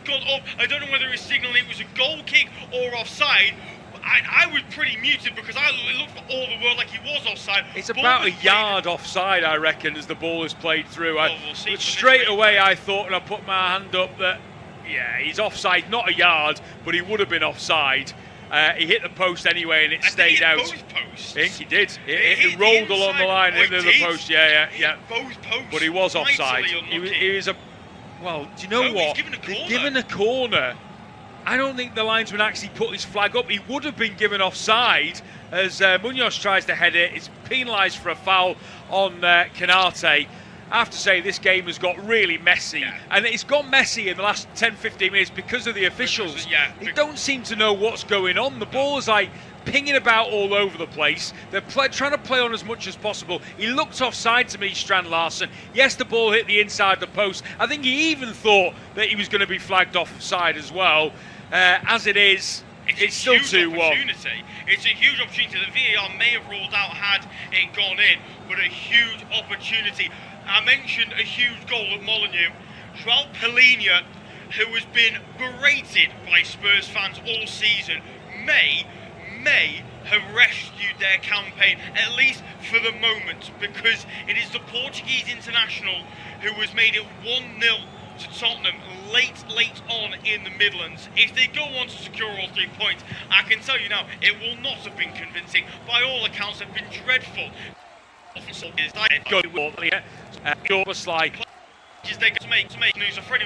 gone up. I don't know whether it's signalling it was a goal kick or offside. I was pretty muted because it looked for all the world like he was offside. It's about a yard offside, I reckon, as the ball is played through. We'll see. Straight away, I thought, and I put my hand up, that, yeah, he's offside, not a yard, but he would have been offside. He hit the post anyway, and it stayed out. Both posts. I think he did. It rolled along the line into the post. Yeah. Both posts. But he was offside. He was a. Well, do you know what? Given a corner. I don't think the linesman actually put his flag up. He would have been given offside as Munoz tries to head it. It's penalised for a foul on Canate. I have to say, this game has got really messy. Yeah. And it's gone messy in the last 10-15 minutes because of the officials. They don't seem to know what's going on. The ball is like pinging about all over the place. They're trying to play on as much as possible. He looked offside to me, Strand Larsen. Yes, the ball hit the inside the post. I think he even thought that he was going to be flagged offside as well. As it is, it's still 2-1. It's a huge opportunity that VAR may have ruled out had it gone in, but a huge opportunity. I mentioned a huge goal at Molineux. João Palhinha, who has been berated by Spurs fans all season, may have rescued their campaign, at least for the moment, because it is the Portuguese international who has made it 1-0 to Tottenham late on in the Midlands. If they go on to secure all 3 points, I can tell you now, it will not have been convincing. By all accounts, have been dreadful. Freddie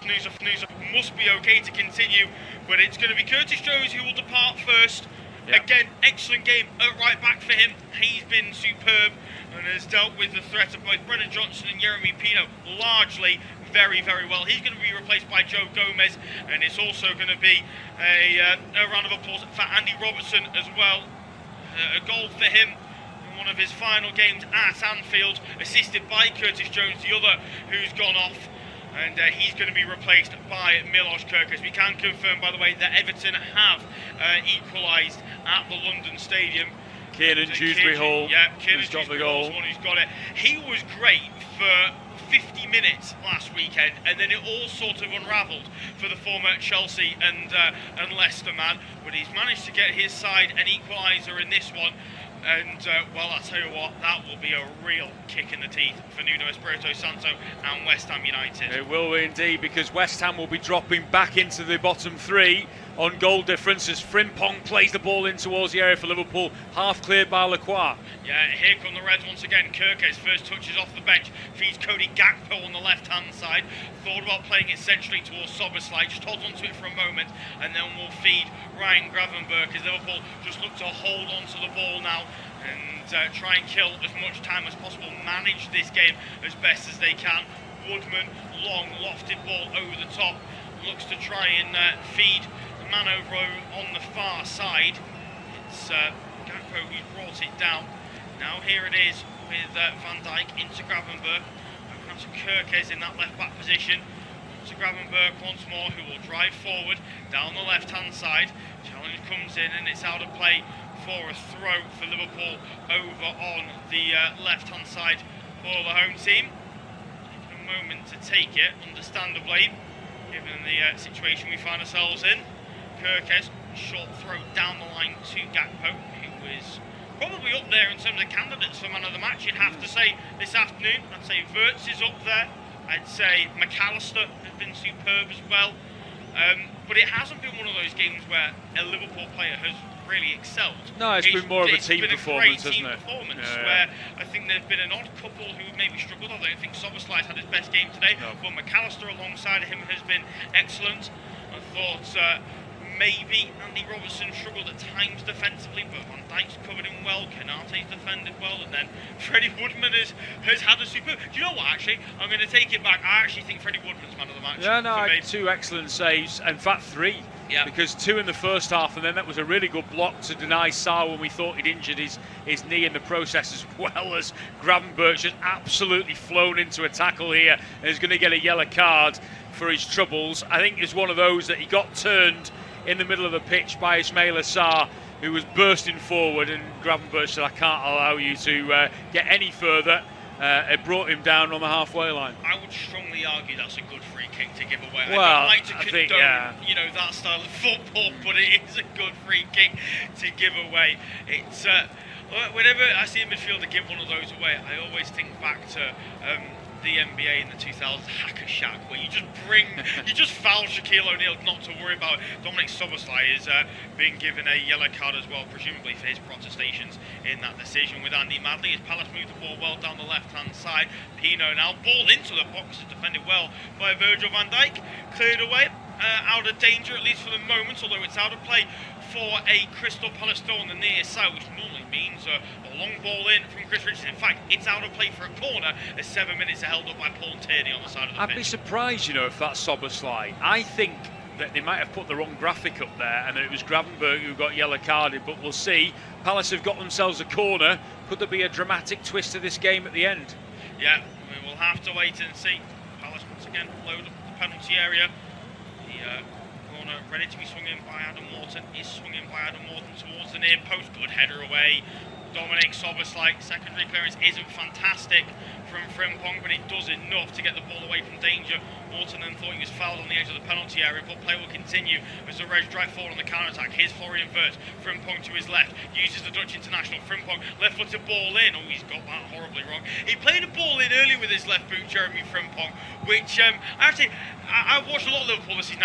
must be okay to continue, but it's going to be Curtis Jones who will depart first. Again, excellent game at right back for him. He's been superb and has dealt with the threat of both Brennan Johnson and Yeremy Pino largely very well. He's going to be replaced by Joe Gomez, and it's also going to be a round of applause for Andy Robertson as well. A goal for him in one of his final games at Anfield, assisted by Curtis Jones, the other who's gone off. And he's going to be replaced by Milos Kerkez. We can confirm, by the way, that Everton have equalised at the London Stadium. Kiernan Dewsbury Hall, who's got the goal. One who's got it. He was great for 50 minutes last weekend, and then it all sort of unravelled for the former Chelsea and Leicester man. But he's managed to get his side an equaliser in this one. And, well, I'll tell you what, that will be a real kick in the teeth for Nuno Espirito Santo and West Ham United. It will indeed, because West Ham will be dropping back into the bottom three on goal difference as Frimpong plays the ball in towards the area for Liverpool, half cleared by Lacroix. Yeah, here come the Reds once again. Kerkez first touches off the bench, feeds Cody Gakpo on the left-hand side. Thought about playing it centrally towards Soboslai, just holds onto it for a moment, and then we'll feed Ryan Gravenberch as Liverpool just look to hold onto the ball now and try and kill as much time as possible, manage this game as best as they can. Woodman, long lofted ball over the top, looks to try and feed the man over on the far side. It's Gakpo who's brought it down. Now here it is with Van Dijk into Gravenberch. That's Kerkez in that left back position. To Gravenberch once more, who will drive forward down the left hand side. Challenge comes in and it's out of play for a throw for Liverpool over on the left hand side for the home team. Taking a moment to take it, understandably, given the situation we find ourselves in. Kerkez, short throw down the line to Gakpo, who is probably up there in terms of candidates for man of the match, you'd have to say, this afternoon. I'd say Wirtz is up there. I'd say McAllister has been superb as well. But it hasn't been one of those games where a Liverpool player has really excelled. No, it's been more of a team performance, hasn't it? Where I think there's been an odd couple who maybe struggled. I don't think Soboslai had his best game today, but McAllister alongside him has been excellent. I thought maybe Andy Robertson struggled at times defensively, but Van Dijk's covered him well, Canate's defended well, and then Freddie Woodman has had a superb. Do you know what, actually? I'm going to take it back. I actually think Freddie Woodman's man of the match. Yeah, no, two excellent saves. In fact, three. Yeah. Because two in the first half, and then that was a really good block to deny Sarr when we thought he'd injured his knee in the process, as well as Gravenberch just absolutely flown into a tackle here and is going to get a yellow card for his troubles. I think it's one of those that he got turned in the middle of the pitch by Ismaila Sarr, who was bursting forward, and Gravenberch said, I can't allow you to get any further. it brought him down on the halfway line. I would strongly argue that's a good free kick to give away. Well, I don't like to condone, think, that style of football, but it is a good free kick to give away. It's whenever I see a midfielder give one of those away, I always think back to the NBA in the 2000s Hacker Shack, where you just foul Shaquille O'Neal, not to worry about. Dominic Szoboszlai is being given a yellow card as well, presumably for his protestations in that decision with Andy Madley. As Palace moved the ball well down the left-hand side, Pino now ball into the box, is defended well by Virgil van Dijk, cleared away, out of danger at least for the moment, although it's out of play for a Crystal Palace throw on the near side, which normally means a long ball in from Chris Richardson. In fact, it's out of play for a corner as 7 minutes are held up by Paul Tierney on the side of the pitch. I'd be surprised, if that's Szoboszlai. I think that they might have put the wrong graphic up there and that it was Gravenberg who got yellow carded, but we'll see. Palace have got themselves a corner. Could there be a dramatic twist to this game at the end? Yeah, we will have to wait and see. Palace once again load up the penalty area. Corner ready to be swung in by Adam Morton. Is swung in by Adam Morton towards the near post. Good header away. Dominic Szoboszlai, secondary clearance isn't fantastic from Frimpong, but it does enough to get the ball away from danger. Morton then thought he was fouled on the edge of the penalty area, but play will continue as the Reds drive forward on the counter-attack. Here's Florian Wirtz. Frimpong to his left, uses the Dutch international. Frimpong, left-footed ball in. Oh, he's got that horribly wrong. He played a ball in early with his left boot, Jeremy Frimpong, which I've watched a lot of Liverpool this season.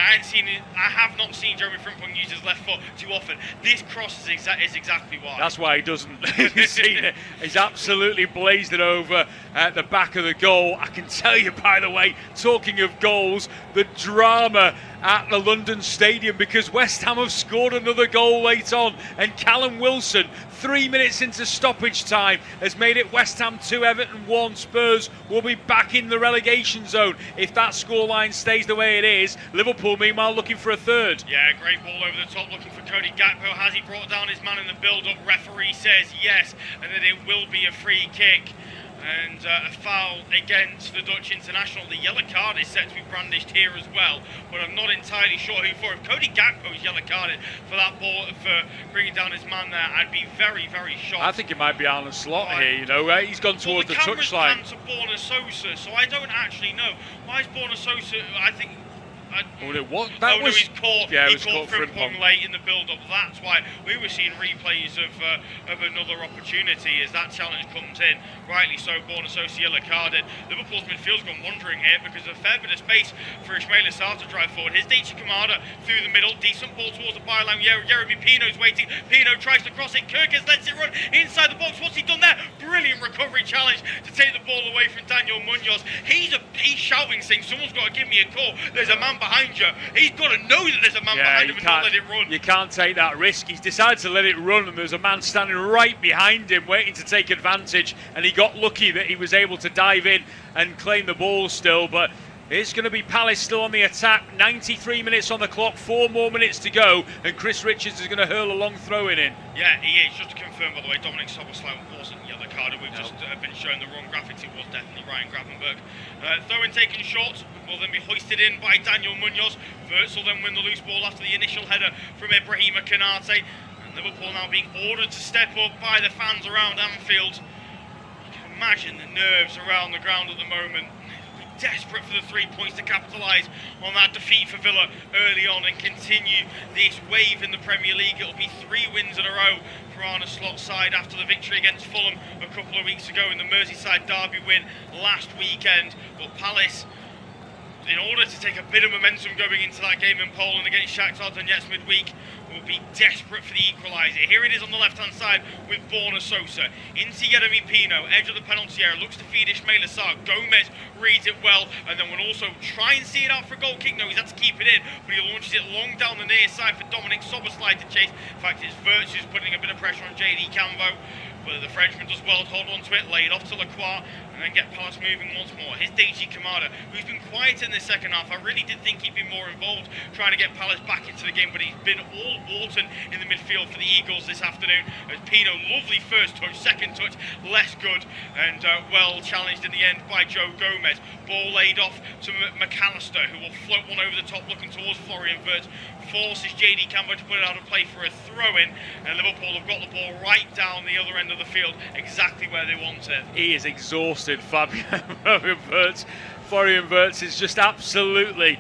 I have not seen Jeremy Frimpong use his left foot too often. This cross is exactly why. That's why he doesn't. You've seen it. He's absolutely blazed it over at the back of the goal. I can tell you, by the way, talking of goals, the drama at the London Stadium, because West Ham have scored another goal late on, and Callum Wilson, 3 minutes into stoppage time, has made it West Ham 2, Everton 1. Spurs will be back in the relegation zone if that scoreline stays the way it is. Liverpool, meanwhile, looking for a third. Yeah, great ball over the top, looking for Cody Gakpo. Has he brought down his man in the build-up? Referee says yes, and that it will be a free kick. And a foul against the Dutch international. The yellow card is set to be brandished here as well, but I'm not entirely sure who for. If Cody Gakpo is yellow carded for that ball, for bringing down his man there, I'd be very, very shocked. I think it might be Alan Slot here, He's gone towards the touchline. The camera's panned to Borna Sosa, so I don't actually know. Why is Borna Sosa, I think... he's caught. Yeah, he caught Frimpong late in the build-up. That's why we were seeing replays of another opportunity as that challenge comes in. Rightly so, Borna Sosa yellow carded. Liverpool's midfield's gone wandering here because of a fair bit of space for Ismail Assar to drive forward. Here's Daichi Kamada through the middle. Decent ball towards the byline. Jeremy Pino's waiting. Pino tries to cross it. Kirkes lets it run inside the box. What's he done there? Brilliant recovery challenge to take the ball away from Daniel Munoz. He's shouting, saying, someone's got to give me a call. There's a man behind you. He's got to know that there's a man behind him and not let it run. You can't take that risk. He's decided to let it run, and there's a man standing right behind him waiting to take advantage, and he got lucky that he was able to dive in and claim the ball still. But it's going to be Palace still on the attack. 93 minutes on the clock, 4 more minutes to go, and Chris Richards is going to hurl a long throw in. Yeah, he is. Just to confirm, by the way, Dominic Szoboszlai wasn't yellow carded. We've just been shown the wrong graphics. It was definitely Ryan Gravenberg. Throw-in taken short will then be hoisted in by Daniel Munoz. Wirtz will then win the loose ball after the initial header from Ibrahima Konate. And Liverpool now being ordered to step up by the fans around Anfield. You can imagine the nerves around the ground at the moment. Desperate for the 3 points to capitalise on that defeat for Villa early on and continue this wave in the Premier League. It'll be 3 wins in a row for Arne Slot's side after the victory against Fulham a couple of weeks ago in the Merseyside derby win last weekend. But Palace, in order to take a bit of momentum going into that game in Poland against Shakhtar Donetsk midweek, will be desperate for the equaliser. Here it is on the left-hand side with Borna Sosa. Into Jeremy Pino, edge of the penalty area, looks to feed Ismail Assar. Gomez reads it well, and then will also try and see it out for a goal kick. No, he's had to keep it in, but he launches it long down the near side for Dominic Szoboszlai to chase. In fact, it's Wirtz who's putting a bit of pressure on JD Cambo. But the Frenchman does well to hold on to it, lay it off to Lacroix, and then get Palace moving once more. Here's Daichi Kamada, who's been quiet in the second half. I really did think he'd be more involved trying to get Palace back into the game, but he's been all Wharton in the midfield for the Eagles this afternoon. As Pino, lovely first touch, second touch, less good, and well challenged in the end by Joe Gomez. Ball laid off to McAllister, who will float one over the top looking towards Florian Wirtz. Forces JD Cambo to put it out of play for a throw-in, and Liverpool have got the ball right down the other end of the field, exactly where they want it. He is exhausted exhausted. Florian Wirtz is just absolutely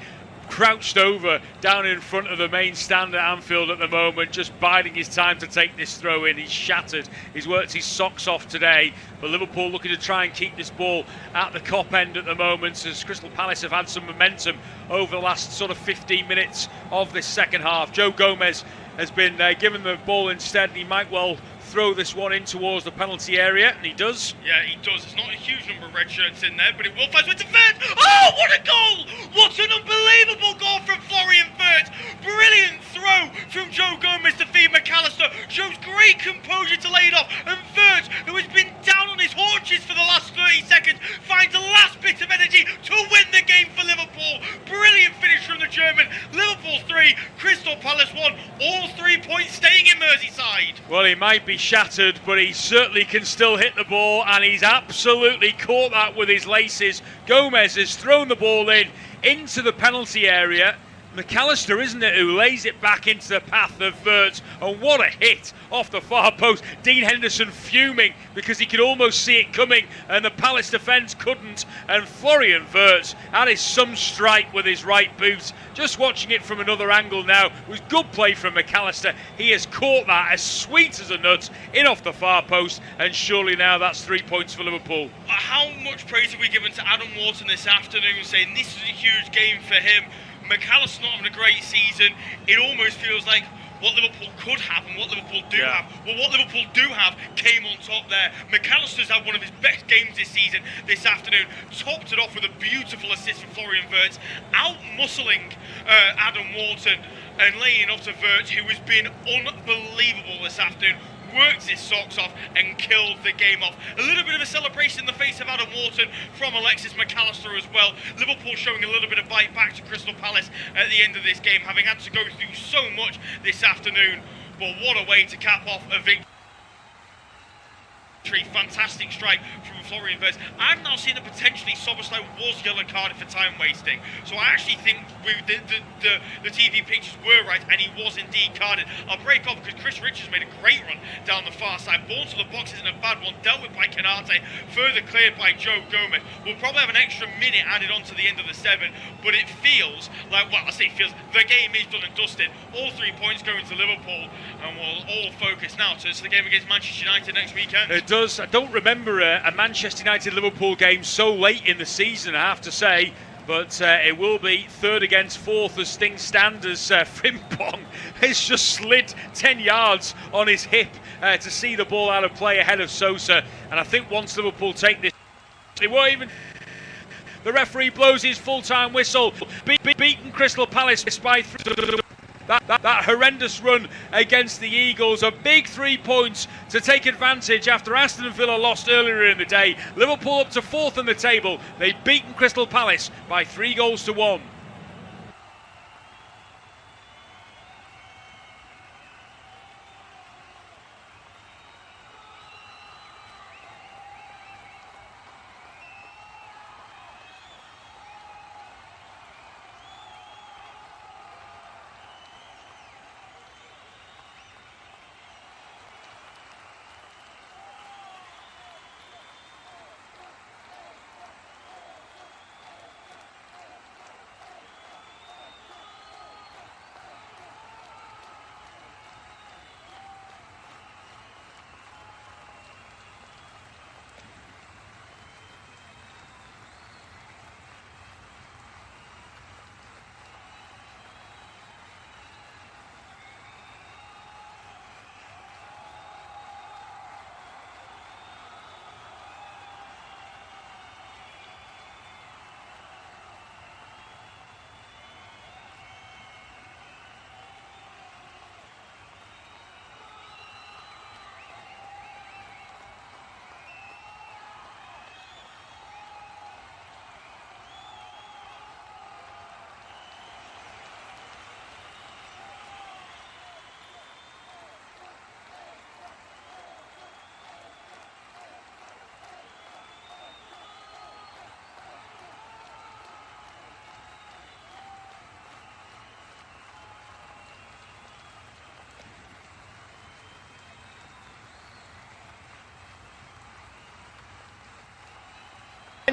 crouched over down in front of the main stand at Anfield at the moment, just biding his time to take this throw in. He's shattered. He's worked his socks off today, but Liverpool looking to try and keep this ball at the Kop end at the moment, as Crystal Palace have had some momentum over the last sort of 15 minutes of this second half. Joe Gomez has been given the ball instead, and he might well throw this one in towards the penalty area, and he does. Yeah, he does. There's not a huge number of red shirts in there, but it will find its way to Wirtz. Oh, what a goal! What an unbelievable goal from Florian Wirtz. Brilliant throw from Joe Gomez to feed McAllister. Shows great composure to lay it off, and Wirtz, who has been down on his haunches for the last 30 seconds, finds the last bit of energy to win the game for Liverpool. Brilliant finish from the German. Liverpool 3, Crystal Palace 1. All 3 points staying in Merseyside. Well, he might be shattered, but he certainly can still hit the ball, and he's absolutely caught that with his laces. Gomez has thrown the ball into the penalty area. McAllister, isn't it, who lays it back into the path of Wirtz, and what a hit off the far post. Dean Henderson fuming because he could almost see it coming and the Palace defence couldn't, and Florian Wirtz had his some strike with his right boot. Just watching it from another angle now, it was good play from McAllister. He has caught that as sweet as a nut in off the far post, and surely now that's 3 points for Liverpool. How much praise have we given to Adam Wharton this afternoon, saying this is a huge game for him. McAllister's not having a great season. It almost feels like what Liverpool could have and what Liverpool do have. Well, what Liverpool do have came on top there. McAllister's had one of his best games this season, this afternoon. Topped it off with a beautiful assist from Florian Wirtz, out-muscling Adam Wharton and laying off to Wirtz, who has been unbelievable this afternoon. Worked his socks off and killed the game off. A little bit of a celebration in the face of Adam Wharton from Alexis McAllister as well. Liverpool showing a little bit of bite back to Crystal Palace at the end of this game, having had to go through so much this afternoon. But what a way to cap off a victory. Fantastic strike from Florian Wirtz. I've now seen that potentially Szoboszlai was yellow carded for time wasting. So I actually think the TV pictures were right, and he was indeed carded. I'll break off because Chris Richards made a great run down the far side. Ball to the box isn't a bad one. Dealt with by Canate. Further cleared by Joe Gomez. We'll probably have an extra minute added on to the end of the 7, but it feels like, well, I say it feels, the game is done and dusted. All 3 points going to Liverpool, and we'll all focus now to the game against Manchester United next weekend. It does. I don't remember a Manchester United-Liverpool game so late in the season, I have to say. But it will be third against fourth as things stand, as Frimpong has just slid 10 yards on his hip to see the ball out of play ahead of Sosa. And I think once Liverpool take this, they won't even... The referee blows his full-time whistle. Beaten Crystal Palace by 3. That horrendous run against the Eagles, a big 3 points to take advantage after Aston Villa lost earlier in the day. Liverpool up to fourth in the table. They've beaten Crystal Palace by 3-1.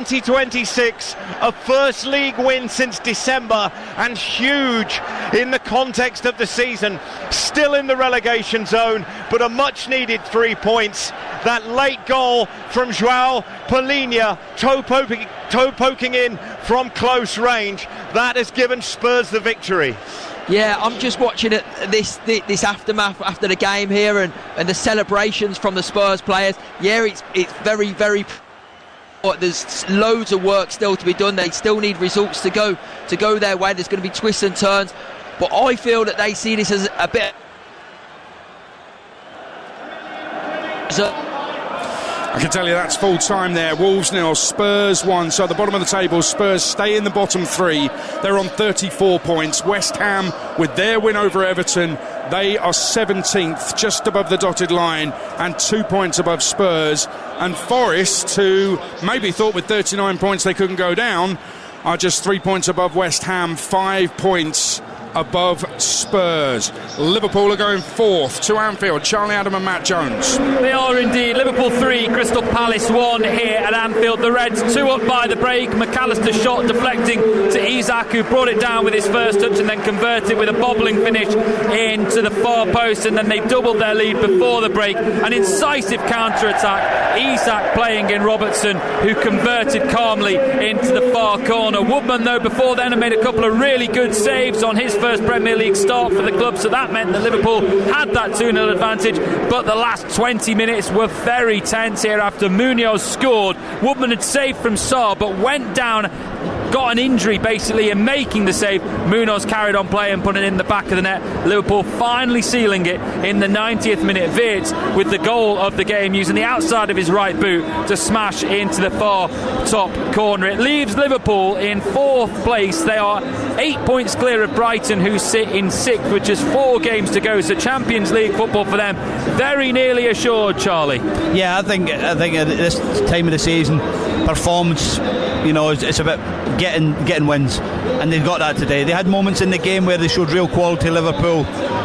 2026, a first league win since December, and huge in the context of the season. Still in the relegation zone, but a much needed 3 points. That late goal from João Palhinha, toe poking in from close range, that has given Spurs the victory. Yeah, I'm just watching this aftermath after the game here, and the celebrations from the Spurs players. Yeah, it's very, very. There's loads of work still to be done. They still need results to go their way. There's going to be twists and turns, but I feel that they see this as a bit. I can tell you that's full time there. Wolves 0, Spurs 1. So at the bottom of the table, Spurs stay in the bottom 3. They're on 34 points. West Ham, with their win over Everton, they are 17th, just above the dotted line, and 2 points above Spurs. And Forest, who maybe thought with 39 points they couldn't go down, are just 3 points above West Ham, 5 points above Spurs. Liverpool are going 4th to Anfield. Charlie Adam and Matt Jones. They are indeed. Liverpool 3, Crystal Palace 1 here at Anfield. The Reds 2 up by the break. McAllister's shot deflecting to Isak, who brought it down with his first touch and then converted with a bobbling finish into the far post, and then they doubled their lead before the break. An incisive counter-attack. Isak playing in Robertson, who converted calmly into the far corner. Woodman, though, before then had made a couple of really good saves on his first Premier League start for the club, so that meant that Liverpool had that 2-0 advantage, but the last 20 minutes were very tense here after Munoz scored. Woodman had saved from Sarr but went down, got an injury basically in making the save. Munoz carried on playing, putting it in the back of the net. Liverpool finally sealing it in the 90th minute. Wirtz with the goal of the game, using the outside of his right boot to smash into the far top corner. It leaves Liverpool in 4th place. They are 8 points clear of Brighton, who sit in 6th with just 4 games to go. So Champions League football for them very nearly assured, Charlie. Yeah, I think at this time of the season, performance, it's about getting wins, and they've got that today. They had moments in the game where they showed real quality, Liverpool,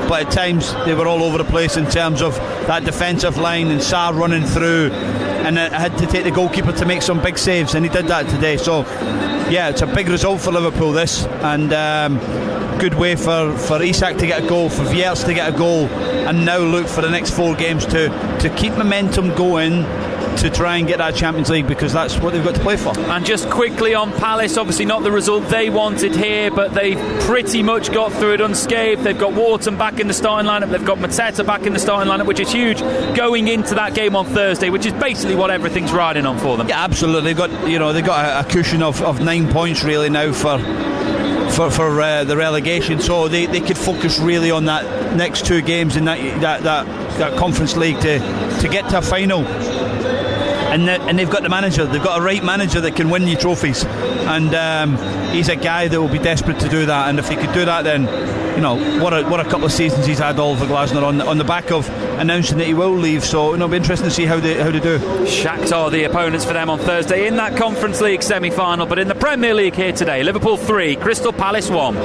but at times they were all over the place in terms of that defensive line and Sarr running through, and I had to take the goalkeeper to make some big saves, and he did that today. So yeah, it's a big result for Liverpool this, and good way for Isak to get a goal, for Wirtz to get a goal, and now look for the next 4 games to keep momentum going, to try and get that Champions League, because that's what they've got to play for. And just quickly on Palace, obviously not the result they wanted here, but they've pretty much got through it unscathed. They've got Wharton back in the starting lineup, they've got Mateta back in the starting lineup, which is huge going into that game on Thursday, which is basically what everything's riding on for them. Yeah, absolutely. They've got a cushion of 9 points really now for the relegation, so they could focus really on that next 2 games in that Conference League to get to a final. And they've got the manager. They've got a right manager that can win you trophies, and he's a guy that will be desperate to do that. And if he could do that, then what a couple of seasons he's had, Oliver Glasner, on the back of announcing that he will leave. So it'll be interesting to see how they do. Shakhtar the opponents for them on Thursday in that Conference League semi-final, but in the Premier League here today, Liverpool 3, Crystal Palace 1.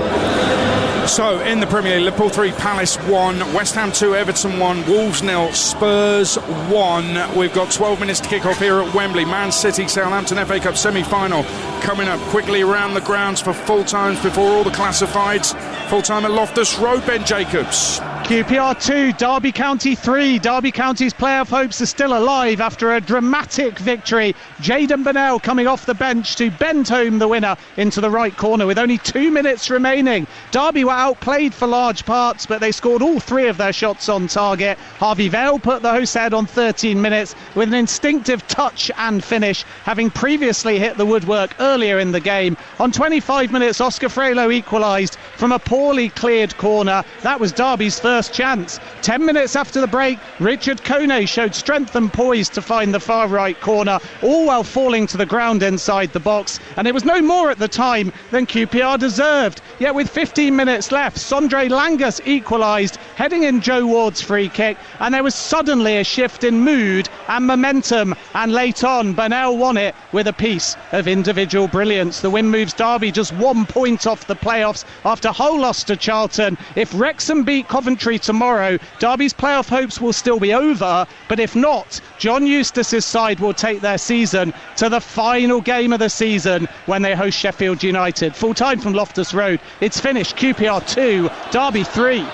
So in the Premier League, Liverpool 3, Palace 1, West Ham 2, Everton 1, Wolves 0, Spurs 1. We've got 12 minutes to kick off here at Wembley. Man City, Southampton FA Cup semi-final coming up quickly around the grounds for full times before all the classifieds. Full time at Loftus Road, Ben Jacobs. QPR 2, Derby County 3. Derby County's playoff hopes are still alive after a dramatic victory. Jadon Bennell coming off the bench to bend home the winner into the right corner with only 2 minutes remaining. Derby were outplayed for large parts, but they scored all 3 of their shots on target. Harvey Vale put the hosts ahead on 13 minutes with an instinctive touch and finish, having previously hit the woodwork earlier in the game. On 25 minutes, Oscar Frelo equalised from a poorly cleared corner. That was Derby's first chance. 10 minutes after the break, Richard Kone showed strength and poise to find the far right corner, all while falling to the ground inside the box, and it was no more at the time than QPR deserved. Yet with 15 minutes left, Sondre Langas equalised, heading in Joe Ward's free kick, and there was suddenly a shift in mood and momentum, and late on Bennell won it with a piece of individual brilliance. The win moves Derby just 1 point off the playoffs after Hull lost to Charlton. If Wrexham beat Coventry victory tomorrow, Derby's playoff hopes will still be over, but if not, John Eustace's side will take their season to the final game of the season when they host Sheffield United. Full time from Loftus Road, it's finished. QPR 2, Derby 3.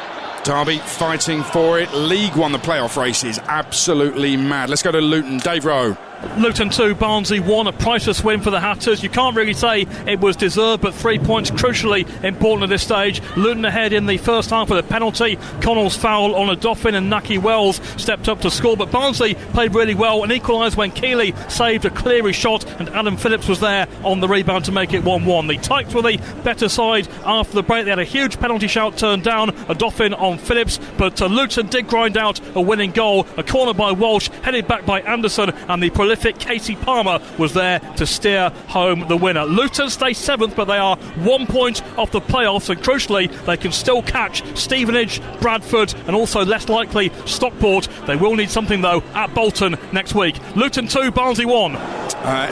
Derby fighting for it. League One, the playoff race is absolutely mad. Let's go to Luton. Dave Rowe. Luton 2, Barnsley 1, a priceless win for the Hatters. You can't really say it was deserved, but 3 points crucially important at this stage. Luton ahead in the first half with a penalty. Connell's foul on a Dauphin, and Naki Wells stepped up to score, but Barnsley played really well and equalised when Keeley saved a cleary shot and Adam Phillips was there on the rebound to make it 1-1. The Tykes were the better side after the break. They had a huge penalty shout turned down, a Dauphin on Phillips, but Luton did grind out a winning goal. A corner by Walsh, headed back by Anderson, and the prolific Casey Palmer was there to steer home the winner. Luton stay 7th, but they are 1 point off the playoffs, and crucially they can still catch Stevenage, Bradford, and also less likely Stockport. They will need something though at Bolton next week. Luton 2, Barnsley 1.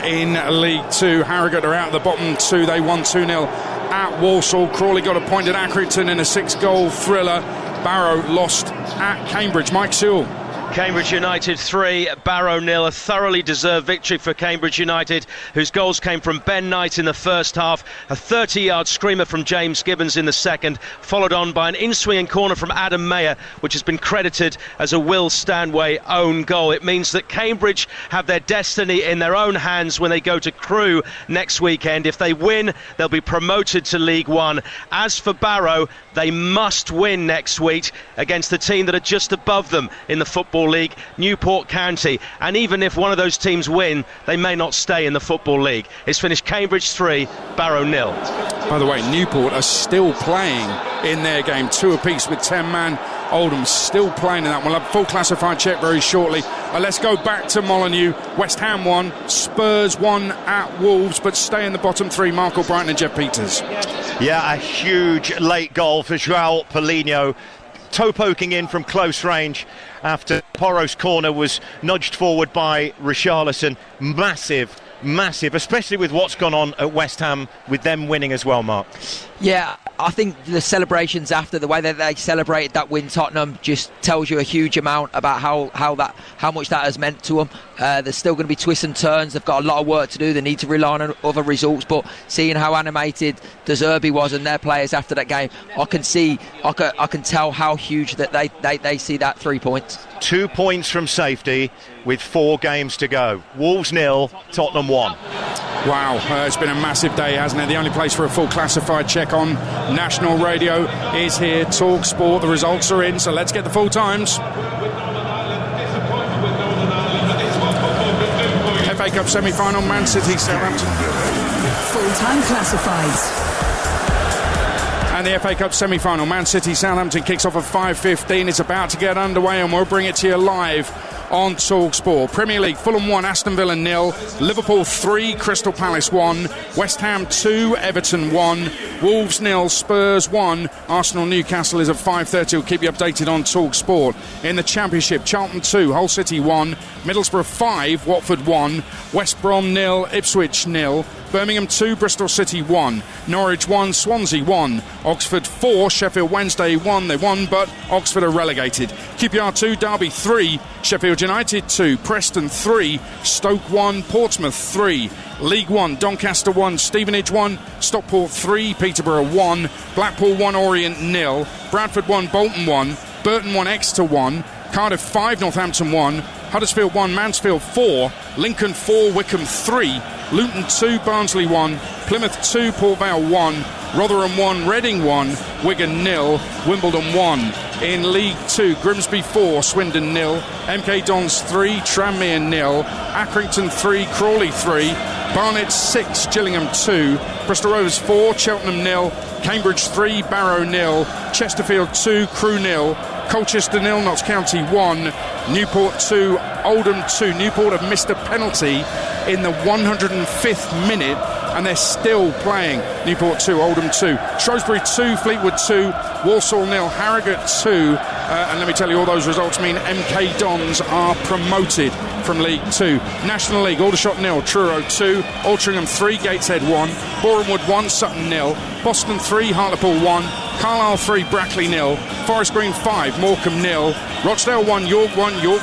In League 2, Harrogate are out of the bottom 2. They won 2-0 at Walsall. Crawley got a point at Accrington in a 6-goal thriller. Barrow lost at Cambridge. Mike Sewell. Cambridge United 3, Barrow 0. A thoroughly deserved victory for Cambridge United, whose goals came from Ben Knight in the first half, a 30-yard screamer from James Gibbons in the second, followed on by an in-swinging corner from Adam Mayer, which has been credited as a Will Stanway own goal. It means that Cambridge have their destiny in their own hands when they go to Crewe next weekend. If they win, they'll be promoted to League One. As for Barrow, they must win next week against the team that are just above them in the Football League, Newport County, and even if one of those teams win, they may not stay in the Football League. It's finished Cambridge 3, Barrow 0. By the way, Newport are still playing in their game, 2 apiece with 10-man. Oldham still playing in that. We'll have a full classified check very shortly. Let's go back to Molineux. West Ham 1, Spurs 1 at Wolves, but stay in the bottom 3. Mark O'Brien and Jeff Peters. Yeah, a huge late goal for João Paulinho, toe poking in from close range after Porro's corner was nudged forward by Richarlison. Massive, especially with what's gone on at West Ham with them winning as well, Mark. Yeah, I think the celebrations after, the way that they celebrated that win, Tottenham, just tells you a huge amount about how much that has meant to them. There's still going to be twists and turns. They've got a lot of work to do. They need to rely on other results. But seeing how animated De Zerbi was and their players after that game, I can tell how huge that they see that 3 points. 2 points from safety with 4 games to go. Wolves 0, Tottenham 1. Wow, it's been a massive day, hasn't it? The only place for a full classified check on national radio is here, Talk Sport. The results are in, so let's get the full times. FA Cup semi-final, Man City, Southampton. Full-time classifieds. And the FA Cup semi-final, Man City, Southampton, kicks off at 5:15. It's about to get underway, and we'll bring it to you live on Talk Sport. Premier League, Fulham 1, Aston Villa 0, Liverpool 3, Crystal Palace 1, West Ham 2, Everton 1, Wolves 0, Spurs 1, Arsenal Newcastle is at 5:30. We'll keep you updated on Talk Sport. In the Championship, Charlton 2, Hull City 1, Middlesbrough 5, Watford 1, West Brom 0, Ipswich 0, Birmingham 2, Bristol City 1, Norwich 1, Swansea 1, Oxford 4, Sheffield Wednesday 1. They won, but Oxford are relegated. QPR 2, Derby 3, Sheffield United 2, Preston 3, Stoke 1, Portsmouth 3. League 1, Doncaster 1, Stevenage 1, Stockport 3, Peterborough 1, Blackpool 1, Orient 0, Bradford 1, Bolton 1, Burton 1, Exeter 1, Cardiff 5, Northampton 1, Huddersfield 1, Mansfield 4, Lincoln 4, Wickham 3, Luton 2, Barnsley 1, Plymouth 2, Port Vale 1, Rotherham 1, Reading 1, Wigan 0, Wimbledon 1. In League 2, Grimsby 4, Swindon 0, MK Dons 3, Tranmere 0, Accrington 3, Crawley 3, Barnet 6, Gillingham 2, Bristol Rovers 4, Cheltenham 0, Cambridge 3, Barrow 0, Chesterfield 2, Crewe 0, Colchester 0, Notts County 1, Newport 2, Oldham 2. Newport have missed a penalty in the 105th minute and they're still playing. Newport 2, Oldham 2, Shrewsbury 2, Fleetwood 2, Walsall 0, Harrogate 2, and let me tell you, all those results mean MK Dons are promoted. from League 2. National League, Aldershot 0, Truro 2, Altrincham 3, Gateshead 1, Borehamwood 1, Sutton 0, Boston 3, Hartlepool 1, Carlisle 3, Brackley 0, Forest Green 5, Morecambe 0, Rochdale 1, York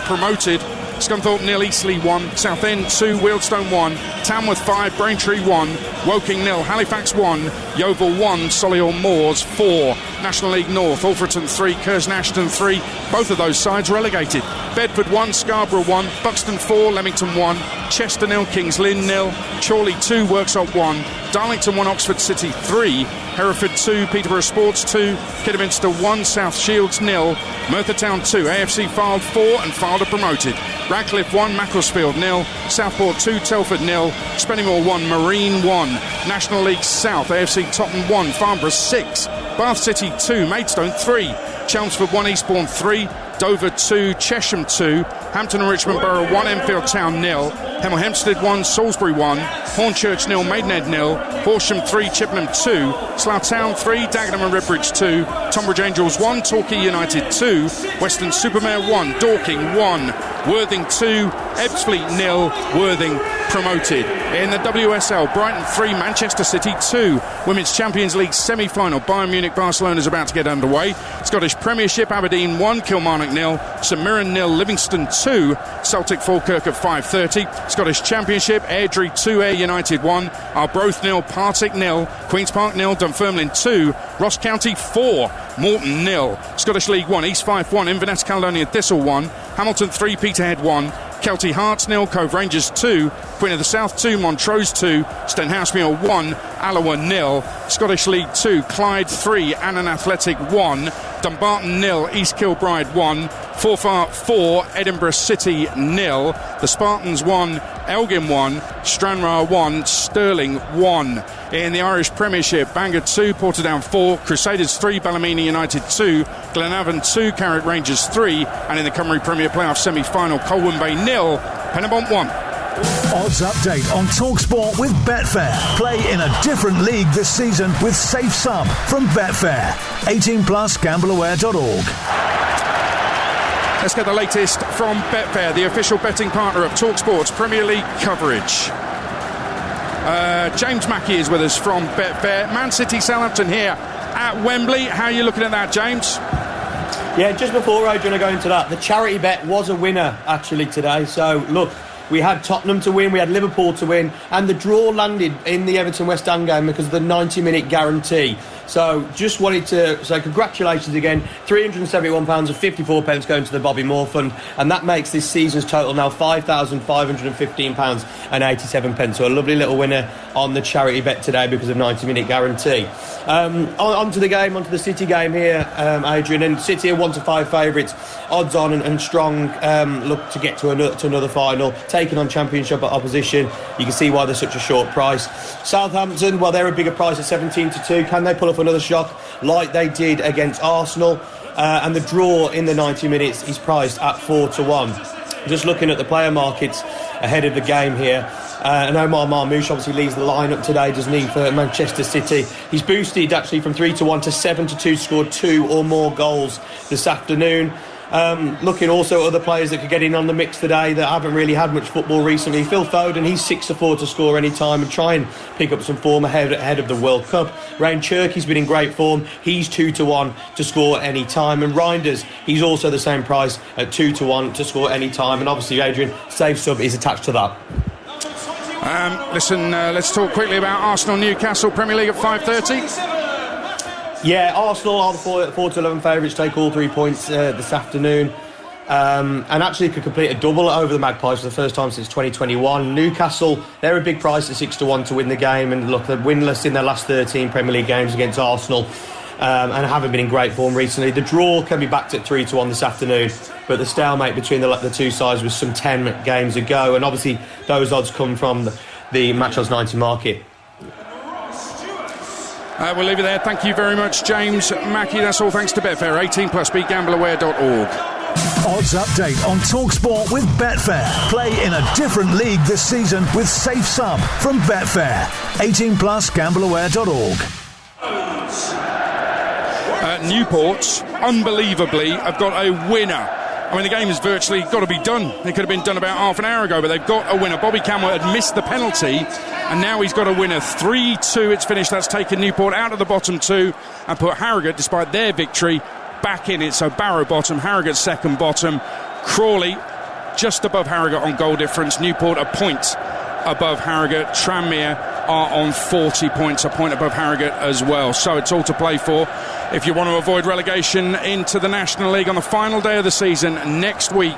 promoted, Scunthorpe 0, Eastleigh 1, Southend 2, Wealdstone 1, Tamworth 5, Braintree 1, Woking 0, Halifax 1, Yeovil 1, Solihull Moors 4. National League North, Alfreton 3, Curzon Ashton 3, both of those sides relegated. Bedford 1, Scarborough 1, Buxton 4, Leamington 1, Chester 0, Kings Lynn 0, Chorley 2, Worksop 1, Darlington 1, Oxford City 3, Hereford 2, Peterborough Sports 2, Kidderminster 1, South Shields 0, Merthyr Town 2, AFC Fylde 4 and Fylde promoted. Radcliffe 1, Macclesfield 0, Southport 2, Telford 0, Spennymoor 1, Marine 1. National League South, AFC Tottenham 1, Farnborough 6, Bath City 2, Maidstone 3, Chelmsford 1, Eastbourne 3, Dover 2, Chesham 2, Hampton and Richmond Borough 1, Enfield Town 0, Hemel Hempstead 1, Salisbury 1, Hornchurch 0, Maidenhead 0, Horsham 3, Chippenham 2, Slough Town 3, Dagenham and Redbridge 2, Tonbridge Angels 1, Torquay United 2, Western Supermare 1, Dorking 1, Worthing 2, Ebbsfleet 0, Worthing promoted. In the WSL, Brighton 3, Manchester City 2. Women's Champions League semi-final, Bayern Munich Barcelona is about to get underway. Scottish Premiership, Aberdeen 1, Kilmarnock 0, St Mirren 0, Livingston 2, Celtic Falkirk at 5:30. Scottish Championship, Airdrie 2, Ayr United 1, Arbroath 0, Partick 0, Queen's Park 0, Dunfermline 2, Ross County 4, Morton 0. Scottish League 1, East Fife 1, Inverness Caledonian Thistle 1, Hamilton 3, Peterhead 1, Kelty Hearts 0, Cove Rangers 2, Queen of the South 2, Montrose 2, Stenhousemuir 1, Alloa 0. Scottish League 2, Clyde 3, Annan Athletic 1, Dumbarton 0, East Kilbride 1, Forfar 4, Edinburgh City 0, the Spartans 1, Elgin 1, Stranraer 1, Stirling 1. In the Irish Premiership, Bangor 2, Portadown 4, Crusaders 3, Ballymena United 2, Glenavon 2, Carrick Rangers 3, and in the Cymru Premier Playoff semi-final, Colwyn Bay 0, Penybont 1. Odds update on TalkSport with Betfair. Play in a different league this season with Safe Sub from Betfair. 18 plus, gambleaware.org. Let's get the latest from Betfair, the official betting partner of TalkSport's Premier League coverage. James Mackey is with us from Betfair. Man City Southampton here at Wembley. How are you looking at that, James? Yeah, just before I go into that, the charity bet was a winner actually today. So look, we had Tottenham to win, we had Liverpool to win, and the draw landed in the Everton West Ham game because of the 90-minute guarantee. So just wanted to say congratulations again. £371.54 going to the Bobby Moore Fund, and that makes this season's total now £5,515.87. So a lovely little winner on the charity bet today because of 90-minute guarantee. Onto the game, onto the City game here, Adrian. And City are 1-5 favourites, odds on and strong. Look to get to another final, taking on Championship opposition. You can see why they're such a short price. Southampton, well, they're a bigger price at 17-2. Can they pull off another shock like they did against Arsenal? And the draw in the 90 minutes is priced at 4-1. Just looking at the player markets ahead of the game here. And Omar Marmoush obviously leads the lineup today, doesn't he, for Manchester City. He's boosted actually from 3-1 to 7-2, scored 2 or more goals this afternoon. Looking also at other players that could get in on the mix today that haven't really had much football recently. Phil Foden, he's 6-4 to score any time and try and pick up some form ahead of the World Cup. Ryan Cherky's been in great form. He's 2-1 to score any time. And Reinders, he's also the same price at 2-1 to score any time. And obviously, Adrian, Safe Sub is attached to that. Let's talk quickly about Arsenal-Newcastle Premier League at 5:30. Yeah, Arsenal are the 4-11 favourites, take all 3 points this afternoon. And actually could complete a double over the Magpies for the first time since 2021. Newcastle, they're a big price at 6-1 to win the game. And look, they're winless in their last 13 Premier League games against Arsenal. And haven't been in great form recently. The draw can be backed at 3-1 this afternoon. But the stalemate between the two sides was some 10 games ago. And obviously those odds come from the Match Odds 90 market. We'll leave it there. Thank you very much, James Mackey. That's all thanks to Betfair. 18 plus, begambleaware.org. Odds update on TalkSport with Betfair. Play in a different league this season with Safe Sub from Betfair. 18 plus, gambleaware.org. Newport, unbelievably, have got a winner I mean, the game has virtually got to be done. It could have been done about half an hour ago, but they've got a winner. Bobby Camworth had missed the penalty, and now he's got a winner. 3-2, it's finished. That's taken Newport out of the bottom two and put Harrogate, despite their victory, back in it. So Barrow bottom, Harrogate second bottom. Crawley just above Harrogate on goal difference. Newport a point above Harrogate. Tranmere are on 40 points, a point above Harrogate as well. So it's all to play for if you want to avoid relegation into the National League on the final day of the season next week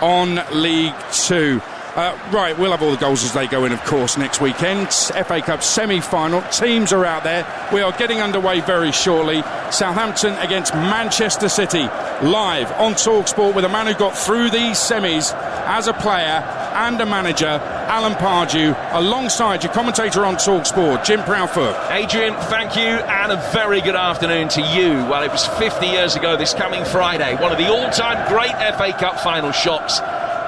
on League 2. Right, we'll have all the goals as they go in, of course, next weekend. FA Cup semi-final. Teams are out there. We are getting underway very shortly. Southampton against Manchester City, live on TalkSport with a man who got through these semis as a player and a manager, Alan Pardew, alongside your commentator on TalkSport, Jim Proudfoot. Adrian, thank you, and a very good afternoon to you. Well, it was 50 years ago this coming Friday, one of the all-time great FA Cup final shots,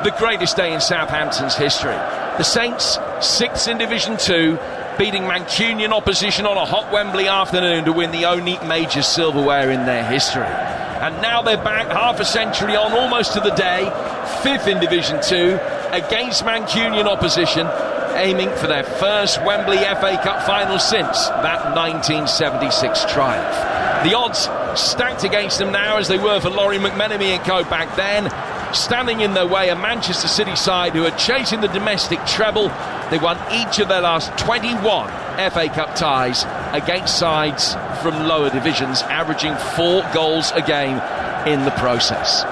the greatest day in Southampton's history. The Saints, 6th in Division 2, beating Mancunian opposition on a hot Wembley afternoon to win the only major silverware in their history. And now they're back half a century on, almost to the day, 5th in Division 2, against Mancunian opposition, aiming for their first Wembley FA Cup final since that 1976 triumph. The odds stacked against them now, as they were for Laurie McMenemy and co back then. Standing in their way, a Manchester City side who are chasing the domestic treble. They won each of their last 21 FA Cup ties against sides from lower divisions, averaging 4 goals a game in the process.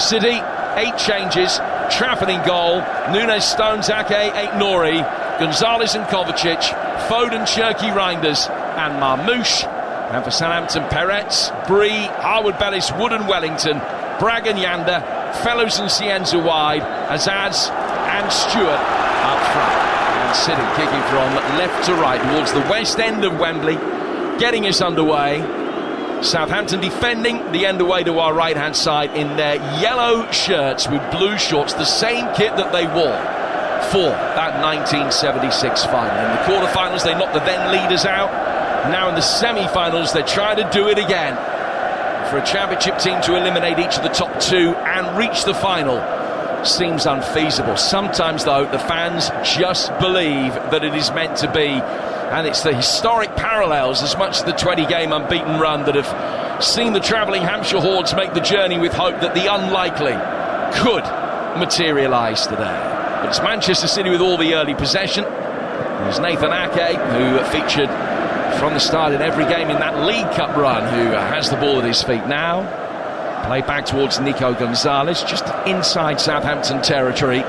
City, 8 changes. Trafford in goal, Younes, Stones, Ake, Aït-Nouri, Gonzalez and Kovacic, Foden, Cherki, Reinders and Marmouche. And for Southampton, Peretz, Bree, Harwood, Bellis, Wood and Wellington, Bragg and Yanda, Fellows and Cienza wide, Azaz and Stewart up front. And City kicking from left to right towards the west end of Wembley, getting us underway. Southampton defending the end away to our right-hand side in their yellow shirts with blue shorts, the same kit that they wore for that 1976 final. In the quarter-finals, they knocked the then-leaders out. Now in the semi-finals, they're trying to do it again. For a championship team to eliminate each of the top 2 and reach the final seems unfeasible. Sometimes, though, the fans just believe that it is meant to be. And it's the historic parallels, as much as the 20-game unbeaten run, that have seen the travelling Hampshire hordes make the journey with hope that the unlikely could materialise today. But it's Manchester City with all the early possession. There's Nathan Ake, who featured from the start in every game in that League Cup run, who has the ball at his feet now. Play back towards Nico Gonzalez, just inside Southampton territory.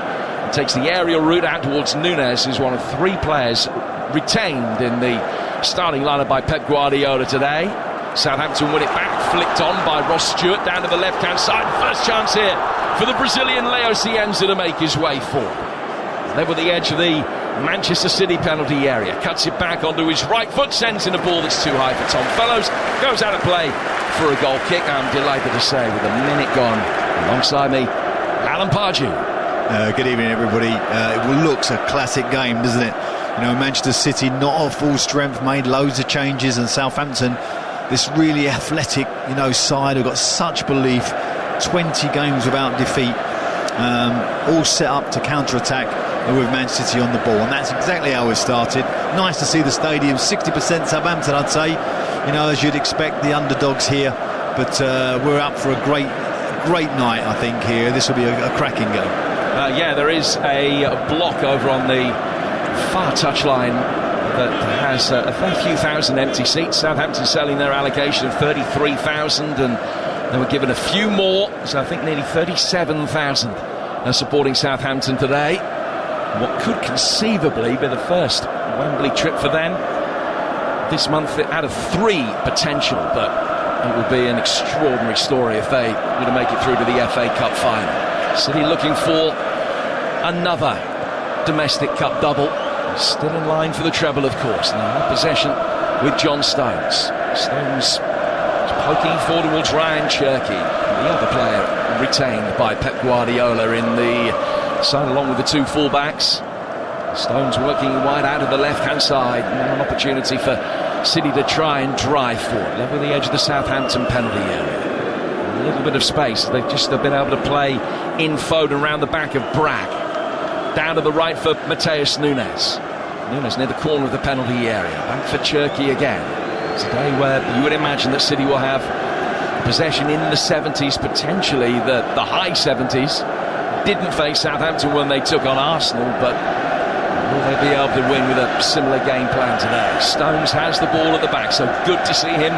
Takes the aerial route out towards Younes, who's one of 3 players retained in the starting lineup by Pep Guardiola today. Southampton win it back, flicked on by Ross Stewart down to the left-hand side. First chance here for the Brazilian Leo Cienza to make his way forward. Level the edge of the Manchester City penalty area, cuts it back onto his right foot, sends in a ball that's too high for Tom Fellows, goes out of play for a goal kick. I'm delighted to say, with a minute gone, alongside me, Alan Pardew. Good evening, everybody. It looks a classic game, doesn't it? You know, Manchester City not at full strength, made loads of changes, and Southampton, this really athletic, side who got such belief. 20 games without defeat, all set up to counter-attack with Man City on the ball, and that's exactly how it started. Nice to see the stadium, 60% Southampton, I'd say. As you'd expect, the underdogs here, but we're up for a great night, I think, here. This will be a cracking game. There is a block over on the far touchline that has a fair few thousand empty seats. Southampton selling their allocation of 33,000, and they were given a few more, so I think nearly 37,000 are supporting Southampton today. What could conceivably be the first Wembley trip for them this month out of 3 potential, but it would be an extraordinary story if they were to make it through to the FA Cup final. City looking for another domestic cup double, still in line for the treble, of course. Now possession with John Stones. Stones poking forward towards Ryan Cherki, the other player retained by Pep Guardiola in the side, along with the 2 fullbacks. Stones working wide out of the left-hand side. Now an opportunity for City to try and drive forward, level the edge of the Southampton penalty area. A little bit of space. They've just been able to play in Foden around the back of Bragg. Down to the right for Mateus Nunes. Nunes near the corner of the penalty area. Back for Cherki again. It's a day where you would imagine that City will have possession in the 70s, potentially the high 70s. Didn't face Southampton when they took on Arsenal, but will they be able to win with a similar game plan today? Stones has the ball at the back, so good to see him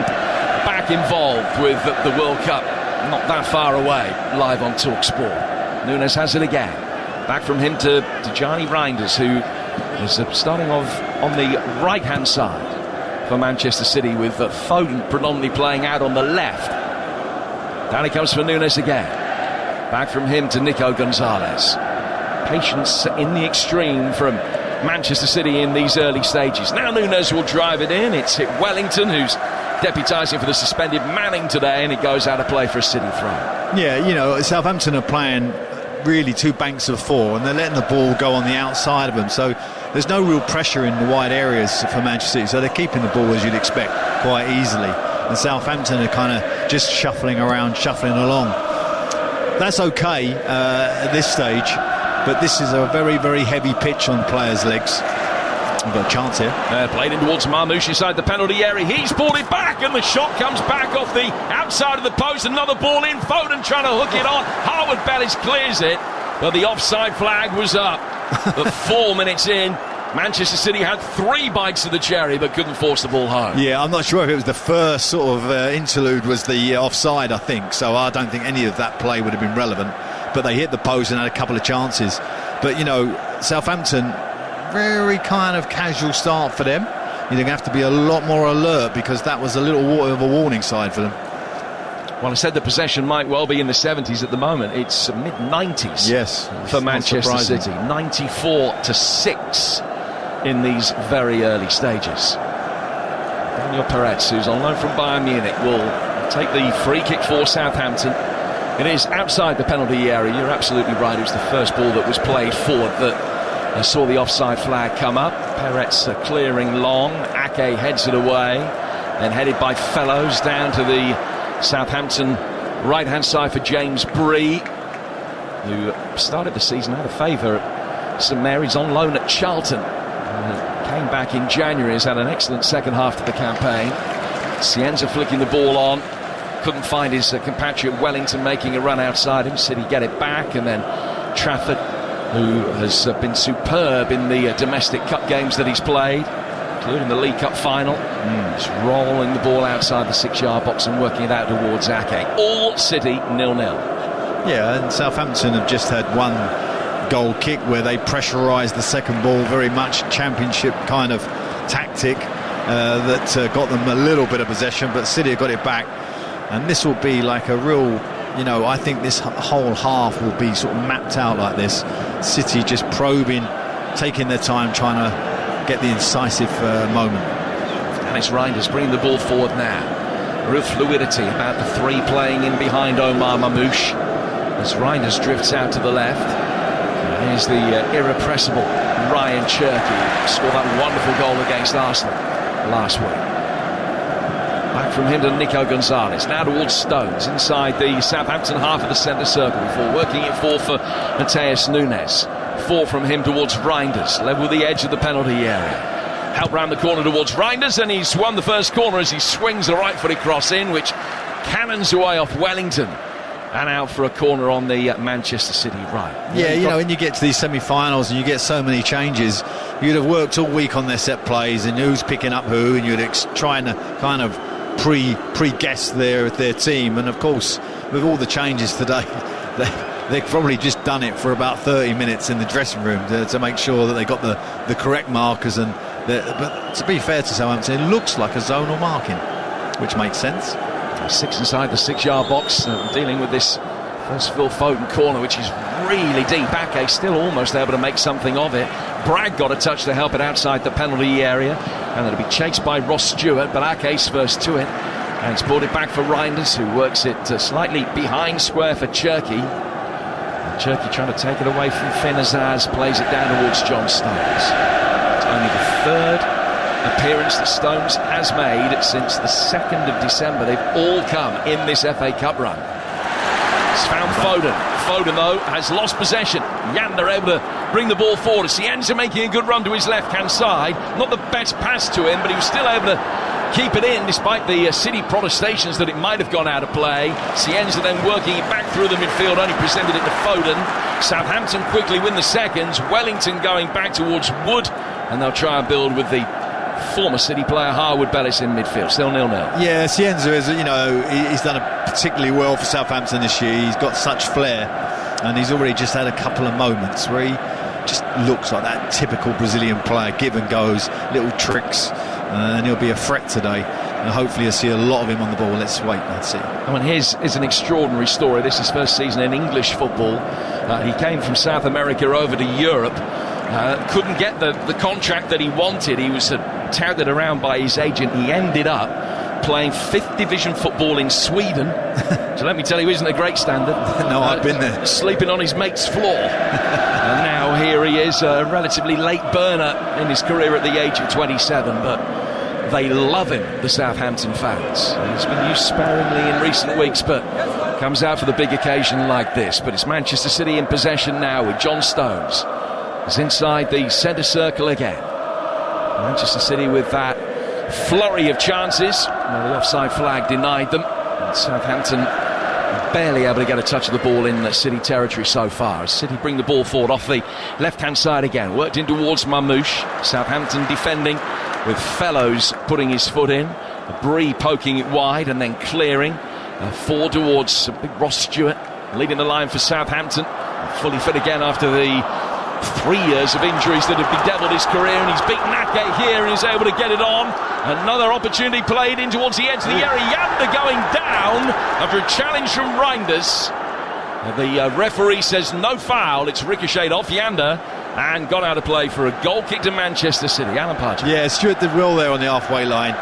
back involved with the World Cup. Not that far away, live on TalkSport. Nunes has it again. Back from him to Gianni Reinders, who is starting off on the right-hand side for Manchester City, with Foden predominantly playing out on the left. Down he comes for Nunes again. Back from him to Nico Gonzalez. Patience in the extreme from Manchester City in these early stages. Now Nunes will drive it in. It's hit Wellington, who's deputising for the suspended Manning today, and it goes out of play for a City throw. Yeah, you know, Southampton are playing really two banks of four, and they're letting the ball go on the outside of them, so there's no real pressure in the wide areas for Manchester City, so they're keeping the ball, as you'd expect, quite easily, and Southampton are kind of just shuffling along. That's okay at this stage, but this is a very, very heavy pitch on players' legs. We've got a chance here. Played in towards Marmoush inside the penalty area. He's pulled it back, and the shot comes back off the outside of the post. Another ball in. Foden trying to hook it on. Harwood Bellis clears it, but the offside flag was up. But 4 minutes in, Manchester City had 3 bites of the cherry, but couldn't force the ball home. Yeah, I'm not sure if it was the first sort of interlude was the offside, I think. So I don't think any of that play would have been relevant. But they hit the post and had a couple of chances. But, you know, Southampton, very kind of casual start for them. You're going to have to be a lot more alert, because that was a little of a warning sign for them. Well, I said the possession might well be in the 70s at the moment. It's mid-90s, yes, for Manchester City. 94-6 in these very early stages. Daniel Peretz, who's on loan from Bayern Munich, will take the free kick for Southampton. It is outside the penalty area. You're absolutely right. It was the first ball that was played forward that saw the offside flag come up. Peretz clearing long. Ake heads it away. Then headed by Fellows down to the Southampton right-hand side for James Bree, who started the season out of favour at St Mary's on loan at Charlton. Came back in January, has had an excellent second half to the campaign. Cienza flicking the ball on. Couldn't find his compatriot Wellington making a run outside him. City get it back, and then Trafford, who has been superb in the domestic cup games that he's played, including the League Cup final. Just rolling the ball outside the 6-yard box and working it out towards Ake. All City 0-0. Yeah, and Southampton have just had one goal kick where they pressurised the second ball, very much championship kind of tactic that got them a little bit of possession, but City have got it back, and this will be like a real, you know, I think this whole half will be sort of mapped out like this. City just probing, taking their time, trying to get the incisive moment. Dennis Reinders bringing the ball forward now. Real fluidity about the 3 playing in behind Omar Mamouche as Reinders drifts out to the left. And here's the irrepressible Ryan Cherki, scored that wonderful goal against Arsenal last week. Back from him to Nico Gonzalez, now towards Stones inside the Southampton half of the centre circle before working it forward for Mateus Nunes. 4 from him towards Reinders, level the edge of the penalty area. Help round the corner towards Reinders, and he's won the first corner as he swings a right-footed cross in, which cannons away off Wellington and out for a corner on the Manchester City right. Yeah, you know, when you get to these semi-finals and you get so many changes, you'd have worked all week on their set plays and who's picking up who, and you'd trying to kind of pre-guess their team. And of course, with all the changes today, they've probably just done it for about 30 minutes in the dressing room to make sure that they got the correct markers. But to be fair to Southampton, it looks like a zonal marking, which makes sense. 6 inside the 6-yard box, dealing with this first Phil Foden corner, which is really deep. Ake still almost able to make something of it. Bragg got a touch to help it outside the penalty area, and it'll be chased by Ross Stewart, but Ake's first to it, and it's brought it back for Reinders, who works it slightly behind square for Cherki. Cherki trying to take it away from Finn Azaz, plays it down towards John Stones. It's only the 3rd appearance that Stones has made since the 2nd of December. They've all come in this FA Cup run. He's found Foden. Foden, though, has lost possession. Yander able to bring the ball forward. Cienza making a good run to his left-hand side. Not the best pass to him, but he was still able to keep it in despite the City protestations that it might have gone out of play. Cienza then working it back through the midfield, only presented it to Foden. Southampton quickly win the seconds. Wellington going back towards Wood, and they'll try and build with the former City player Harwood Bellis in midfield. Still 0-0. Yeah, Cienza is, he's done it particularly well for Southampton this year. He's got such flair, and he's already just had a couple of moments where he just looks like that typical Brazilian player, give and goes, little tricks, and he'll be a threat today. And hopefully you'll see a lot of him on the ball. Let's wait and see. I mean, his is an extraordinary story. This is his first season in English football. He came from South America over to Europe. Couldn't get the contract that he wanted. He was touted around by his agent. He ended up playing 5th division football in Sweden. So let me tell you, isn't a great standard. No, I've been there. Sleeping on his mate's floor. And now here he is, a relatively late burner in his career at the age of 27, but they love him, the Southampton fans. He's been used sparingly in recent weeks, but comes out for the big occasion like this. But it's Manchester City in possession now with John Stones. He's inside the centre circle again. Manchester City with that flurry of chances. Well, the offside flag denied them. And Southampton barely able to get a touch of the ball in the City territory so far. As City bring the ball forward off the left-hand side again. Worked in towards Mamouche. Southampton defending with Fellows putting his foot in. Bree poking it wide and then clearing. Forward towards big Ross Stewart. Leading the line for Southampton. Fully fit again after the 3 years of injuries that have bedevilled his career, and he's beaten Ake here and is able to get it on. Another opportunity played in towards the edge of the area. Yander going down after a challenge from Reinders. The referee says no foul. It's ricocheted off Yander and got out of play for a goal kick to Manchester City. Alan Pardew. Yeah, Stewart did well there on the halfway line.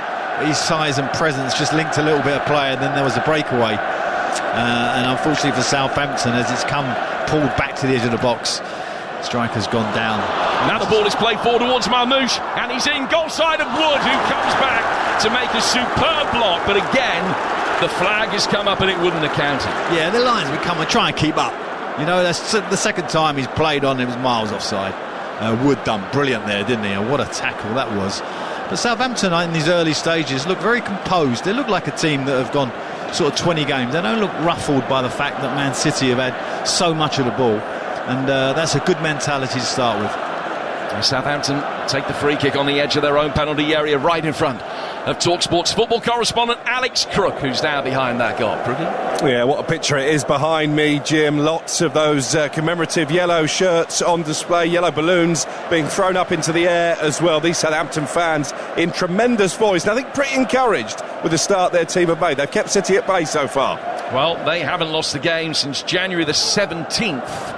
His size and presence just linked a little bit of play, and then there was a breakaway. And unfortunately for Southampton, as it's come pulled back to the edge of the box, striker's gone down. Now the ball is played forward towards Mamouche, and he's in goal side of Wood, who comes back to make a superb block. But again, the flag has come up and it wouldn't have counted. Yeah, the lines will come and try and keep up. That's the second time he's played on, it was miles offside. Wood done brilliant there, didn't he? And what a tackle that was. But Southampton in these early stages look very composed. They look like a team that have gone sort of 20 games. They don't look ruffled by the fact that Man City have had so much of the ball. And that's a good mentality to start with. Southampton take the free kick on the edge of their own penalty area, right in front of TalkSport's football correspondent Alex Crook, who's now behind that goal. Yeah, what a picture it is behind me, Jim. Lots of those commemorative yellow shirts on display, yellow balloons being thrown up into the air as well. These Southampton fans in tremendous voice, and I think pretty encouraged with the start their team have made. They've kept City at bay so far. Well, they haven't lost the game since January the 17th.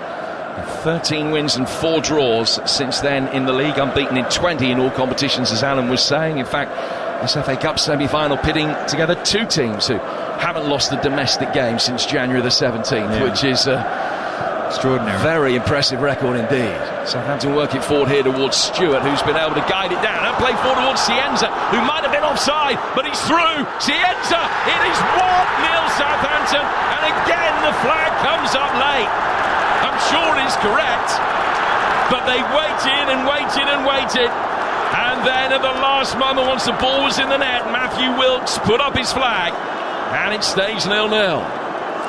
13 wins and 4 draws since then in the league, unbeaten in 20 in all competitions, as Alan was saying. In fact, this FA Cup semi-final pitting together 2 teams who haven't lost the domestic game since January the 17th, which is extraordinary. Very impressive record indeed. Southampton working forward here towards Stewart, who's been able to guide it down and play forward towards Cienza, who might have been offside, but he's through. Cienza, it is 1-0 Southampton, and again the flag comes up late. I'm sure it's correct, but they waited and waited and waited, and then at the last moment, once the ball was in the net, Matthew Wilkes put up his flag, and it stays 0-0.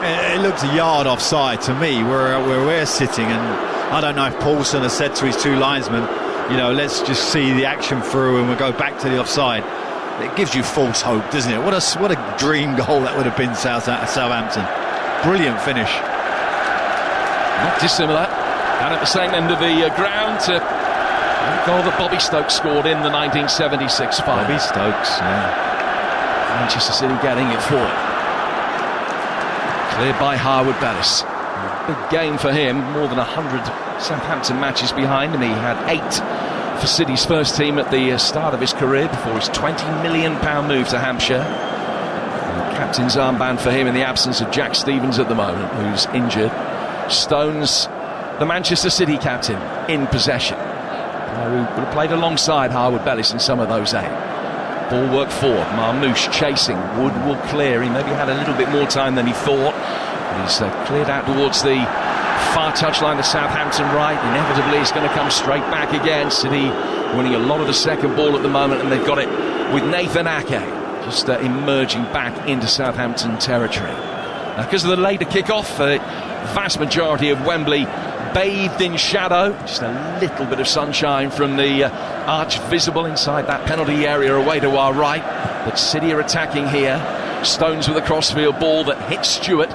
It looks a yard offside to me where we're sitting, and I don't know if Paulson has said to his 2 linesmen, let's just see the action through and we'll go back to the offside. It gives you false hope, doesn't it? What a dream goal that would have been, Southampton. Brilliant finish. Not dissimilar, and at the same end of the ground to the goal that Bobby Stokes scored in the 1976 final. Bobby Stokes, yeah. Manchester City getting it forward. Cleared by Harwood Bellis. Big game for him, more than 100 Southampton matches behind him. He had 8 for City's first team at the start of his career before his £20 million move to Hampshire. And captain's armband for him in the absence of Jack Stevens at the moment, who's injured. Stones, the Manchester City captain, in possession. Who would have played alongside Harwood Bellis in some of those 8. Ball work forward. Marmouche chasing. Wood will clear. He maybe had a little bit more time than he thought. He's cleared out towards the far touchline of Southampton right. Inevitably he's going to come straight back again. City winning a lot of the second ball at the moment, and they've got it with Nathan Ake just emerging back into Southampton territory. Because of the later kick-off, the vast majority of Wembley bathed in shadow. Just a little bit of sunshine from the arch visible inside that penalty area away to our right. But City are attacking here. Stones with a crossfield ball that hits Stewart.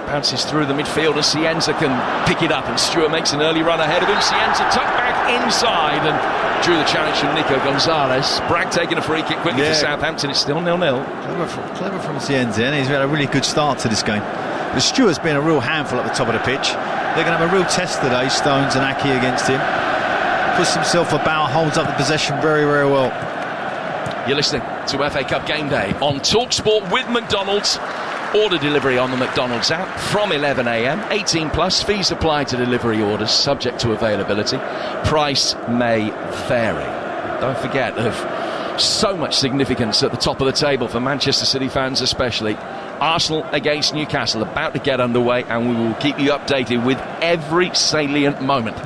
Bounces through the midfield and Cienza can pick it up, and Stewart makes an early run ahead of him. Cienza tucked back inside and drew the challenge from Nico Gonzalez. Bragg taking a free kick quickly for Southampton. It's still 0-0. Clever from Cienza, and he's had a really good start to this game. But Stewart's been a real handful at the top of the pitch. They're going to have a real test today, Stones and Ake against him. Puts himself about, holds up the possession very, very well. You're listening to FA Cup Game Day on TalkSport with McDonald's. Order delivery on the McDonald's app from 11 a.m. 18 plus. Fees apply to delivery orders, subject to availability. Price may vary. Don't forget of so much significance at the top of the table for Manchester City fans especially. Arsenal against Newcastle about to get underway, and we will keep you updated with every salient moment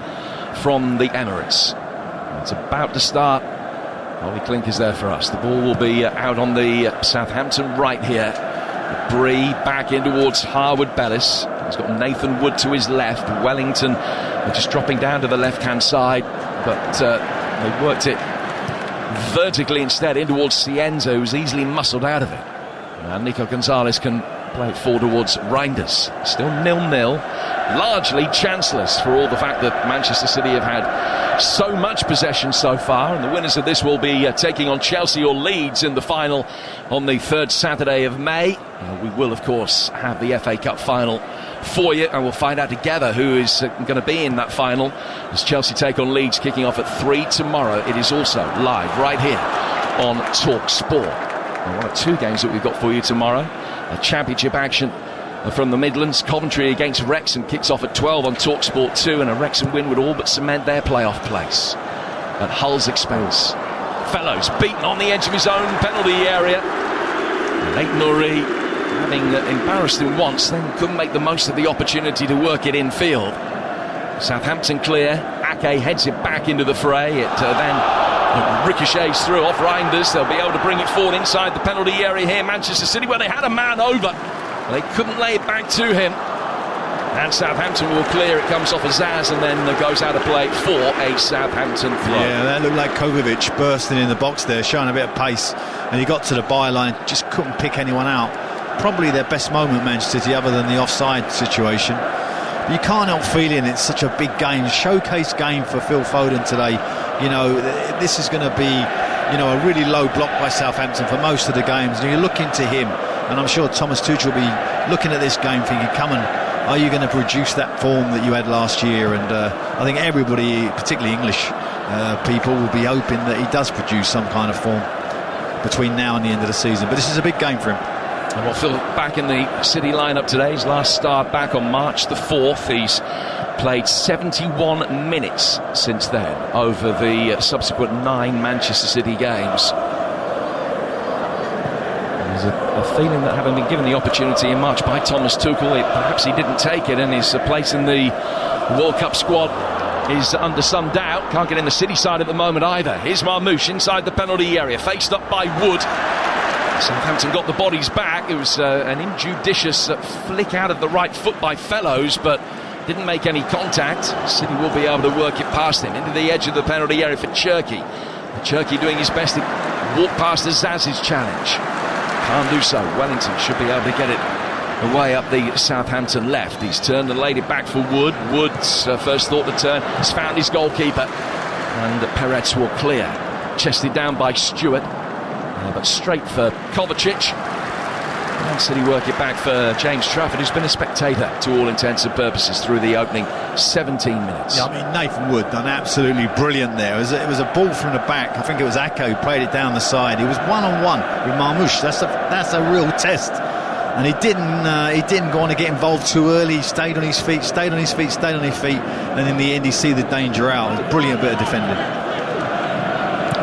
from the Emirates. It's about to start. Ollie Klink is there for us. The ball will be out on the Southampton right here. Bree back in towards Harwood Bellis. He's got Nathan Wood to his left. Wellington just dropping down to the left-hand side, but they worked it vertically instead in towards Cienza, who's easily muscled out of it. And Nico Gonzalez can play it forward towards Reinders. Still 0-0, largely chanceless for all the fact that Manchester City have had so much possession so far, and the winners of this will be taking on Chelsea or Leeds in the final on the 3rd Saturday of May. We will of course have the FA Cup final for you, and we'll find out together who is going to be in that final as Chelsea take on Leeds, kicking off at 3 tomorrow. It is also live right here on TalkSport. One of 2 games that we've got for you tomorrow. A championship action from the Midlands. Coventry against Wrexham kicks off at 12 on TalkSport 2, and a Wrexham win would all but cement their playoff place at Hull's expense. Fellows beaten on the edge of his own penalty area. Nate Nuri, having embarrassed him once, then couldn't make the most of the opportunity to work it infield. Southampton clear. Ake heads it back into the fray. It then ricochets through off Reinders. They'll be able to bring it forward inside the penalty area here. Manchester City, where they had a man over, they couldn't lay it back to him. And Southampton will clear. It comes off of Zaz and then goes out of play for a Southampton throw. Yeah, that looked like Kopish bursting in the box there, showing a bit of pace. And he got to the byline, just couldn't pick anyone out. Probably their best moment, Manchester City, other than the offside situation. But you can't help feeling it's such a big game, showcase game for Phil Foden today. You know, this is going to be, you know, a really low block by Southampton for most of the games. And you're looking to him, and I'm sure Thomas Tuchel will be looking at this game thinking, come on, are you going to produce that form that you had last year? And I think everybody, particularly English people, will be hoping that he does produce some kind of form between now and the end of the season. But this is a big game for him. And we'll Phil back in the City lineup today. His last start back on March the 4th. He's played 71 minutes since then over the subsequent 9 Manchester City games. There's a feeling that having been given the opportunity in March by Thomas Tuchel, perhaps he didn't take it, and his place in the World Cup squad is under some doubt. Can't get in the City side at the moment either. Here's Marmoush inside the penalty area, faced up by Wood. Southampton got the bodies back. It was an injudicious flick out of the right foot by Fellows, but didn't make any contact. City will be able to work it past him into the edge of the penalty area for Cherki. Cherki doing his best to walk past Azaz's challenge. Can't do so. Wellington should be able to get it away up the Southampton left. He's turned and laid it back for Wood. Wood's first thought to turn. He's found his goalkeeper, and Peretz will clear. Chested down by Stewart. But straight for Kovacic. And City work it back for James Trafford, who's been a spectator to all intents and purposes through the opening 17 minutes. Yeah, I mean, Nathan Wood done absolutely brilliant there. It was a ball from the back. I think it was Ake who played it down the side. He was one-on-one with Marmoush. That's a real test. And he didn't go on to get involved too early. He stayed on his feet, and in the end he see the danger out. It was a brilliant bit of defending.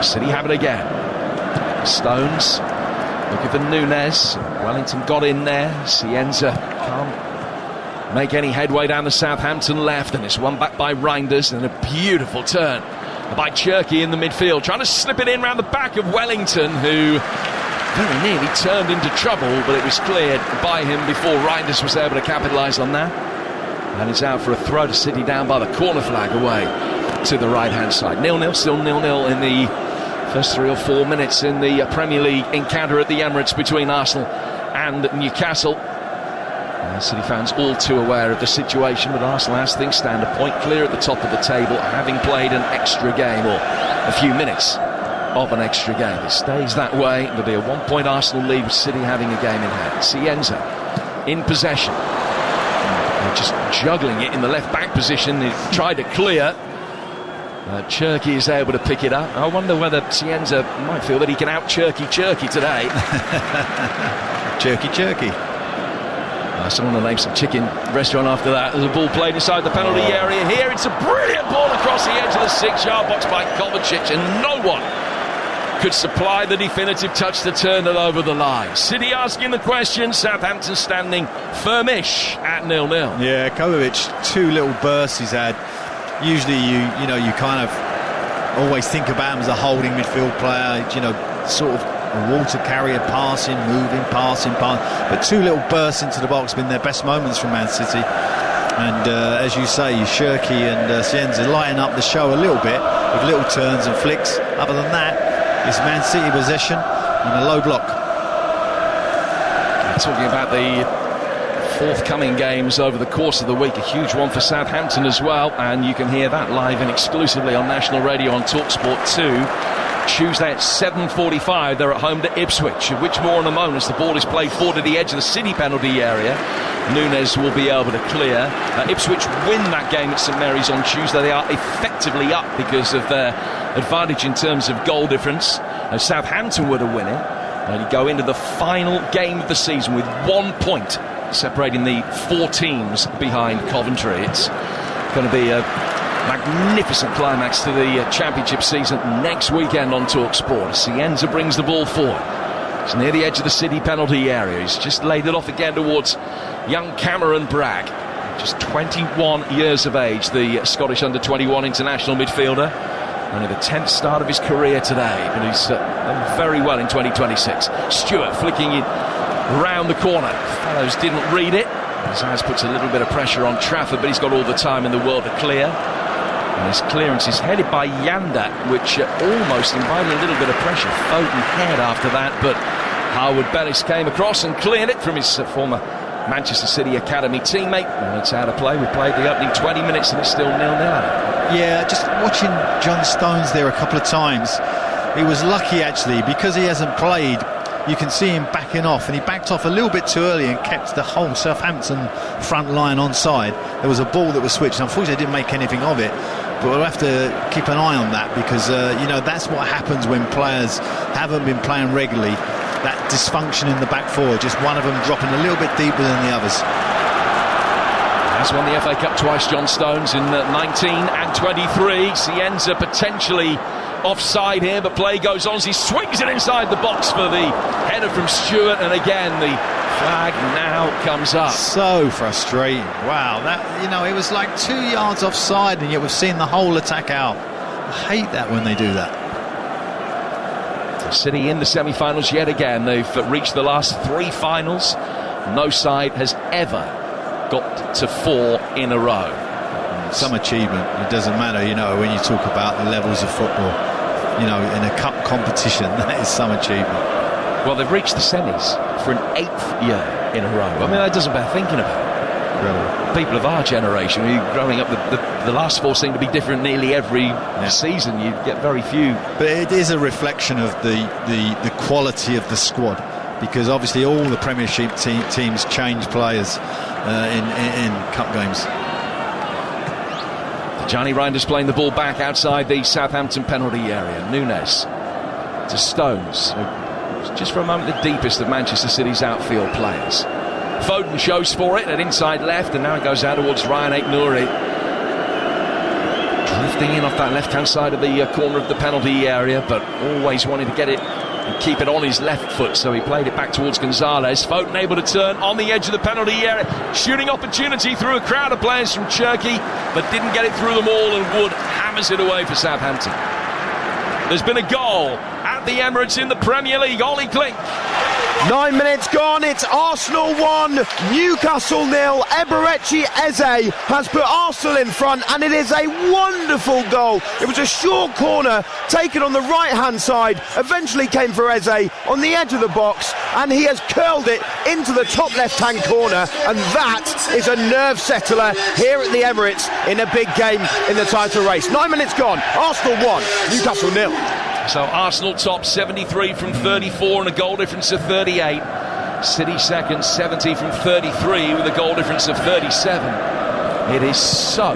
City have it again. Stones Looking for Younes. Wellington got in there. Cienza can't make any headway down the Southampton left, and it's won back by Reinders, and a beautiful turn by Cherky in the midfield, trying to slip it in round the back of Wellington, who very nearly turned into trouble, but it was cleared by him before Reinders was able to capitalise on that. And it's out for a throw to City down by the corner flag away to the right-hand side. 0-0, still 0-0 in the first 3 or 4 minutes in the Premier League encounter at the Emirates between Arsenal and Newcastle. City fans all too aware of the situation, but Arsenal, as things stand, a point clear at the top of the table, having played an extra game, or a few minutes of an extra game. It stays that way. There'll be a 1-point Arsenal lead with City having a game in hand. Cienza in possession. Just juggling it in the left-back position. He tried to clear. Cherky is able to pick it up. I wonder whether Cienza might feel that he can out-Cherky today. Cherky. Someone will name some chicken restaurant after that. There's a ball played inside the penalty area here. It's a brilliant ball across the edge of the 6-yard box by Kopish, and no one could supply the definitive touch to turn it over the line. City asking the question, Southampton standing firmish at 0-0. Yeah, Kopish, 2 little bursts he's had. Usually you kind of always think about him as a holding midfield player, sort of a water carrier, passing, moving, passing. But 2 little bursts into the box have been their best moments from Man City. And as you say, Cherky and Cienza lighting up the show a little bit with little turns and flicks. Other than that, it's Man City possession and a low block. Talking about the forthcoming games over the course of the week, a huge one for Southampton as well, and you can hear that live and exclusively on national radio on TalkSport 2. Tuesday at 7:45, they're at home to Ipswich, which more in a moment as the ball is played forward to the edge of the City penalty area. Younes will be able to clear. Ipswich win that game at St Mary's on Tuesday. They are effectively up because of their advantage in terms of goal difference. Southampton were to win it, and you go into the final game of the season with 1 point separating the 4 teams behind Coventry. It's going to be a magnificent climax to the championship season next weekend on TalkSport. Cienza brings the ball forward. It's near the edge of the City penalty area. He's just laid it off again towards young Cameron Bragg, just 21 years of age, the Scottish under-21 international midfielder. Only the 10th start of his career today, but he's done very well in 2026. Stewart flicking it round the corner. Fellows didn't read it. His eyes puts a little bit of pressure on Trafford, but he's got all the time in the world to clear. And his clearance is headed by Yanda, which almost invited a little bit of pressure. Foden head after that, but Harwood Bellis came across and cleared it from his former Manchester City Academy teammate. And it's out of play. We played the opening 20 minutes and it's still 0-0. Yeah, just watching John Stones there a couple of times. He was lucky actually, because he hasn't played. You can see him backing off, and he backed off a little bit too early and kept the whole Southampton front line onside. There was a ball that was switched. Unfortunately, they didn't make anything of it, but we'll have to keep an eye on that, because that's what happens when players haven't been playing regularly. That dysfunction in the back four, just one of them dropping a little bit deeper than the others. Has won the FA Cup twice, John Stones, in 19 and 23. Cienza potentially offside here, but play goes on as he swings it inside the box for the header from Stewart, and again the flag now comes up. So frustrating. Wow, that it was like 2 yards offside, and yet we've seen the whole attack out. I hate that when they do that. City in the semi-finals yet again. They've reached the last 3 finals. No side has ever got to 4 in a row. Some achievement. It doesn't matter, when you talk about the levels of football, in a cup competition, that is some achievement. Well, they've reached the semis for an 8th year in a row. I mean, that doesn't bear thinking about. Really. People of our generation, growing up, the last 4 seem to be different nearly every season. You get very few. But it is a reflection of the quality of the squad, because obviously all the Premiership teams change players in cup games. Johnny Reinders playing the ball back outside the Southampton penalty area. Younes to Stones, just for a moment the deepest of Manchester City's outfield players. Foden shows for it at inside left, and now it goes out towards Ryan Aït-Nouri, drifting in off that left hand side of the corner of the penalty area, but always wanting to get it and keep it on his left foot, so he played it back towards Gonzalez. Foden able to turn on the edge of the penalty area. Shooting opportunity through a crowd of players from Turkey, but didn't get it through them all, and Wood hammers it away for Southampton. There's been a goal at the Emirates in the Premier League. Ollie Klink. 9 minutes gone, it's Arsenal 1, Newcastle 0. Eberechi Eze has put Arsenal in front, and it is a wonderful goal. It was a short corner taken on the right hand side, eventually came for Eze on the edge of the box, and he has curled it into the top left hand corner, and that is a nerve settler here at the Emirates in a big game in the title race. 9 minutes gone, Arsenal 1, Newcastle 0. So Arsenal top 73 from 34 and a goal difference of 38. City second, 70 from 33 with a goal difference of 37. It is so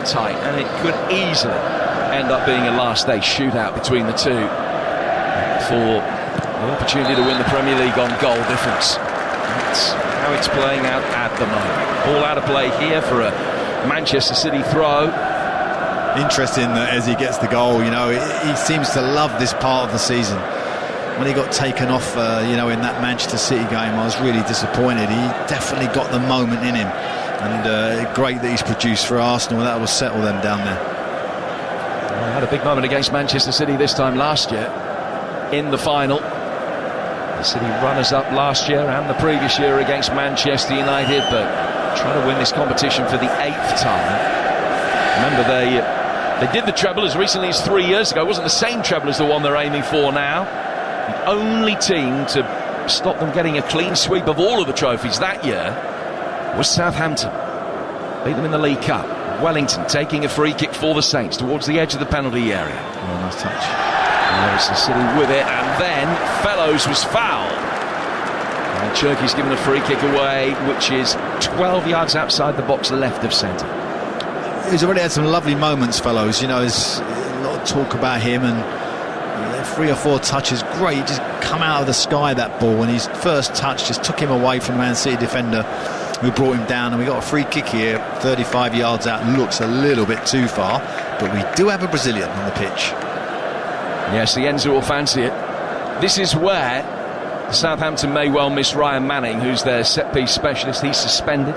tight, and it could easily end up being a last day shootout between the two for the opportunity to win the Premier League on goal difference. That's how it's playing out at the moment. Ball out of play here for a Manchester City throw. Interesting that as he gets the goal, you know, he seems to love this part of the season. When he got taken off, you know, in that Manchester City game, I was really disappointed. He definitely got the moment in him, and great that he's produced for Arsenal. That will settle them down there. Well, had a big moment against Manchester City this time last year in the final. The City runners-up last year and the previous year against Manchester United, but trying to win this competition for the 8th time. Remember, they did the treble as recently as 3 years ago. It wasn't the same treble as the one they're aiming for now. The only team to stop them getting a clean sweep of all of the trophies that year was Southampton. Beat them in the League Cup. Wellington taking a free kick for the Saints towards the edge of the penalty area. Oh, nice touch. There's the City with it, and then Fellows was fouled. And Cherky's given a free kick away, which is 12 yards outside the box left of centre. He's already had some lovely moments, Fellows. You know, there's a lot of talk about him, and 3 or 4 touches, great. He just come out of the sky, that ball, and his first touch just took him away from the Man City defender who brought him down, and we got a free kick here 35 yards out. Looks a little bit too far, but we do have a Brazilian on the pitch. Yes, the Enzo will fancy it. This is where Southampton may well miss Ryan Manning, who's their set-piece specialist. He's suspended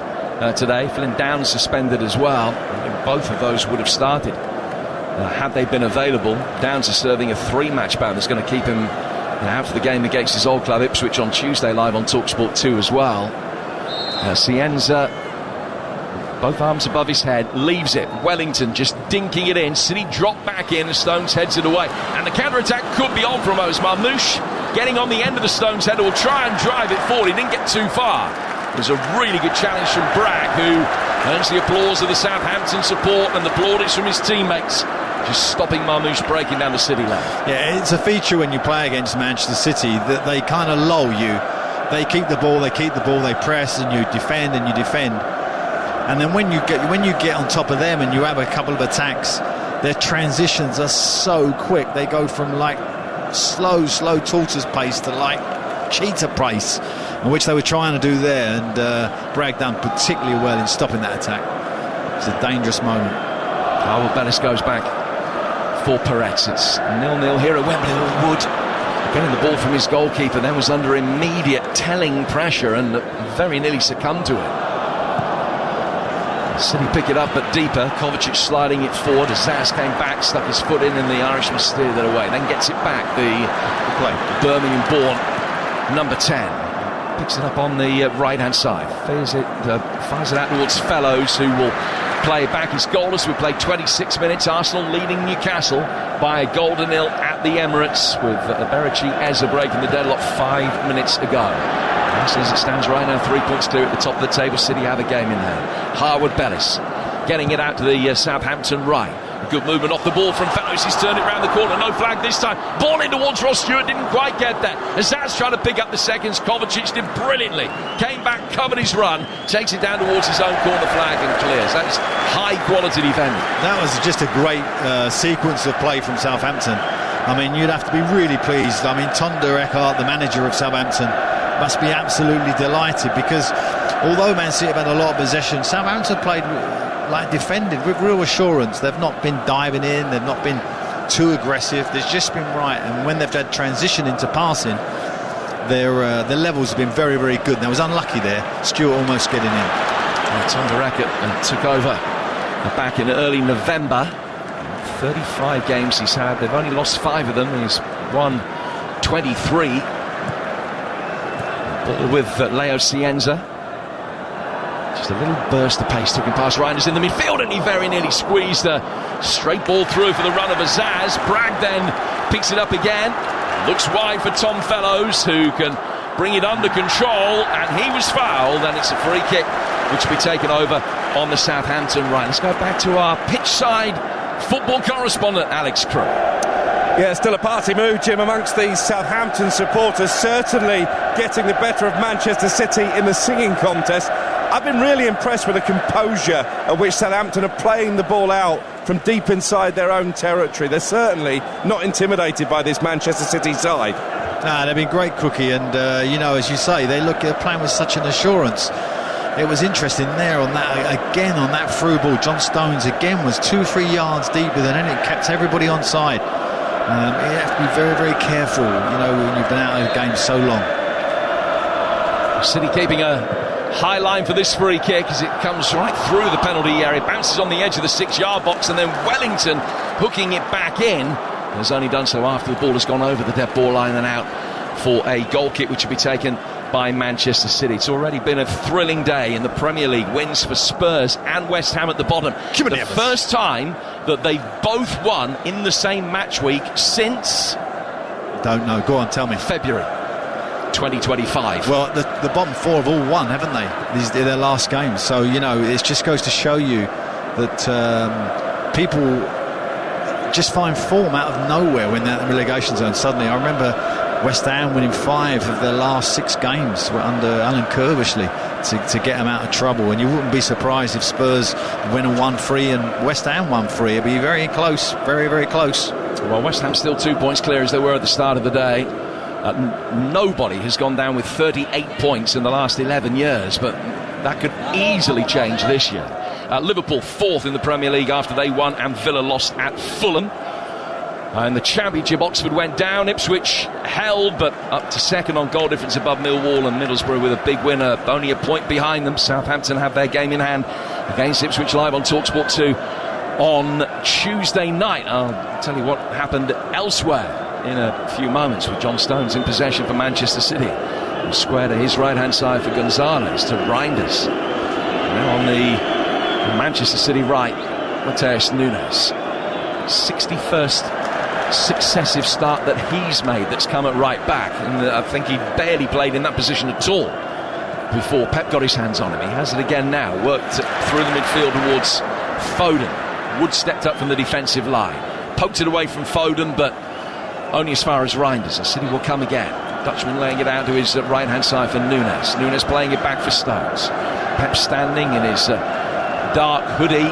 today. Flynn Downs suspended as well. I think both of those would have started had they been available. Downs is serving a 3-match ban that's going to keep him out for the game against his old club Ipswich on Tuesday, live on TalkSport 2 as well. Cienza, both arms above his head, leaves it. Wellington just dinking it in. City drop back in, and Stones heads it away. And the counter-attack could be on from Oz. Marmouche getting on the end of the Stones header, will try and drive it forward. He didn't get too far. There's a really good challenge from Bragg, who earns the applause of the Southampton support and the plaudits from his teammates, just stopping Marmouche breaking down the City lane. Yeah, it's a feature when you play against Manchester City that they kind of lull you. They keep the ball, they press, and you defend and you defend. And then when you get on top of them and you have a couple of attacks, their transitions are so quick. They go from like slow tortoise pace to like cheetah pace, which they were trying to do there, and Bragg done particularly well in stopping that attack. It's a dangerous moment. Oh, well, Bellis goes back for Peretz. It's 0-0 here at Wembley. Wood getting the ball from his goalkeeper, then was under immediate telling pressure and very nearly succumbed to it. City pick it up but deeper. Kovacic sliding it forward as Zaz came back, stuck his foot in, and the Irishman steered it away. Then gets it back. The Birmingham-born number 10 picks it up on the right-hand side. Fires it out towards Fellows, who will play back. He's goalless. We played 26 minutes. Arsenal leading Newcastle by a goal to 0 at the Emirates, with Berici Eza breaking the deadlock 5 minutes ago. Arsenal, as it stands right now, 3 points clear at the top of the table. City have a game in hand. Harwood Bellis getting it out to the Southampton right. A good movement off the ball from Fellows. He's turned it round the corner. No flag this time. Ball in towards Ross Stewart. Didn't quite get there. Azaz trying to pick up the seconds. Kovacic did brilliantly. Came back, covered his run, takes it down towards his own corner flag and clears. That's high quality defending. That was just a great sequence of play from Southampton. I mean, you'd have to be really pleased. I mean, Tonda Eckhart, the manager of Southampton, must be absolutely delighted, because although Man City have had a lot of possession, Southampton played defended with real assurance. They've not been diving in, they've not been too aggressive. They've just been right, and when they've had transition into passing, their levels have been very, very good. And I was unlucky there. Stewart almost getting in. Tom Racket took over back in early November. 35 games he's had. They've only lost 5 of them. He's won 23. Ball with Leo Cienza. Just a little burst of pace, took him past Reinders in the midfield, and he very nearly squeezed a straight ball through for the run of Azaz. Bragg then picks it up again, looks wide for Tom Fellows, who can bring it under control, and he was fouled, and it's a free kick which will be taken over on the Southampton right. Let's go back to our pitch side football correspondent, Alex Crew. Yeah, still a party mood, Jim, amongst these Southampton supporters, certainly getting the better of Manchester City in the singing contest. I've been really impressed with the composure at which Southampton are playing the ball out from deep inside their own territory. They're certainly not intimidated by this Manchester City side. They've been great, Crookie, and as you say, they're playing with such an assurance. It was interesting there on that through ball. John Stones again was 2-3 yards deeper than any. It kept everybody on side. You have to be very, very careful, when you've been out of the game so long. City keeping a high line for this free kick as it comes right through the penalty area, bounces on the edge of the 6-yard box, and then Wellington hooking it back in. Has only done so after the ball has gone over the dead ball line and out for a goal kick, which will be taken by Manchester City. It's already been a thrilling day in the Premier League. Wins for Spurs and West Ham at the bottom. The first time that they've both won in the same match week since... Don't know. Go on, tell me. February 2025. Well, the bottom 4 have all won, haven't they? These are their last games. So, it just goes to show you that people just find form out of nowhere when they're in the relegation zone suddenly. I remember West Ham winning 5 of their last 6 games under Alan Kerbishley to get them out of trouble, and you wouldn't be surprised if Spurs win and won 3 and West Ham won 3. It'd be very close, very, very close. Well, West Ham still 2 points clear as they were at the start of the day. Nobody has gone down with 38 points in the last 11 years, but that could easily change this year. Liverpool 4th in the Premier League after they won and Villa lost at Fulham. In the Championship, Oxford went down, Ipswich held, but up to 2nd on goal difference above Millwall, and Middlesbrough with a big winner, only a point behind them. Southampton have their game in hand against Ipswich live on TalkSport 2 on Tuesday night. I'll tell you what happened elsewhere in a few moments, with John Stones in possession for Manchester City. Square to his right-hand side for Gonzalez, to Reinders. Now on the Manchester City right, Matheus Nunes. 61st successive start that he's made that's come at right back, and I think he barely played in that position at all before Pep got his hands on him. He has it again now, worked through the midfield towards Foden. Wood stepped up from the defensive line, poked it away from Foden, but only as far as Reinders. The City will come again. Dutchman laying it out to his right hand side for Nunes. Nunes playing it back for Stones. Pep standing in his dark hoodie,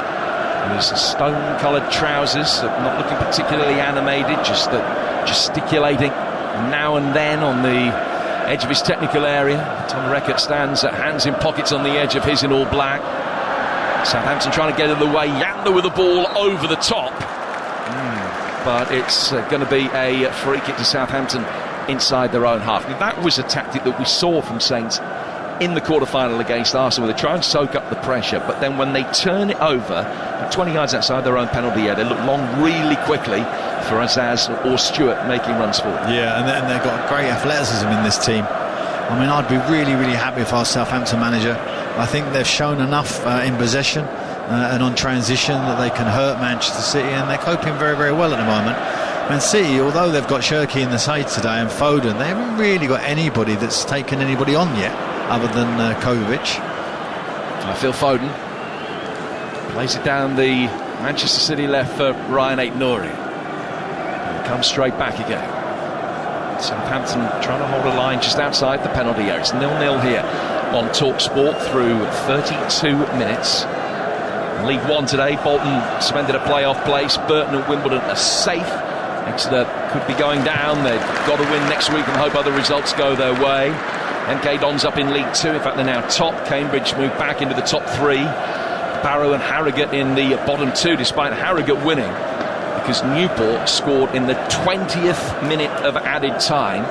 his stone-coloured trousers, not looking particularly animated, just gesticulating now and then on the edge of his technical area. Tom Reckert stands, hands in pockets on the edge of his in all black. Southampton trying to get in the way. Yanda with the ball over the top. But it's going to be a free kick to Southampton inside their own half. That was a tactic that we saw from Saints in the quarter-final against Arsenal, where they try and soak up the pressure, but then when they turn it over 20 yards outside their own penalty area, they look long really quickly for Azaz or Stewart making runs forward. Yeah, and they've got great athleticism in this team. I mean, I'd be really, really happy if I was Southampton manager. I think they've shown enough in possession and on transition that they can hurt Manchester City, and they're coping very, very well at the moment. Man City, although they've got Shirky in the side today and Foden, they haven't really got anybody that's taken anybody on yet, other than Kopish. Phil Foden plays it down the Manchester City left for Ryan Aït-Nouri. Comes straight back again. Southampton trying to hold a line just outside the penalty area. It's 0-0 here on TalkSport through 32 minutes. League One today, Bolton suspended a playoff place. Burton and Wimbledon are safe. Exeter could be going down. They've got to win next week and hope other results go their way. MK Dons up in League 2. In fact, they're now top. Cambridge moved back into the top 3. Barrow and Harrogate in the bottom 2, despite Harrogate winning because Newport scored in the 20th minute of added time.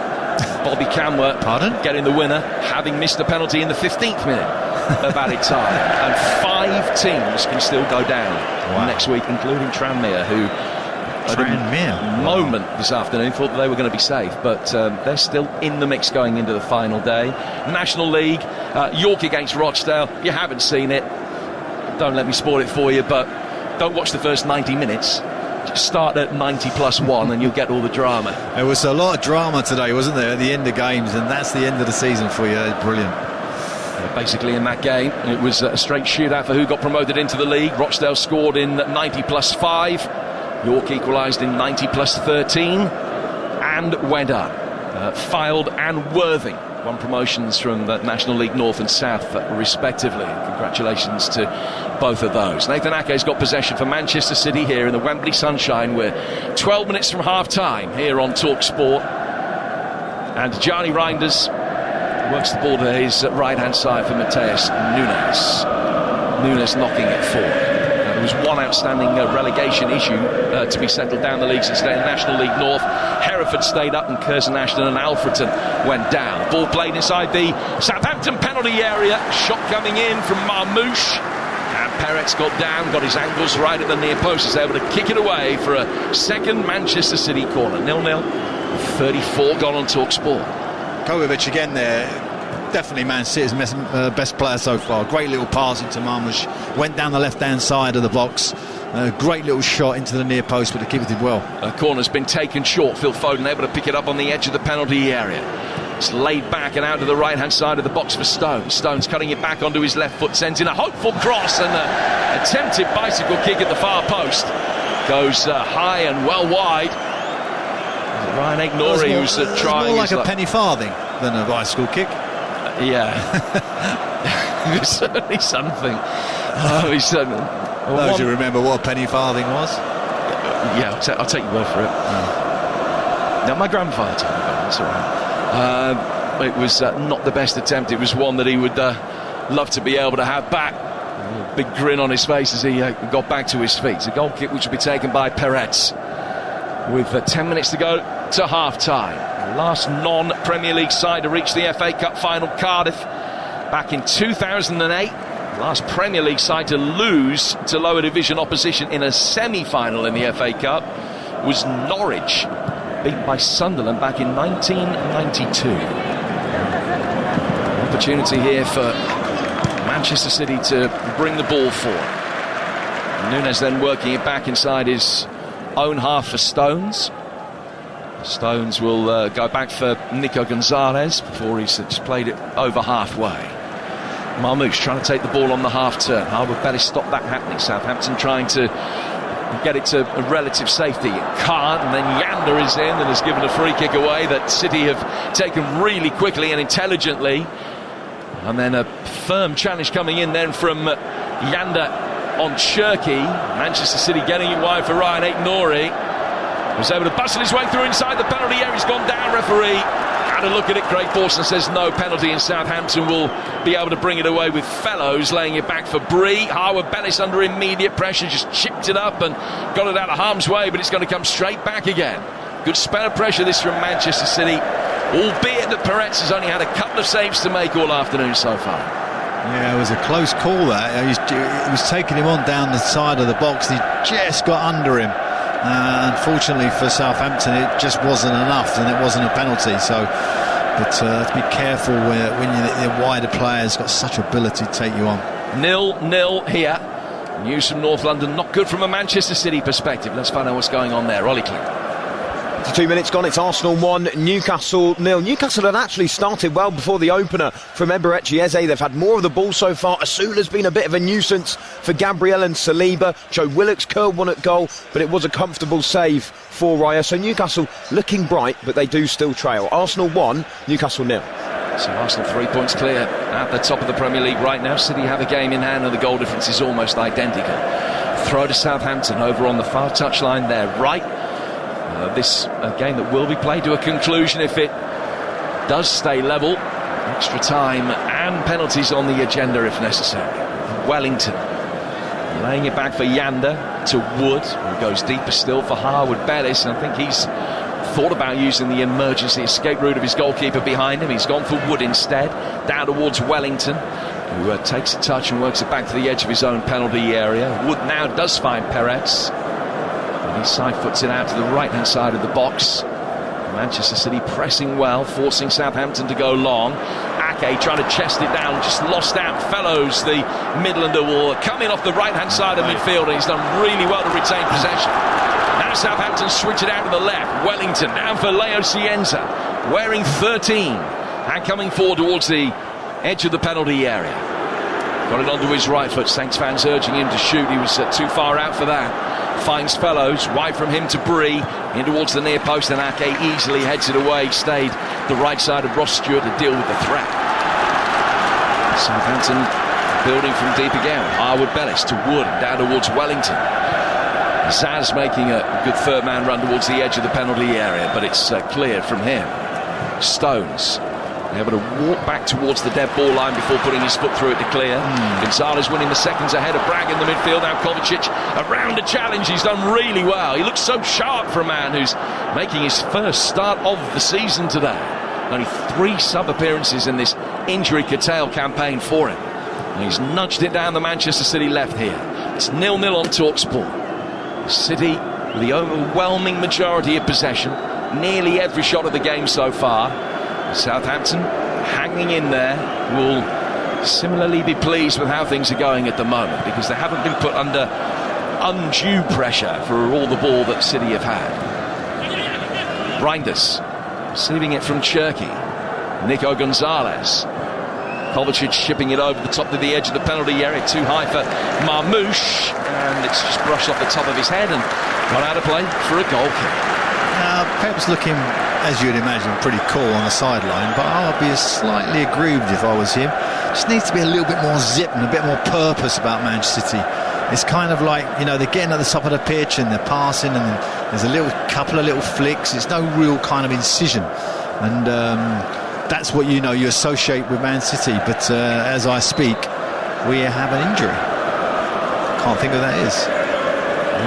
Bobby Camworth getting the winner, having missed the penalty in the 15th minute of added time. And 5 teams can still go down next week, including Tranmere, who at a moment this afternoon thought that they were going to be safe, but they're still in the mix going into the final day. National League, York against Rochdale. You haven't seen it, don't let me spoil it for you, but don't watch the first 90 minutes. Just start at 90+1 and you'll get all the drama. There was a lot of drama today, wasn't there, at the end of games, and that's the end of the season for you. Brilliant. Basically in that game it was a straight shootout for who got promoted into the league. Rochdale scored in 90+5, York equalised in 90+13, and went up. Fylde and Worthing won promotions from the National League North and South respectively. Congratulations to both of those. Nathan Ake's got possession for Manchester City here in the Wembley sunshine. We're 12 minutes from half time here on Talk Sport, and Gianni Reinders works the ball to his right hand side for Mateus Nunes knocking it forward. There was one outstanding relegation issue to be settled down the leagues instead. In National League North, Hereford stayed up and Curzon Ashton and Alfreton went down. Ball played inside the Southampton penalty area. Shot coming in from Marmouche. And Peretz got down, got his ankles right at the near post. Is able to kick it away for a second Manchester City corner. 0-0. 34 gone on Talk Sport. Kopish again there. Definitely Man City's best player so far. Great little pass into Marmouche. Went down the left-hand side of the box. Great little shot into the near post, but the keeper did well. A corner's been taken short. Phil Foden able to pick it up on the edge of the penalty area. It's laid back and out to the right-hand side of the box for Stones. Stones cutting it back onto his left foot, sends in a hopeful cross, and an attempted bicycle kick at the far post. Goes high and well wide. Ryan Ignory who's trying. More like a penny farthing than a bicycle kick. Yeah. It was certainly something. Those who remember what a penny farthing was. Yeah, I'll take your word for it. Now, my grandfather told me about it, that's all right. It was not the best attempt. It was one that he would love to be able to have back. A big grin on his face as he got back to his feet. It's a goal kick which will be taken by Peretz with 10 minutes to go to half-time. Last non-Premier League side to reach the FA Cup final, Cardiff, back in 2008. Last Premier League side to lose to lower division opposition in a semi-final in the FA Cup was Norwich, beaten by Sunderland back in 1992. Opportunity here for Manchester City to bring the ball forward. Nunes then working it back inside his own half for Stones. Stones will go back for Nico Gonzalez before he's just played it over halfway. Marmouche trying to take the ball on the half turn. Harbour better stop that happening. Southampton trying to get it to a relative safety. Can't, and then Yander is in and has given a free kick away that City have taken really quickly and intelligently. And then a firm challenge coming in then from Yander on Cherky. Manchester City getting it wide for Ryan Aït-Nouri. Was able to bustle his way through inside the penalty area. He's gone down, referee. Had a look at it. Craig Pawson says no penalty, and Southampton will be able to bring it away with Fellows laying it back for Bree. Harwood Bellis under immediate pressure, just chipped it up and got it out of harm's way, but it's going to come straight back again. Good spell of pressure this from Manchester City, albeit that Peretz has only had a couple of saves to make all afternoon so far. Yeah, it was a close call that. He was taking him on down the side of the box. He just got under him. Unfortunately for Southampton, it just wasn't enough, and it wasn't a penalty. So, but have to be careful when the wider players got such ability to take you on. 0-0 here. News from North London, not good from a Manchester City perspective. Let's find out what's going on there. Ollie Klein. 2 minutes gone, it's Arsenal 1, Newcastle 0. Newcastle had actually started well before the opener from Eberechi Eze. They've had more of the ball so far. Asula's been a bit of a nuisance for Gabriel and Saliba. Joe Willock's curled one at goal, but it was a comfortable save for Raya. So Newcastle looking bright, but they do still trail. Arsenal 1, Newcastle 0. So Arsenal 3 points clear at the top of the Premier League right now. City have a game in hand and the goal difference is almost identical. Throw to Southampton over on the far touchline there, right. This game that will be played to a conclusion if it does stay level. Extra time and penalties on the agenda if necessary. Wellington Laying it back for Yanda to Wood, who goes deeper still for Harwood Bellis, and I think he's thought about using the emergency escape route of his goalkeeper behind him. He's gone for Wood instead, down towards Wellington, who takes a touch and works it back to the edge of his own penalty area. Wood now does find Perez, and he side foots it out to the right hand side of the box. Manchester City pressing well, forcing Southampton to go long. Ake trying to chest it down, just lost out. Fellows, the Midlander, will come in off the right hand side of midfield, and he's done really well to retain possession. Now Southampton switch it out to the left. Wellington down for Leo Cienza, wearing 13 and coming forward towards the edge of the penalty area. Got it onto his right foot. Saints fans urging him to shoot. He was too far out for that. Finds Fellows, wide from him to Bree, in towards the near post, and Ake easily heads it away. Stayed the right side of Ross Stewart to deal with the threat. Southampton building from deep again. Harwood Bellis to Wood, down towards Wellington. Zaz making a good third man run towards the edge of the penalty area, but it's cleared from him. Stones able to walk back towards the dead ball line before putting his foot through it to clear. Gonzalez winning the seconds ahead of Bragg in the midfield. Now Kovacic around a challenge. He's done really well. He looks so sharp for a man who's making his first start of the season today. Only 3 sub-appearances in this injury-curtailed campaign for him. And he's nudged it down the Manchester City left here. It's 0-0 on TalkSport. City with the overwhelming majority of possession. Nearly every shot of the game so far. Southampton hanging in there will similarly be pleased with how things are going at the moment, because they haven't been put under undue pressure for all the ball that City have had. Reinders receiving it from Cherky. Nico Gonzalez. Kovacic shipping it over the top to the edge of the penalty area, too high for Marmouche, and it's just brushed off the top of his head and gone out of play for a goal kick. Pep's looking, as you'd imagine, pretty cool on the sideline, but I'll be slightly aggrieved if I was him. Just needs to be a little bit more zip and a bit more purpose about Manchester City. It's kind of like, you know, they're getting at the top of the pitch and they're passing, and there's a couple of little flicks. It's no real kind of incision, and that's what you associate with Man City. But as I speak, we have an injury. Can't think who that is.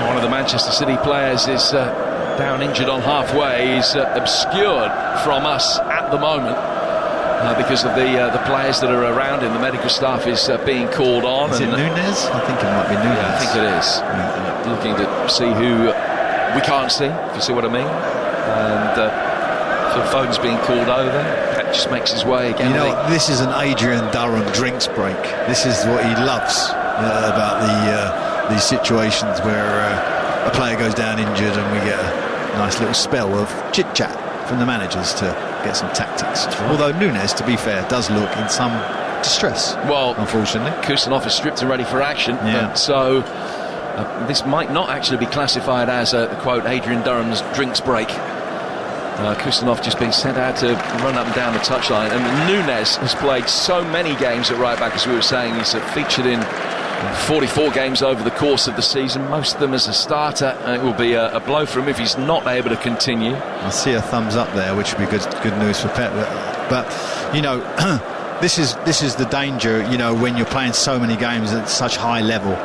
One of the Manchester City players is down injured on halfway. He's obscured from us at the moment because of the players that are around him. The medical staff is being called on. Is it Younes? I think it might be Younes. Yeah, I think it is. Looking to see who we can't see, if you see what I mean. And Phil Foden's being called over. Pep just makes his way again. You know, this is an Adrian Durham drinks break. This is what he loves about these situations where a player goes down injured and we get a nice little spell of chit-chat from the managers to get some tactics. Although Younes, to be fair, does look in some distress. Well, unfortunately, Kusanov is stripped and ready for action. Yeah. So this might not actually be classified as a quote Adrian Durham's drinks break. Kusanov just being sent out to run up and down the touchline. And Younes has played so many games at right back, as we were saying. He's featured in 44 games over the course of the season, most of them as a starter. It will be a blow for him if he's not able to continue. I see a thumbs up there, which would be good news for Pep. But you know, this is the danger. You know, when you're playing so many games at such high level.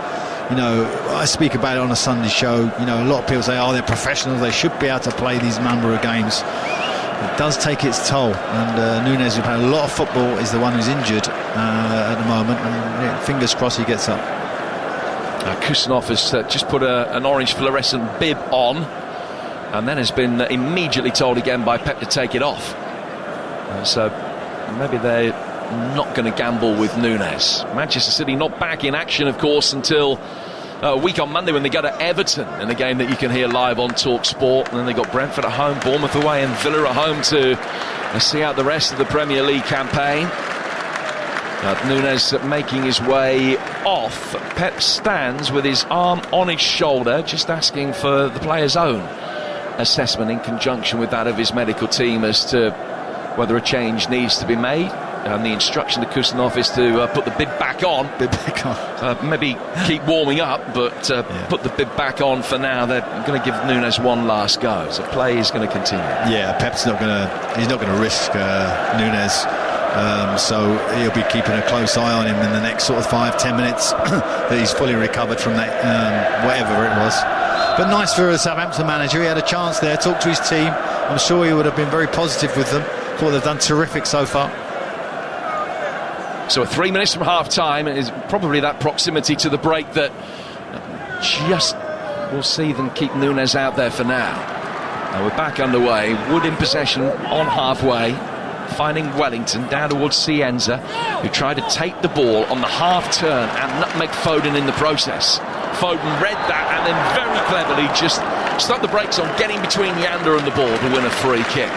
You know, I speak about it on a Sunday show. You know, a lot of people say, "Oh, they're professionals; they should be able to play these number of games." It does take its toll, and Younes, who played a lot of football, is the one who's injured at the moment, and fingers crossed he gets up. Kusanov has just put an orange fluorescent bib on, and then has been immediately told again by Pep to take it off. So maybe they're not going to gamble with Younes. Manchester City not back in action, of course, until a week on Monday when they go to Everton in a game that you can hear live on TalkSport. And then they got Brentford at home, Bournemouth away, and Villa at home to see out the rest of the Premier League campaign. Younes making his way off. Pep stands with his arm on his shoulder, just asking for the player's own assessment in conjunction with that of his medical team as to whether a change needs to be made. And the instruction to Kusanov is to put the bib back on. Maybe keep warming up, but put the bib back on for now. They're going to give Younes one last go. So play is going to continue. Yeah, Pep's not going to. He's not going to risk Younes So he'll be keeping a close eye on him in the next sort of 5-10 minutes that he's fully recovered from that, whatever it was. But nice for a Southampton manager. He had a chance there, talked to his team. I'm sure he would have been very positive with them. Thought they've done terrific so far. So 3 minutes from half-time is probably that proximity to the break that just will see them keep Younes out there for now. Now we're back underway. Wood in possession on halfway, finding Wellington down towards Cienza, who tried to take the ball on the half-turn and nutmeg Foden in the process. Foden read that and then very cleverly just stuck the brakes on getting between Yanda and the ball to win a free kick.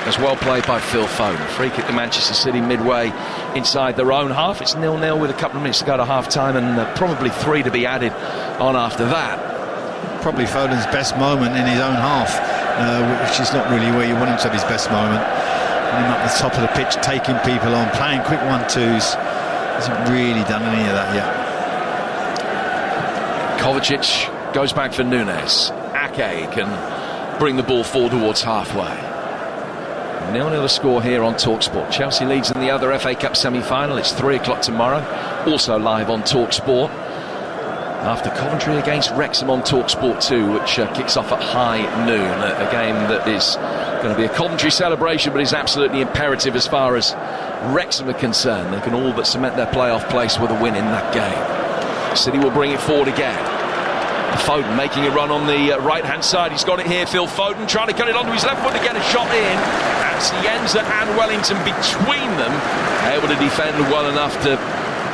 As well played by Phil Foden. Free kick to Manchester City midway inside their own half. It's 0-0 with a couple of minutes to go to half-time and probably 3 to be added on after that. Probably Foden's best moment in his own half, which is not really where you want him to have his best moment. Him up the top of the pitch, taking people on, playing quick 1-2s. Hasn't really done any of that yet. Kovacic goes back for Younes. Ake can bring the ball forward towards halfway. 0-0 score here on TalkSport. Chelsea leads in the other FA Cup semi-final. It's 3 o'clock tomorrow. Also live on TalkSport. After Coventry against Wrexham on TalkSport 2, which kicks off at high noon. A game that is going to be a Coventry celebration, but is absolutely imperative as far as Wrexham are concerned. They can all but cement their playoff place with a win in that game. City will bring it forward again. Foden making a run on the right-hand side. He's got it here, Phil Foden, trying to cut it onto his left foot to get a shot in. And Cienza and Wellington between them, able to defend well enough to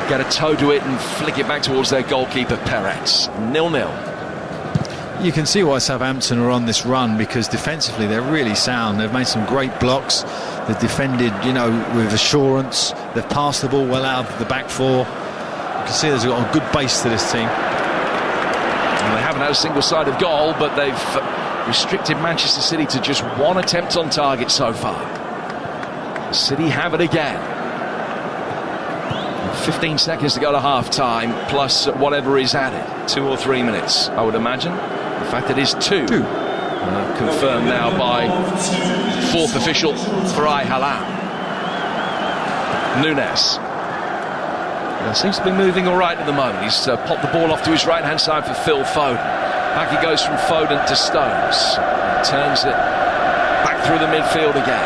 get a toe to it and flick it back towards their goalkeeper, Perez. 0-0. You can see why Southampton are on this run, because defensively they're really sound. They've made some great blocks. They've defended, with assurance. They've passed the ball well out of the back four. You can see there's got a good base to this team. And they haven't had a single-sided goal, but they've restricted Manchester City to just 1 attempt on target so far. City have it again. 15 seconds to go to half-time, plus whatever is added. 2 or 3 minutes, I would imagine. In fact, it is 2. Confirmed now by 4th official Farai Halam. Younes. Seems to be moving all right at the moment. He's popped the ball off to his right-hand side for Phil Foden. Back he goes from Foden to Stones. Turns it back through the midfield again.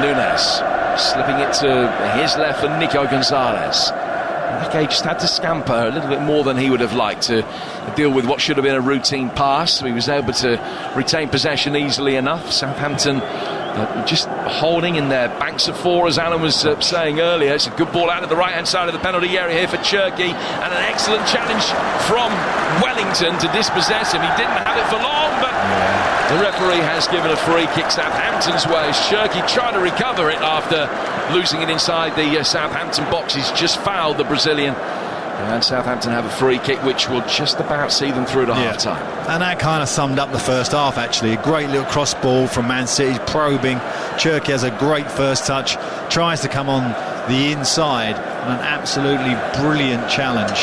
Younes slipping it to his left for Nico Gonzalez. Ake just had to scamper a little bit more than he would have liked to deal with what should have been a routine pass. So he was able to retain possession easily enough. Southampton just holding in their banks of 4, as Alan was saying earlier. It's a good ball out of the right-hand side of the penalty area here for Cherki, and an excellent challenge from Wellington to dispossess him. He didn't have it for long, but the referee has given a free kick Southampton's way. As Cherki tried to recover it after losing it inside the Southampton box. He's just fouled the Brazilian. And Southampton have a free kick which will just about see them through to half-time. And that kind of summed up the first half, actually. A great little cross ball from Man City, probing. Cherki has a great first touch, tries to come on the inside, and an absolutely brilliant challenge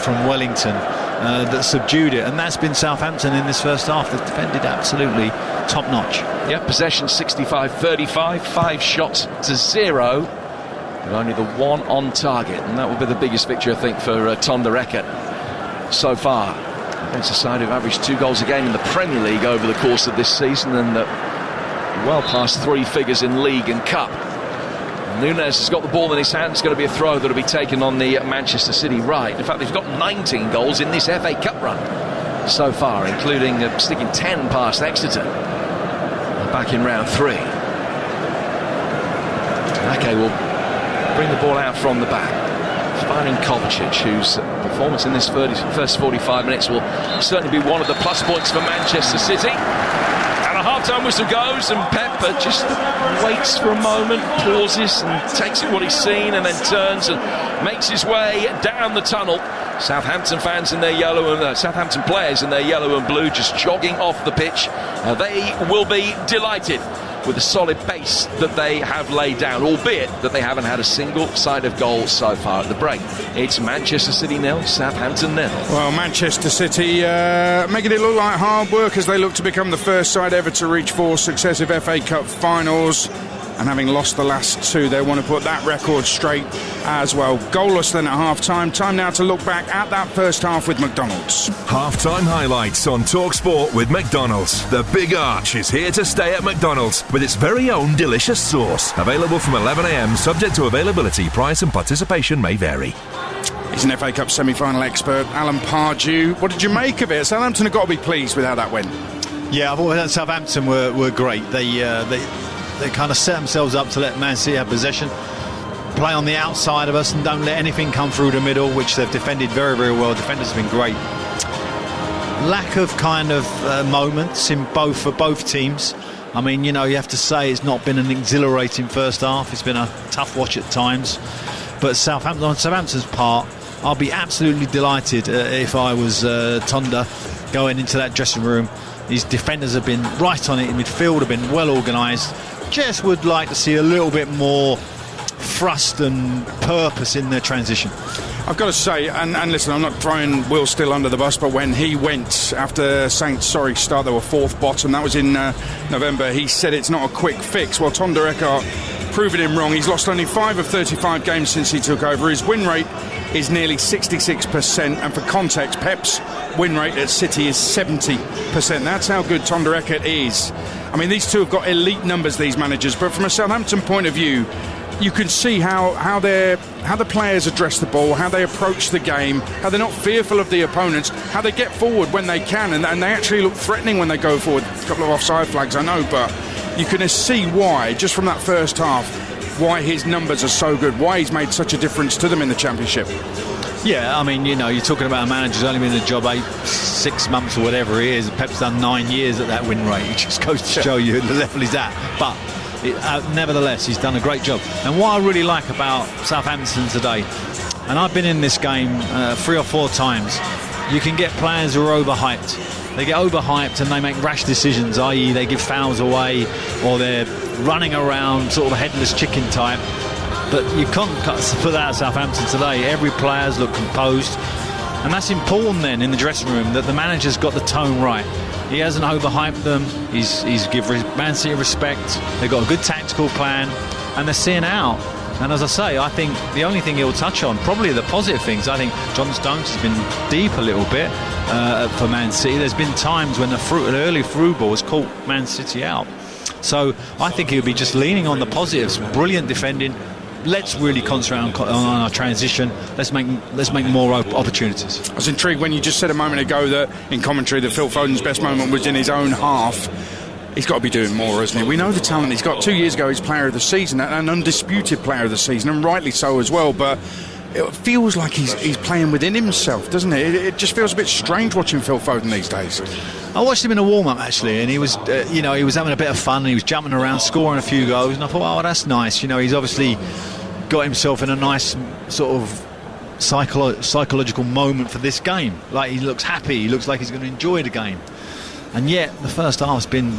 from Wellington that subdued it. And that's been Southampton in this first half. They've defended absolutely top-notch. Yeah, possession 65-35, 5 shots to 0. With only the 1 on target, and that will be the biggest victory, I think, for Tom de Rekker so far. Against a side who've averaged 2 goals a game in the Premier League over the course of this season, and well past 3 figures in League and Cup. Younes has got the ball in his hand. It's going to be a throw that will be taken on the Manchester City right. In fact, they've got 19 goals in this FA Cup run so far, including sticking 10 past Exeter back in round 3. Okay, well, bring the ball out from the back, finding Kovacic, whose performance in this first 45 minutes will certainly be one of the plus points for Manchester City. And a half-time whistle goes, and Pepper just waits for a moment, pauses and takes in what he's seen, and then turns and makes his way down the tunnel. Southampton fans in their yellow and Southampton players in their yellow and blue just jogging off the pitch. They will be delighted with the solid base that they have laid down, albeit that they haven't had a single-sided goal so far at the break. It's Manchester City 0, Southampton 0. Well, Manchester City making it look like hard work as they look to become the first side ever to reach 4 successive FA Cup finals. and having lost the last 2, they want to put that record straight as well. Goalless then at half-time. Time now to look back at that first half with McDonald's. Half-time highlights on TalkSport with McDonald's. The Big Arch is here to stay at McDonald's with its very own delicious sauce. Available from 11 a.m, subject to availability. Price and participation may vary. He's an FA Cup semi-final expert, Alan Pardew. What did you make of it? Southampton have got to be pleased with how that went. Yeah, I thought Southampton were great. They kind of set themselves up to let Man City have possession, play on the outside of us, and don't let anything come through the middle, which they've defended very, very well. Defenders have been great. Lack of kind of moments for both teams. I mean, you have to say it's not been an exhilarating first half. It's been a tough watch at times. But on Southampton's part, I'll be absolutely delighted if I was Tonda going into that dressing room. His defenders have been right on it in midfield, have been well organised. Just would like to see a little bit more thrust and purpose in their transition. I've got to say, and listen, I'm not throwing Will Still under the bus, but when he went after Saints' sorry start, they were 4th bottom, that was in November, he said it's not a quick fix. Well, Tom de Rijkaard proving him wrong. He's lost only 5 of 35 games since he took over. His win rate is nearly 66%, and for context, Pep's win rate at City is 70%. That's how good Tom de Rijkaard is. I mean, these two have got elite numbers, these managers, but from a Southampton point of view, you can see how the players address the ball, how they approach the game, how they're not fearful of the opponents, how they get forward when they can, and they actually look threatening when they go forward. A couple of offside flags, I know, but you can see why, just from that first half, why his numbers are so good, why he's made such a difference to them in the Championship. Yeah, I mean, you're talking about a manager who's only been in the job 6 months or whatever he is. Pep's done 9 years at that win rate. It just goes to show you the level he's at. But nevertheless, he's done a great job. And what I really like about Southampton today, and I've been in this game 3 or 4 times, you can get players who are overhyped. They get overhyped and they make rash decisions, i.e. they give fouls away, or they're running around sort of a headless chicken type. But you can't put that at Southampton today. Every player's looked composed, and that's important then in the dressing room, that the manager's got the tone right. He hasn't overhyped them. He's given Man City respect. They've got a good tactical plan, and they're seeing out. And as I say, I think the only thing he'll touch on, probably the positive things, I think John Stones has been deep a little bit for Man City. There's been times when an early through ball has caught Man City out. So I think he'll be just leaning on the positives. Brilliant defending. Let's really concentrate on our transition. Let's make more opportunities. I was intrigued when you just said a moment ago that in commentary that Phil Foden's best moment was in his own half. He's got to be doing more, hasn't he? We know the talent he's got. 2 years ago, he's player of the season, an undisputed player of the season, and rightly so as well. But it feels like he's playing within himself, doesn't it? It just feels a bit strange watching Phil Foden these days. I watched him in a warm-up actually, and he was, he was having a bit of fun. And he was jumping around, scoring a few goals, and I thought, oh, that's nice. He's obviously got himself in a nice sort of psychological moment for this game. Like, he looks happy. He looks like he's going to enjoy the game. And yet, the first half's been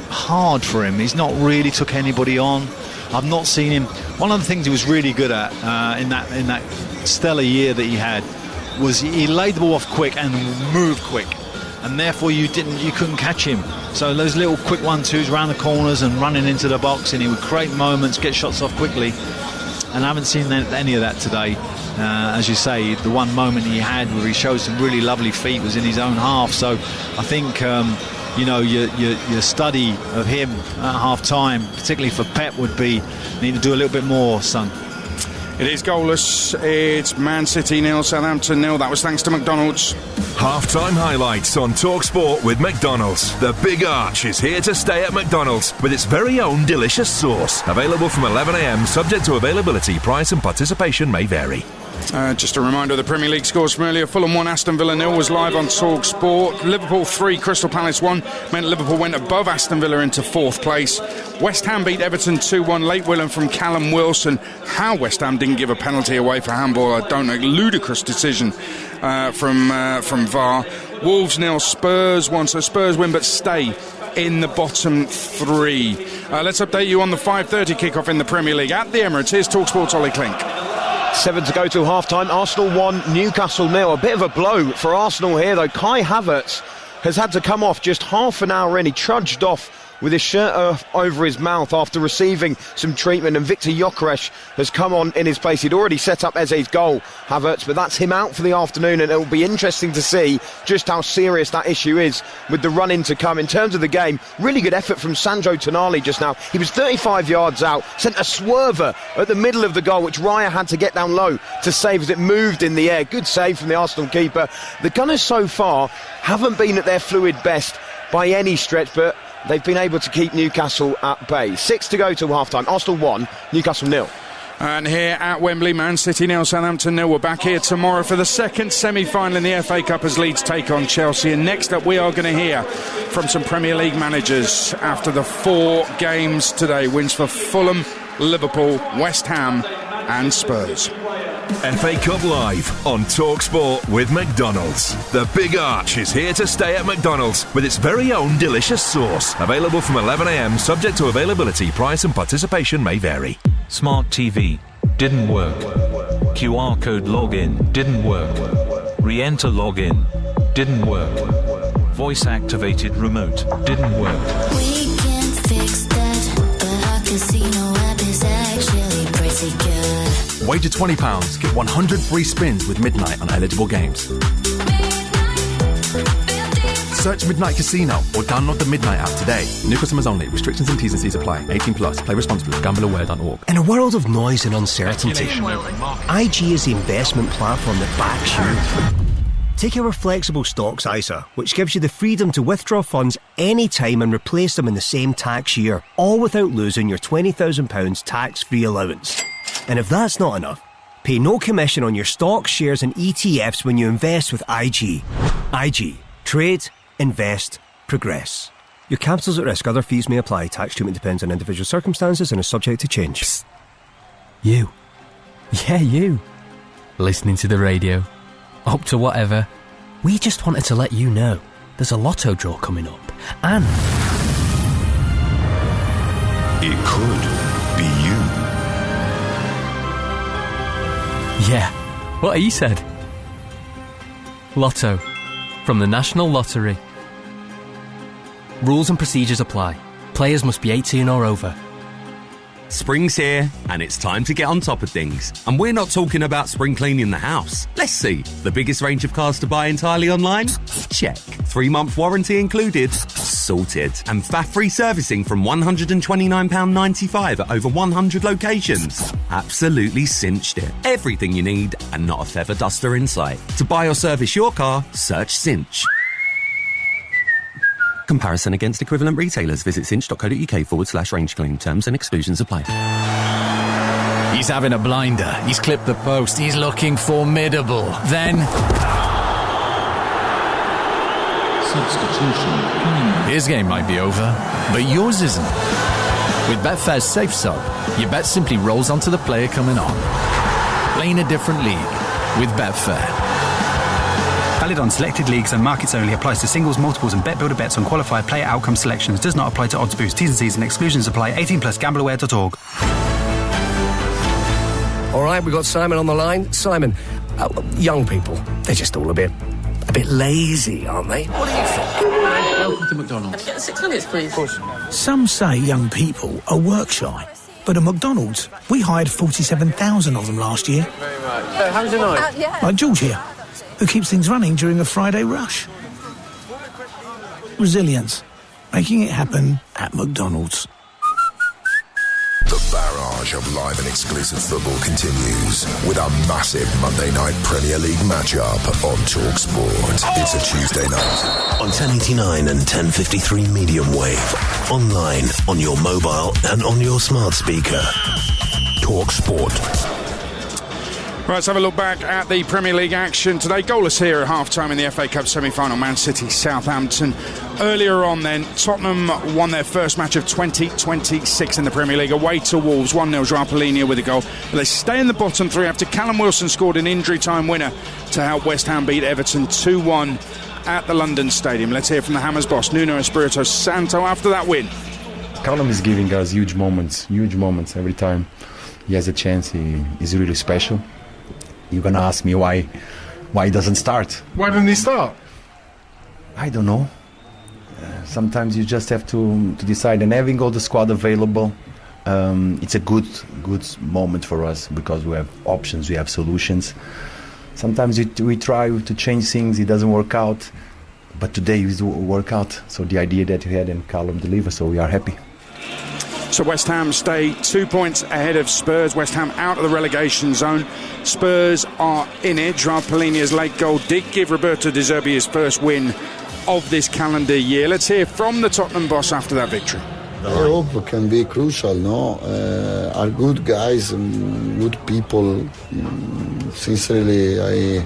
hard for him. He's not really took anybody on. I've not seen him. One of the things he was really good at in that stellar year that he had was he laid the ball off quick and moved quick, and therefore you couldn't catch him. So those little quick 1-2s around the corners and running into the box, and he would create moments, get shots off quickly. And I haven't seen any of that today. As you say, the one moment he had where he showed some really lovely feet was in his own half. So I think your study of him at half time, particularly for Pep, would be need to do a little bit more, son. It is goalless. It's Man City 0, Southampton 0. That was thanks to McDonald's. Half-time highlights on TalkSport with McDonald's. The Big Arch is here to stay at McDonald's with its very own delicious sauce. Available from 11 a.m, subject to availability. Price and participation may vary. Just a reminder of the Premier League scores from earlier. Fulham 1, Aston Villa 0 was live on TalkSport. Liverpool 3, Crystal Palace 1 meant Liverpool went above Aston Villa into 4th place. West Ham beat Everton 2-1. Late winner from Callum Wilson. How West Ham didn't give a penalty away for handball, I don't know. Ludicrous decision from VAR. Wolves 0, Spurs 1. So Spurs win but stay in the bottom 3. Let's update you on the 5:30 kickoff in the Premier League at the Emirates. Here's TalkSport's Ollie Klink. 7 to go to half-time. Arsenal 1, Newcastle 0. A bit of a blow for Arsenal here, though. Kai Havertz has had to come off just half an hour in. He trudged off with his shirt over his mouth after receiving some treatment, and Victor Gyökeres has come on in his place. He'd already set up Eze's goal, Havertz, but that's him out for the afternoon, and it will be interesting to see just how serious that issue is with the run-in to come. In terms of the game, really good effort from Sandro Tonali just now. He was 35 yards out, sent a swerver at the middle of the goal, which Raya had to get down low to save as it moved in the air. Good save from the Arsenal keeper. The Gunners so far haven't been at their fluid best by any stretch, but they've been able to keep Newcastle at bay. 6 to go till half-time. Arsenal 1, Newcastle 0. And here at Wembley, Man City 0, Southampton 0. We're back here tomorrow for the second semi-final in the FA Cup as Leeds take on Chelsea. And next up, we are going to hear from some Premier League managers after the 4 games today. Wins for Fulham, Liverpool, West Ham and Spurs. FA Cup Live on TalkSport with McDonald's. The Big Arch is here to stay at McDonald's with its very own delicious sauce. Available from 11 a.m, subject to availability, price and participation may vary. Smart TV didn't work. QR code login didn't work. Re-enter login didn't work. Voice activated remote didn't work. We can fix that, but our casino app is actually pretty good. Wager £20, get 100 free spins with Midnight on eligible games. Search Midnight Casino or download the Midnight app today. New customers only. Restrictions and T's and C's apply. 18 plus. Play responsibly. GambleAware.org. In a world of noise and uncertainty, IG is the investment platform that backs you. Take our flexible stocks ISA, which gives you the freedom to withdraw funds anytime and replace them in the same tax year, all without losing your £20,000 tax-free allowance. And if that's not enough, pay no commission on your stocks, shares and ETFs when you invest with IG. IG. Trade, invest, progress. Your capital's at risk. Other fees may apply. Tax treatment depends on individual circumstances and is subject to change. Psst. You. Yeah, you. Listening to the radio. Up to whatever. We just wanted to let you know there's a lotto draw coming up. And it could be you. Yeah, what he said. Lotto. From the National Lottery. Rules and procedures apply. Players must be 18 or over. Spring's here, and it's time to get on top of things. And we're not talking about spring cleaning the house. Let's see. The biggest range of cars to buy entirely online? Check. 3-month warranty included? Sorted. And faff-free servicing from £129.95 at over 100 locations? Absolutely cinched it. Everything you need, and not a feather duster in sight. To buy or service your car, search Cinch. Comparison against equivalent retailers. Visit cinch.co.uk/range claim. Terms and exclusions apply. He's having a blinder. He's clipped the post. He's looking formidable. Then substitution. His game might be over, but yours isn't. With Betfair's Safe Sub, your bet simply rolls onto the player coming on. Playing a different league with Betfair. Valid on selected leagues and markets only. Applies to singles, multiples and bet builder bets on qualified player outcome selections. Does not apply to odds boost. T's and C's and exclusions apply. 18 plus. GambleAware.org. All right, we've got Simon on the line. Simon, young people, they're just all a bit lazy, aren't they? What do you think? Welcome to McDonald's. Can I get 6 minutes, please? Of course. Some say young people are work shy, but at McDonald's, we hired 47,000 of them last year. Thank you very much. How's your night? Yeah. Like George here, who keeps things running during a Friday rush. Resilience, making it happen at McDonald's. The barrage of live and exclusive football continues with a massive Monday night Premier League matchup on TalkSport. It's a Tuesday night on 1089 and 1053 medium wave, online, on your mobile and on your smart speaker. TalkSport. Right, let's have a look back at the Premier League action today. Goalless here at half-time in the FA Cup semi-final. Man City, Southampton. Earlier on then, Tottenham won their first match of 2026 in the Premier League away to Wolves. 1-0, Joao Paulinho with a goal. But they stay in the bottom three after Callum Wilson scored an injury-time winner to help West Ham beat Everton 2-1 at the London Stadium. Let's hear from the Hammers boss, Nuno Espirito Santo, after that win. Callum is giving us huge moments every time he has a chance. He is really special. You're gonna ask me why he doesn't start? Why didn't he start? I don't know. sometimes you just have to decide, and having all the squad available, it's a good moment for us because we have options, we have solutions. Sometimes we try to change things, it doesn't work out, but today it worked out. So the idea that we had and Callum delivered, so we are happy. So West Ham stay 2 points ahead of Spurs. West Ham out of the relegation zone. Spurs are in it. Joao Palhinha's late goal did give Roberto De Zerbi his first win of this calendar year. Let's hear from the Tottenham boss after that victory. I hope it can be crucial, no? Are good guys and good people. Sincerely,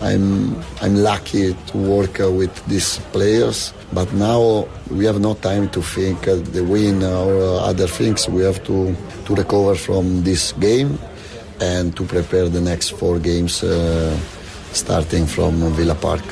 I'm lucky to work with these players. But now we have no time to think the win or other things. We have to recover from this game and to prepare the next 4 games starting from Villa Park.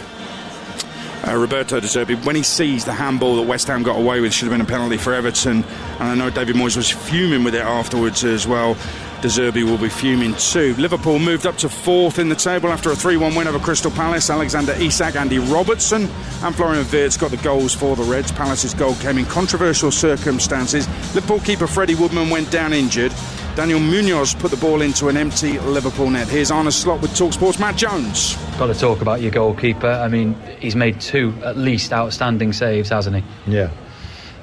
Roberto De Zerbi, when he sees the handball that West Ham got away with, should have been a penalty for Everton, and I know David Moyes was fuming with it afterwards as well. De Zerbi will be fuming too. Liverpool moved up to 4th in the table after a 3-1 win over Crystal Palace. Alexander Isak, Andy Robertson and Florian Wirtz got the goals for the Reds. Palace's goal came in controversial circumstances. Liverpool keeper Freddie Woodman went down injured. Daniel Munoz put the ball into an empty Liverpool net. Here's Arne Slot with TalkSport's Matt Jones. Got to talk about your goalkeeper. I mean, he's made 2 at least outstanding saves, hasn't he? Yeah.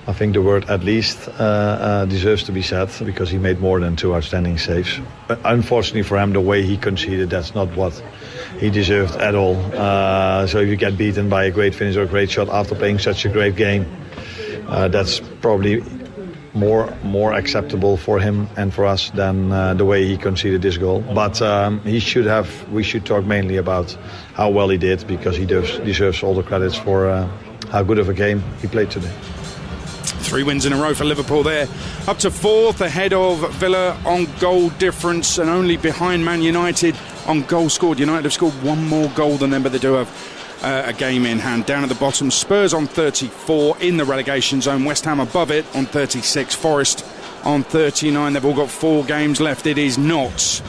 I think the word at least deserves to be said because he made more than 2 outstanding saves. But unfortunately for him, the way he conceded, that's not what he deserved at all. So if you get beaten by a great finish or a great shot after playing such a great game, that's probably more acceptable for him and for us than the way he conceded this goal. But we should talk mainly about how well he did because he deserves all the credits for how good of a game he played today. 3 wins in a row for Liverpool there. Up to 4th ahead of Villa on goal difference and only behind Man United on goals scored. United have scored 1 more goal than them, but they do have a game in hand. Down at the bottom, Spurs on 34 in the relegation zone. West Ham above it on 36. Forest on 39. They've all got 4 games left. It is not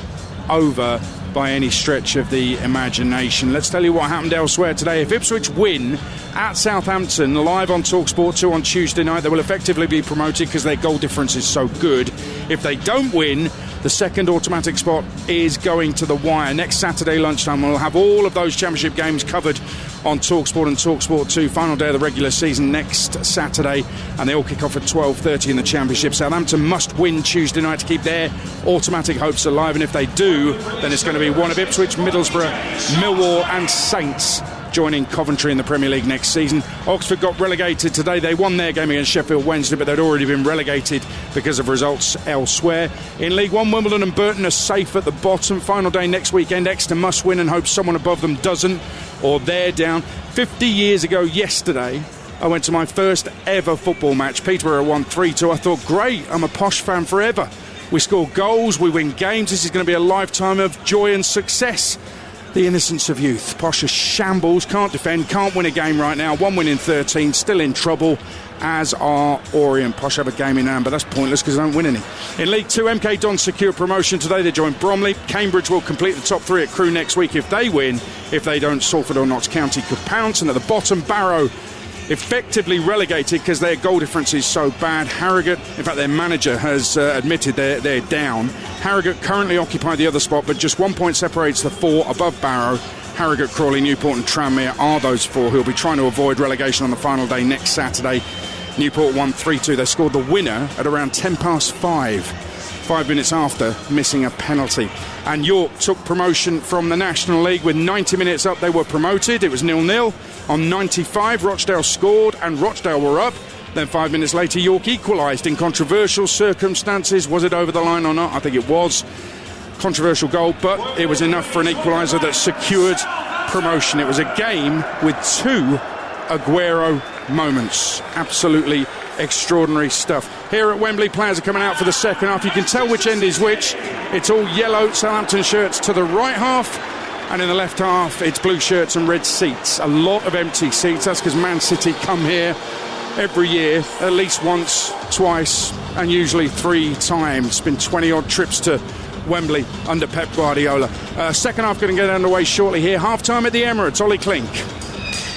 over by any stretch of the imagination. Let's tell you what happened elsewhere today. If Ipswich win at Southampton, live on TalkSport 2 on Tuesday night, they will effectively be promoted because their goal difference is so good. If they don't win, the second automatic spot is going to the wire. Next Saturday lunchtime, we'll have all of those championship games covered on TalkSport and TalkSport 2. Final day of the regular season next Saturday, and they all kick off at 12:30 in the championship. Southampton must win Tuesday night to keep their automatic hopes alive, and if they do, then it's going to be one of Ipswich, Middlesbrough, Millwall and Saints joining Coventry in the Premier League next season. Oxford got relegated today. They won their game against Sheffield Wednesday, but they'd already been relegated because of results elsewhere. In League One, Wimbledon and Burton are safe at the bottom. Final day next weekend. Exeter must win and hope someone above them doesn't, or they're down. 50 years ago yesterday, I went to my first ever football match. Peterborough won 3-2. I thought, great, I'm a Posh fan forever. We score goals, we win games. This is going to be a lifetime of joy and success. The innocence of youth. Posh is shambles, can't defend, can't win a game right now. 1 win in 13, still in trouble, as are Orient. Posh have a game in hand, but that's pointless because they don't win any. In League 2, MK Dons secure promotion today. They join Bromley. Cambridge will complete the top 3 at Crewe next week if they win. If they don't, Salford or Notts County could pounce. And at the bottom, Barrow effectively relegated because their goal difference is so bad. Harrogate, in fact their manager has admitted they're down. Harrogate currently occupy the other spot, but just 1 point separates the 4 above Barrow. Harrogate, Crawley, Newport and Tranmere are those 4 who'll be trying to avoid relegation on the final day next Saturday. Newport won 3-2. They scored the winner at around 5:10, 5 minutes after missing a penalty. And York took promotion from the National League. With 90 minutes up, they were promoted. It was 0-0. On 95, Rochdale scored and Rochdale were up. Then 5 minutes later, York equalised in controversial circumstances. Was it over the line or not? I think it was. Controversial goal, but it was enough for an equaliser that secured promotion. It was a game with 2 Aguero moments. Absolutely extraordinary stuff. Here at Wembley, players are coming out for the second half. You can tell which end is which. It's all yellow Southampton shirts to the right half, and in the left half it's blue shirts and red seats. A lot of empty seats. That's because Man City come here every year at least once, twice and usually 3 times. It's been 20 odd trips to Wembley under Pep Guardiola. Second half going to get underway shortly here. Half time at the Emirates. Ollie Klink.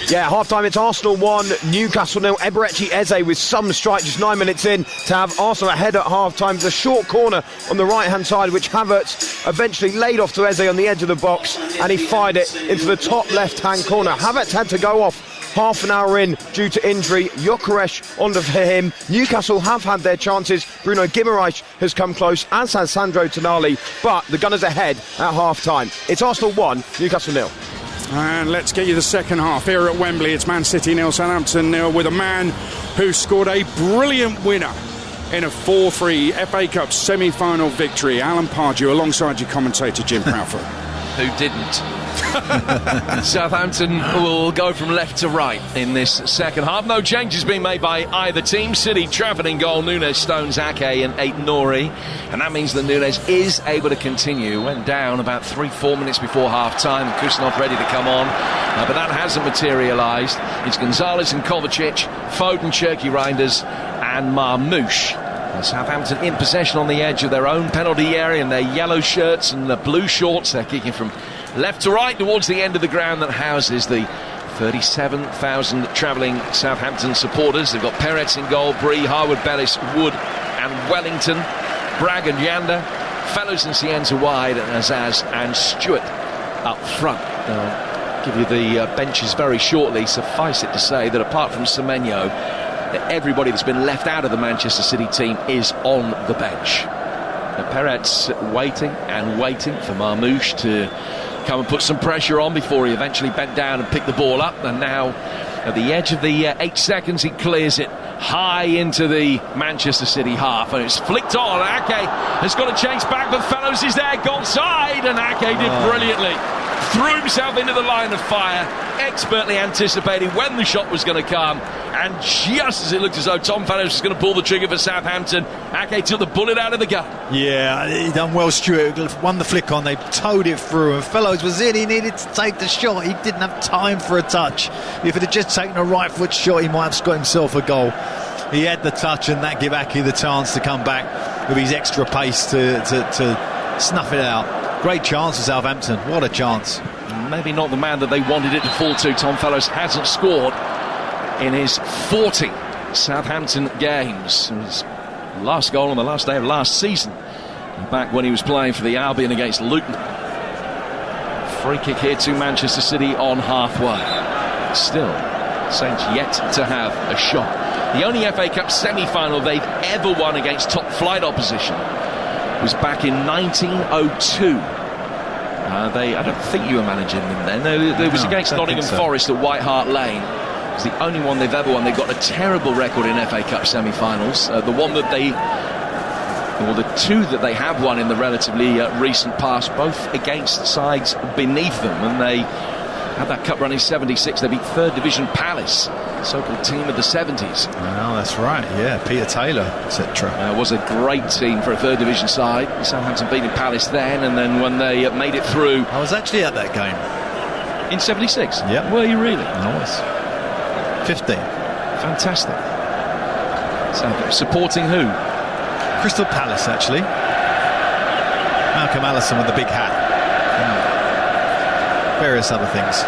Yeah, half-time, it's Arsenal 1, Newcastle 0. Eberechi Eze with some strike just 9 minutes in to have Arsenal ahead at half-time. The short corner on the right-hand side, which Havertz eventually laid off to Eze on the edge of the box, and he fired it into the top left-hand corner. Havertz had to go off half an hour in due to injury. Gyökeres on for him. Newcastle have had their chances. Bruno Guimaraes has come close, as has Sandro Tonali, but the Gunners ahead at half-time. It's Arsenal 1, Newcastle 0. And let's get you the second half here at Wembley. It's Man City 0, Southampton 0, with a man who scored a brilliant winner in a 4-3 FA Cup semi-final victory. Alan Pardew alongside your commentator Jim Proudfoot. Who didn't? Southampton will go from left to right in this second half. No changes being made by either team. City, Trafford in goal, Younes, Stones, Ake and Aït-Nouri, and that means that Younes is able to continue. Went down about 3-4 minutes before half time. Kuznov ready to come on, but that hasn't materialised. It's Gonzalez and Kovacic, Foden, Cherky Reinders and Marmoush. Southampton in possession on the edge of their own penalty area in their yellow shirts and the blue shorts. They're kicking from left to right towards the end of the ground that houses the 37,000 travelling Southampton supporters. They've got Peretz in goal, Bree, Harwood, Bellis, Wood and Wellington, Bragg and Yanda, Fellows and Cienza wide, and Azaz and Stewart up front. I'll give you the benches very shortly. Suffice it to say that apart from Semenyo, everybody that's been left out of the Manchester City team is on the bench. Peretz waiting and waiting for Marmoush to come and put some pressure on before he eventually bent down and picked the ball up, and now at the edge of the 8 seconds he clears it high into the Manchester City half, and it's flicked on. Ake has got to chase back, but Fellows is there, goal side, and Ake did brilliantly. Threw himself into the line of fire, expertly anticipating when the shot was going to come, and just as it looked as though Tom Fellows was going to pull the trigger for Southampton, Ake took the bullet out of the gun. Yeah, he done well, Stewart. Won the flick on, they towed it through, and Fellows was in. He needed to take the shot. He didn't have time for a touch. If it had just taken a right foot shot, he might have scored himself a goal. He had the touch, and that gave Ake the chance to come back with his extra pace to snuff it out. Great chance for Southampton. What a chance. Maybe not the man that they wanted it to fall to. Tom Fellows hasn't scored in his 40 Southampton games. His last goal on the last day of last season, back when he was playing for the Albion against Luton. Free kick here to Manchester City on halfway. Still, Saints yet to have a shot. The only FA Cup semi-final they've ever won against top flight opposition was back in 1902. I don't think you were managing them then. It was against Nottingham Forest at White Hart Lane. It's the only one they've ever won. They've got a terrible record in FA Cup semi-finals. The two that they have won in the relatively recent past, both against sides beneath them, and they had that cup run in 76. They beat 3rd Division Palace, so-called team of the 70s. Oh, that's right, yeah, Peter Taylor, etc. It was a great team for a 3rd Division side. Southampton beating Palace then, and then when they made it through... I was actually at that game. In 76? Yeah. Were you really? I was. 15. Fantastic. So, supporting who? Crystal Palace, actually. Malcolm Allison with the big hat. Various other things.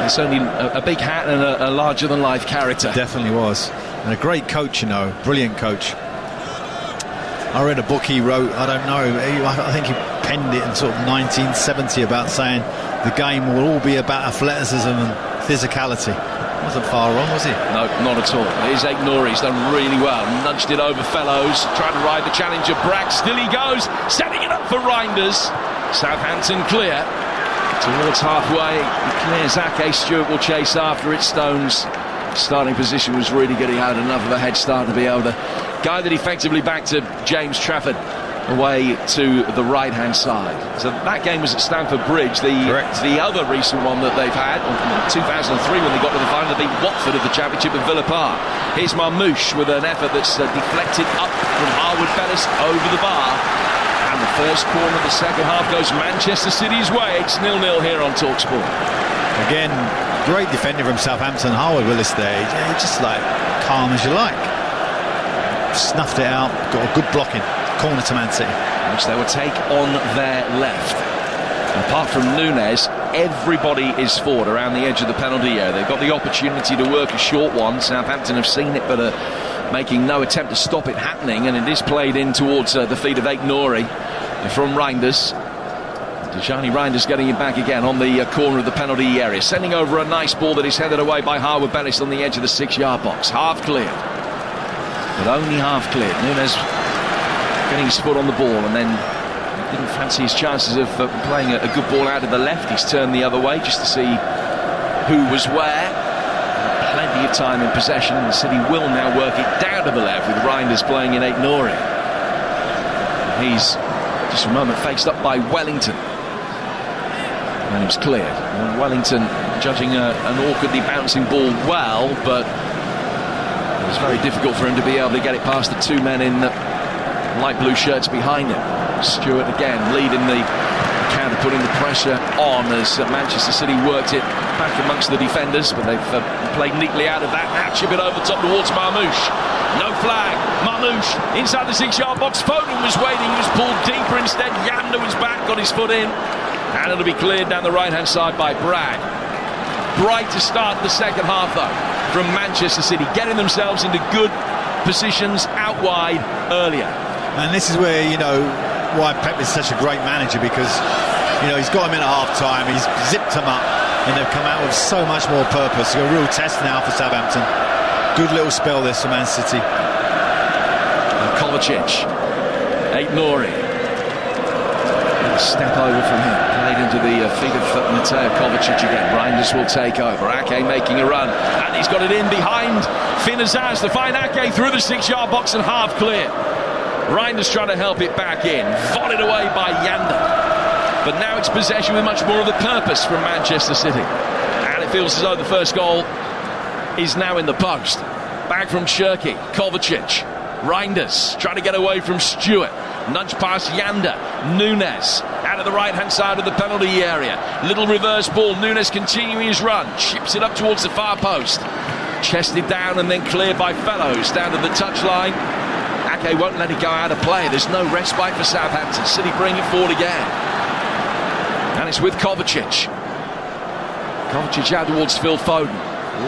It's only a big hat and a larger-than-life character. Definitely was. And a great coach, you know. Brilliant coach. I read a book he wrote, I don't know, I think he penned it in sort of 1970 about saying the game will all be about athleticism and physicality. Wasn't far wrong, was he? No, not at all. Here's Aït-Nouri, he's done really well. Nudged it over Fellows, trying to ride the challenge of Bragg. Still he goes, setting it up for Reinders. Southampton clear. Towards halfway, he clears Ake. Stewart will chase after it. Stones' starting position was really getting out enough of a head start to be able to guide it effectively back to James Trafford, away to the right-hand side. So that game was at Stamford Bridge. The other recent one that they've had, 2003, when they got to the final, they beat Watford of the Championship at Villa Park. Here's Marmoush with an effort that's deflected up from Harwood Bellis over the bar. And the first corner of the second half goes Manchester City's way. It's 0-0 here on TalkSport. Again, great defender from Southampton, Harwood Willis there. Just like calm as you like. Snuffed it out, got a good blocking. Corner to Man City. Which they will take on their left. Apart from Younes, everybody is forward around the edge of the penalty area. They've got the opportunity to work a short one. Southampton have seen it, but are making no attempt to stop it happening, and it is played in towards the feet of Aït-Nouri from Reinders. Dejani Reinders getting it back again on the corner of the penalty area, sending over a nice ball that is headed away by Harwood Bellis on the edge of the 6-yard box. Half cleared, but only half cleared. Younes getting his foot on the ball, and then didn't fancy his chances of playing a good ball out of the left. He's turned the other way just to see who was where. Plenty of time in possession, and City will now work it down to the left with Reinders playing in Aït-Nouri. He's just for a moment faced up by Wellington, and it was cleared. And Wellington judging an awkwardly bouncing ball well, but it was very difficult for him to be able to get it past the two men in light blue shirts behind him. Stewart again leading the counter, putting the pressure on as Manchester City worked it back amongst the defenders, but they've played neatly out of that. Now chip it over top towards Marmoush. No flag. Marmoush inside the 6-yard box. Foden was waiting. He was pulled deeper instead. Yanda was back, got his foot in, and it'll be cleared down the right-hand side by Bragg. Bright to start the second half though from Manchester City, getting themselves into good positions out wide earlier. And this is where, why Pep is such a great manager, because, he's got him in at half-time, he's zipped them up, and they've come out with so much more purpose. It's a real test now for Southampton. Good little spell this for Man City. Kovacic, Aït-Nouri. Step over from him, played into the feet of Mateo Kovacic again. Reinders will take over. Ake making a run, and he's got it in behind Finn Azaz to find Ake through the 6-yard box and half clear. Reinders trying to help it back in, volleyed away by Yanda. But now it's possession with much more of a purpose from Manchester City, and it feels as though the first goal is now in the post. Back from Cherki, Kovacic, Reinders trying to get away from Stewart, nudge past Yanda. Younes out of the right hand side of the penalty area, little reverse ball. Younes continuing his run, chips it up towards the far post, chested down and then cleared by Fellows down to the touchline. Ake won't let it go out of play. There's no respite for Southampton. City bring it forward again, and it's with Kovacic. Kovacic out towards Phil Foden.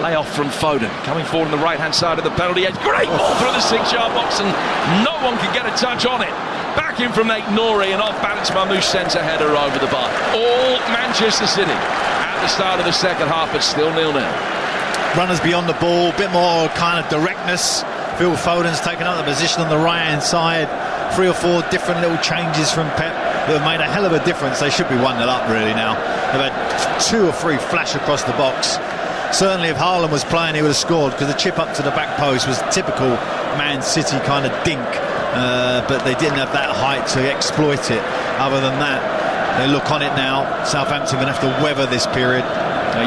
Layoff from Foden, coming forward on the right hand side of the penalty edge. Great ball through the 6-yard box, and no one can get a touch on it. Back in from Aït-Nouri, and off balance Marmoush sends a header over the bar. All Manchester City at the start of the second half, but still 0-0. Runners beyond the ball, a bit more kind of directness. Phil Foden's taken up the position on the right-hand side. 3 or 4 different little changes from Pep that have made a hell of a difference. They should be 1-0 up really now. They've had 2 or 3 flash across the box. Certainly if Haaland was playing, he would have scored, because the chip up to the back post was typical Man City kind of dink. But they didn't have that height to exploit it. Other than that, they look on it now. Southampton going to have to weather this period.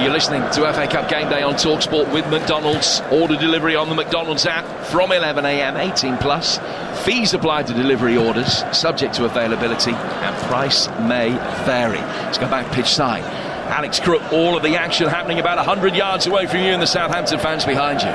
You're listening to FA Cup Game Day on TalkSport with McDonald's. Order delivery on the McDonald's app from 11 a.m, 18 plus. Fees applied to delivery orders, subject to availability, and price may vary. Let's go back pitch side. Alex Crook, all of the action happening about 100 yards away from you, and the Southampton fans behind you.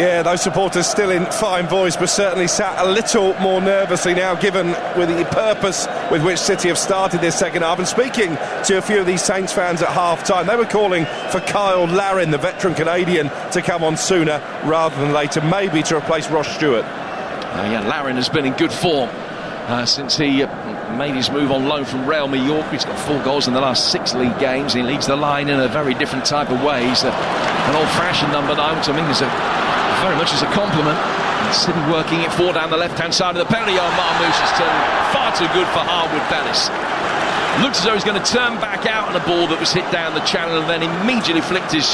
Yeah, those supporters still in fine voice, but certainly sat a little more nervously now, given with the purpose with which City have started this second half. And speaking to a few of these Saints fans at half-time, they were calling for Kyle Larin, the veteran Canadian, to come on sooner rather than later, maybe to replace Ross Stewart. Larin has been in good form since he made his move on loan from Real Mallorca. He's got 4 goals in the last 6 league games. He leads the line in a very different type of way. He's an old-fashioned number 9, which I mean is very much as a compliment. And City working it forward down the left-hand side of the penalty. Marmoush has turned far too good for Harwood Bellis. Looks as though he's going to turn back out on a ball that was hit down the channel, and then immediately flicked his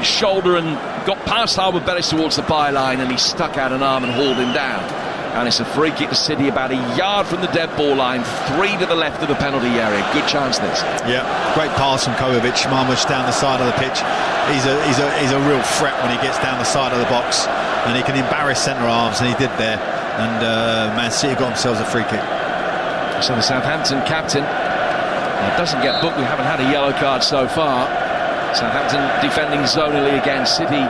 shoulder and got past Harwood Bellis towards the byline, and he stuck out an arm and hauled him down. And it's a free kick to City about a yard from the dead ball line, 3 to the left of the penalty area. Good chance this. Yeah, great pass from Kovacic. Marmoush down the side of the pitch. He's a real threat when he gets down the side of the box, and he can embarrass centre halves, and he did there. And Man City got themselves a free kick. So the Southampton captain doesn't get booked. We haven't had a yellow card so far. Southampton defending zonally again. City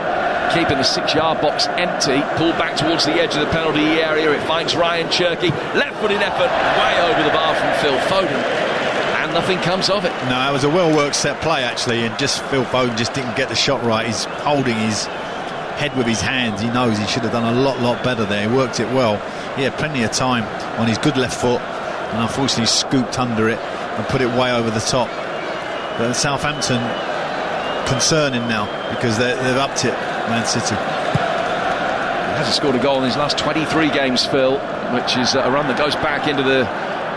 keeping the 6-yard box empty. Pulled back towards the edge of the penalty area. It finds Ryan Cherki. Left-footed effort way over the bar from Phil Foden. And and nothing comes of it. No, it was a well-worked set play, actually, and just Phil Foden just didn't get the shot right. He's holding his head with his hands. He knows he should have done a lot better there. He worked it well. He had plenty of time on his good left foot, and unfortunately scooped under it and put it way over the top. But Southampton concerning now, because they've upped it, Man City. He hasn't scored a goal in his last 23 games, Phil, which is a run that goes back into the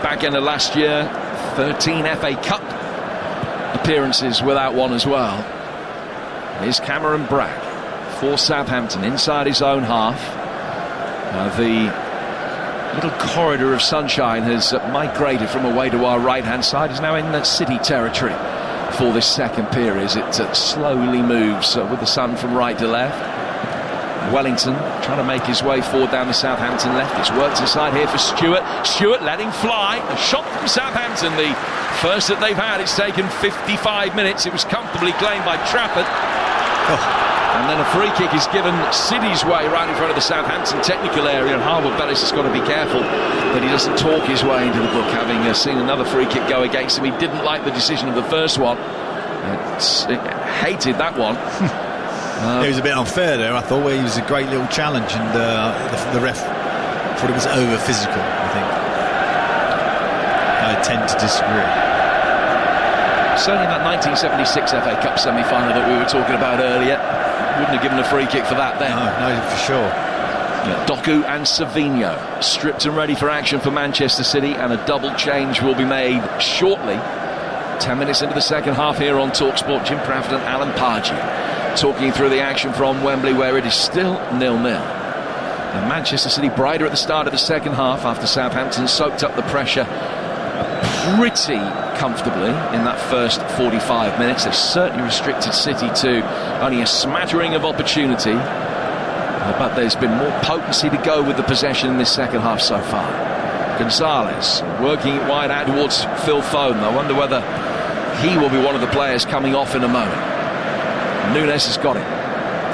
back end of last year. 13 FA Cup appearances without one as well. Here's Cameron Bragg for Southampton inside his own half. The little corridor of sunshine has migrated from away to our right-hand side. He's now in the City territory for this second period as it slowly moves with the sun from right to left. Wellington trying to make his way forward down the Southampton left. It's worked inside here for Stewart. Stewart letting fly. A shot from Southampton, the first that they've had. It's taken 55 minutes. It was comfortably claimed by Trafford. And then a free kick is given City's way right in front of the Southampton technical area, and Harwood Bellis has got to be careful that he doesn't talk his way into the book, having seen another free kick go against him. He didn't like the decision of the first one. Hated that one. It was a bit unfair there, I thought, where he was a great little challenge, and the ref thought it was over physical, I think. I tend to disagree. Certainly that 1976 FA Cup semi-final that we were talking about earlier, wouldn't have given a free kick for that then. No, for sure. Yeah, Doku and Savinho stripped and ready for action for Manchester City, and a double change will be made shortly. 10 minutes into the second half here on TalkSport. Jim Prafford and Alan Pardew talking through the action from Wembley, where it is still 0-0. And Manchester City brighter at the start of the second half after Southampton soaked up the pressure pretty comfortably in that first 45 minutes. They certainly restricted City to only a smattering of opportunity, but there's been more potency to go with the possession in this second half so far. Gonzalez working it wide out towards Phil Foden. I wonder whether he will be one of the players coming off in a moment. Younes has got it,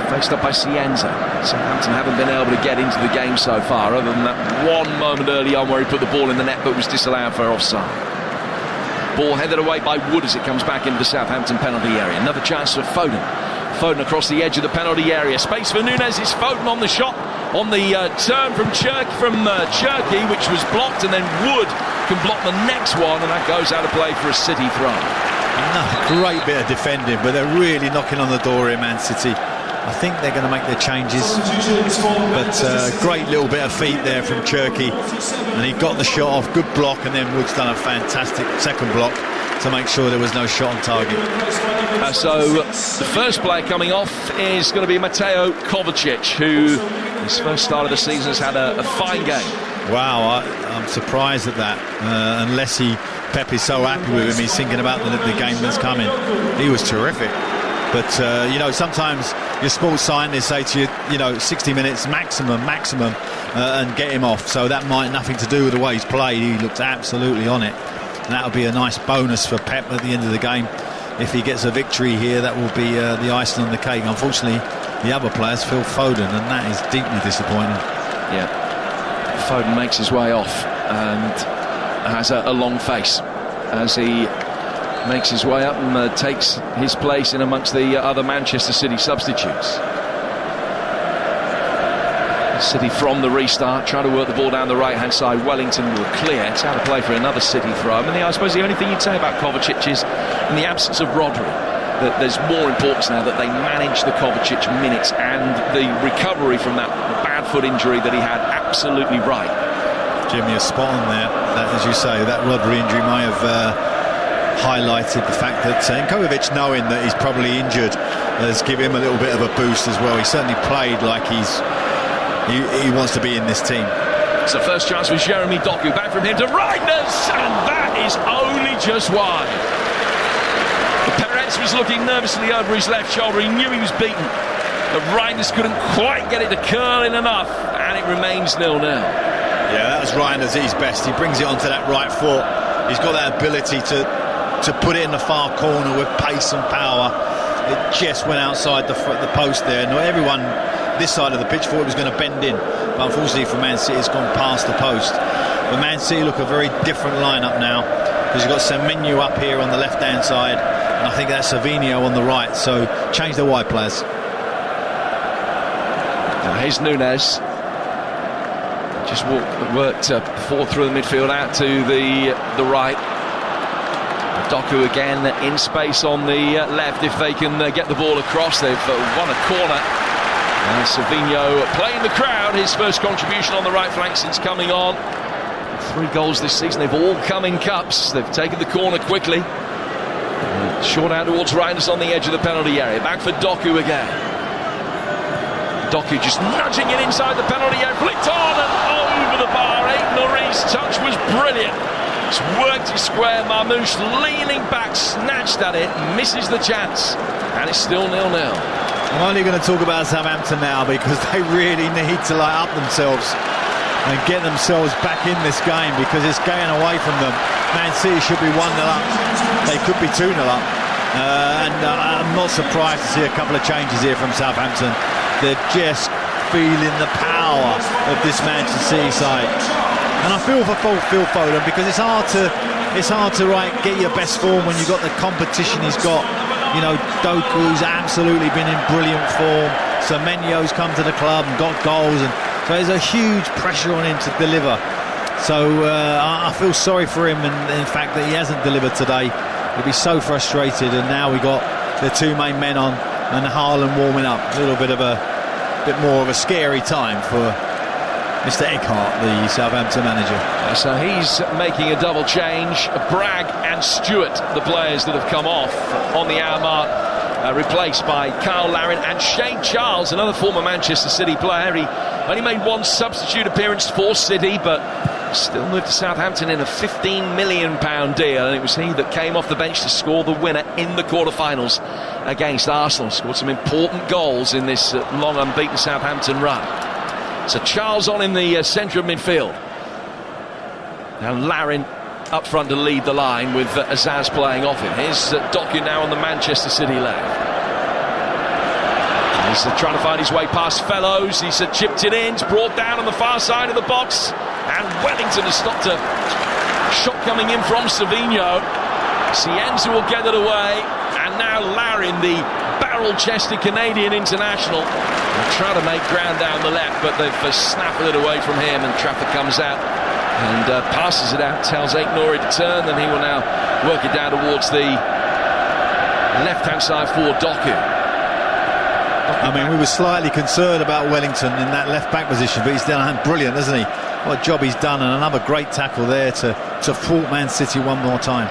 faced up by Cienza. Southampton haven't been able to get into the game so far, other than that one moment early on where he put the ball in the net but was disallowed for offside. Ball headed away by Wood as it comes back into the Southampton penalty area. Another chance for Foden. Foden across the edge of the penalty area. Space for Younes. It's Foden on the shot, on the turn from Cherky, which was blocked, and then Wood can block the next one, and that goes out of play for a City throw. No, great bit of defending, but they're really knocking on the door here, Man City. I think they're going to make their changes, but great little bit of feet there from Cherky, and he got the shot off. Good block, and then Wood's done a fantastic second block to make sure there was no shot on target. So the first player coming off is going to be Mateo Kovacic, who his first start of the season has had a fine game. Wow, I'm surprised at that. Unless Pep is so happy with him, he's thinking about the game that's coming. He was terrific. But, sometimes your sports scientists say to you, 60 minutes maximum, and get him off. So that might nothing to do with the way he's played. He looked absolutely on it. And that'll be a nice bonus for Pep at the end of the game. If he gets a victory here, that will be the icing on the cake. Unfortunately, the other players, Phil Foden, and that is deeply disappointing. Yeah. Foden makes his way off and has a long face as he makes his way up and takes his place in amongst the other Manchester City substitutes. City from the restart, trying to work the ball down the right-hand side. Wellington will clear. It's out of play for another City throw. I suppose the only thing you'd say about Kovacic is, in the absence of Rodri, that there's more importance now that they manage the Kovacic minutes, and the recovery from that bad foot injury that he had absolutely right. Jimmy, you're spot on there. That, as you say, that Rodri injury may have highlighted the fact that Kovacic, knowing that he's probably injured, has given him a little bit of a boost as well. He certainly played like he wants to be in this team. It's the first chance for Jeremy Doku. Back from him to Reinders, and that is only just wide. Perez was looking nervously over his left shoulder. He knew he was beaten, but Reinders couldn't quite get it to curl in enough, and it remains 0-0. Yeah, that was Reinders at his best. He brings it onto that right foot. He's got that ability to put it in the far corner with pace and power. It just went outside the post there. Not everyone this side of the pitch thought it was going to bend in, but unfortunately for Man City, it's gone past the post. But Man City look a very different lineup now. because you've got Semenyo up here on the left-hand side, and I think that's Savinho on the right, so change the wide players. Now here's Younes. Just worked forward through the midfield out to the right. Doku again in space on the left. If they can get the ball across, they've won a corner. And Savinho playing the crowd, his first contribution on the right flank since coming on. 3 goals this season, they've all come in cups. They've taken the corner quickly. Short out towards Reinders on the edge of the penalty area. Back for Doku again. Doku just nudging it inside the penalty area. Flicked on and over the bar. Aït-Nouri's touch was brilliant. It's worked his square. Marmoush leaning back, snatched at it, misses the chance. And it's still 0-0. I'm only going to talk about Southampton now because they really need to up themselves and get themselves back in this game, because it's going away from them. Man City should be 1-0 up. They could be 2-0 up. And I'm not surprised to see a couple of changes here from Southampton. They're just feeling the power of this Manchester City side. And I feel for Phil Foden, because it's hard to get your best form when you've got the competition he's got. You know, Doku's absolutely been in brilliant form. Semenyo's come to the club and got goals, and so there's a huge pressure on him to deliver. So I feel sorry for him, and in fact that he hasn't delivered today. He'll be so frustrated, and now we got the 2 main men on and Haaland warming up. A little bit more of a scary time for Mr. Eckhart, the Southampton manager. So he's making a double change. Bragg and Stewart, the players that have come off on the hour mark, replaced by Kyle Larin and Shane Charles, another former Manchester City player. He only made 1 substitute appearance for City, but still moved to Southampton in a £15 million deal, and it was he that came off the bench to score the winner in the quarter-finals against Arsenal. Scored some important goals in this long unbeaten Southampton run. So Charles on in the centre of midfield. Now Larin up front to lead the line with Azaz playing off him. Here's Doku now on the Manchester City left. He's trying to find his way past Fellows. He's chipped it in. It's brought down on the far side of the box. And Wellington has stopped a shot coming in from Savinho. Cienza will get it away. And now Larin, the barrel-chested Canadian international, will try to make ground down the left, but they've snapped it away from him, and Trafford comes out and passes it out, tells Aït-Nouri to turn, and he will now work it down towards the left-hand side for Doku. I mean, we were slightly concerned about Wellington in that left-back position, but he's done brilliant, hasn't he? What a job he's done, and another great tackle there to thwart Man City one more time.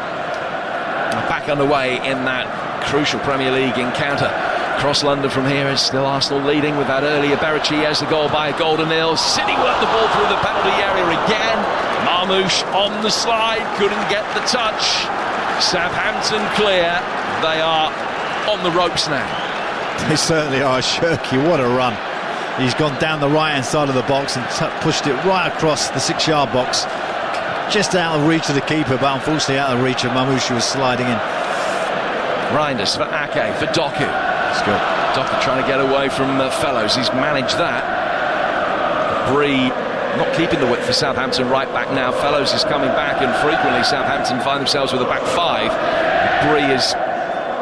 Back underway in that crucial Premier League encounter. Across London from here is still Arsenal leading with that earlier Barachi as the goal by Golden Hill. City worked the ball through the penalty area again. Marmoush on the slide, couldn't get the touch. Southampton clear. They are on the ropes now. They certainly are. Shirky, what a run. He's gone down the right hand side of the box and pushed it right across the 6-yard box, just out of reach of the keeper, but unfortunately out of reach of Marmoush, who was sliding in. Reinders for Ake, for Doku. That's good. Doku trying to get away from Fellows. He's managed that. Bree not keeping the width for Southampton right back now. Fellows is coming back, and frequently Southampton find themselves with a back 5. Bree is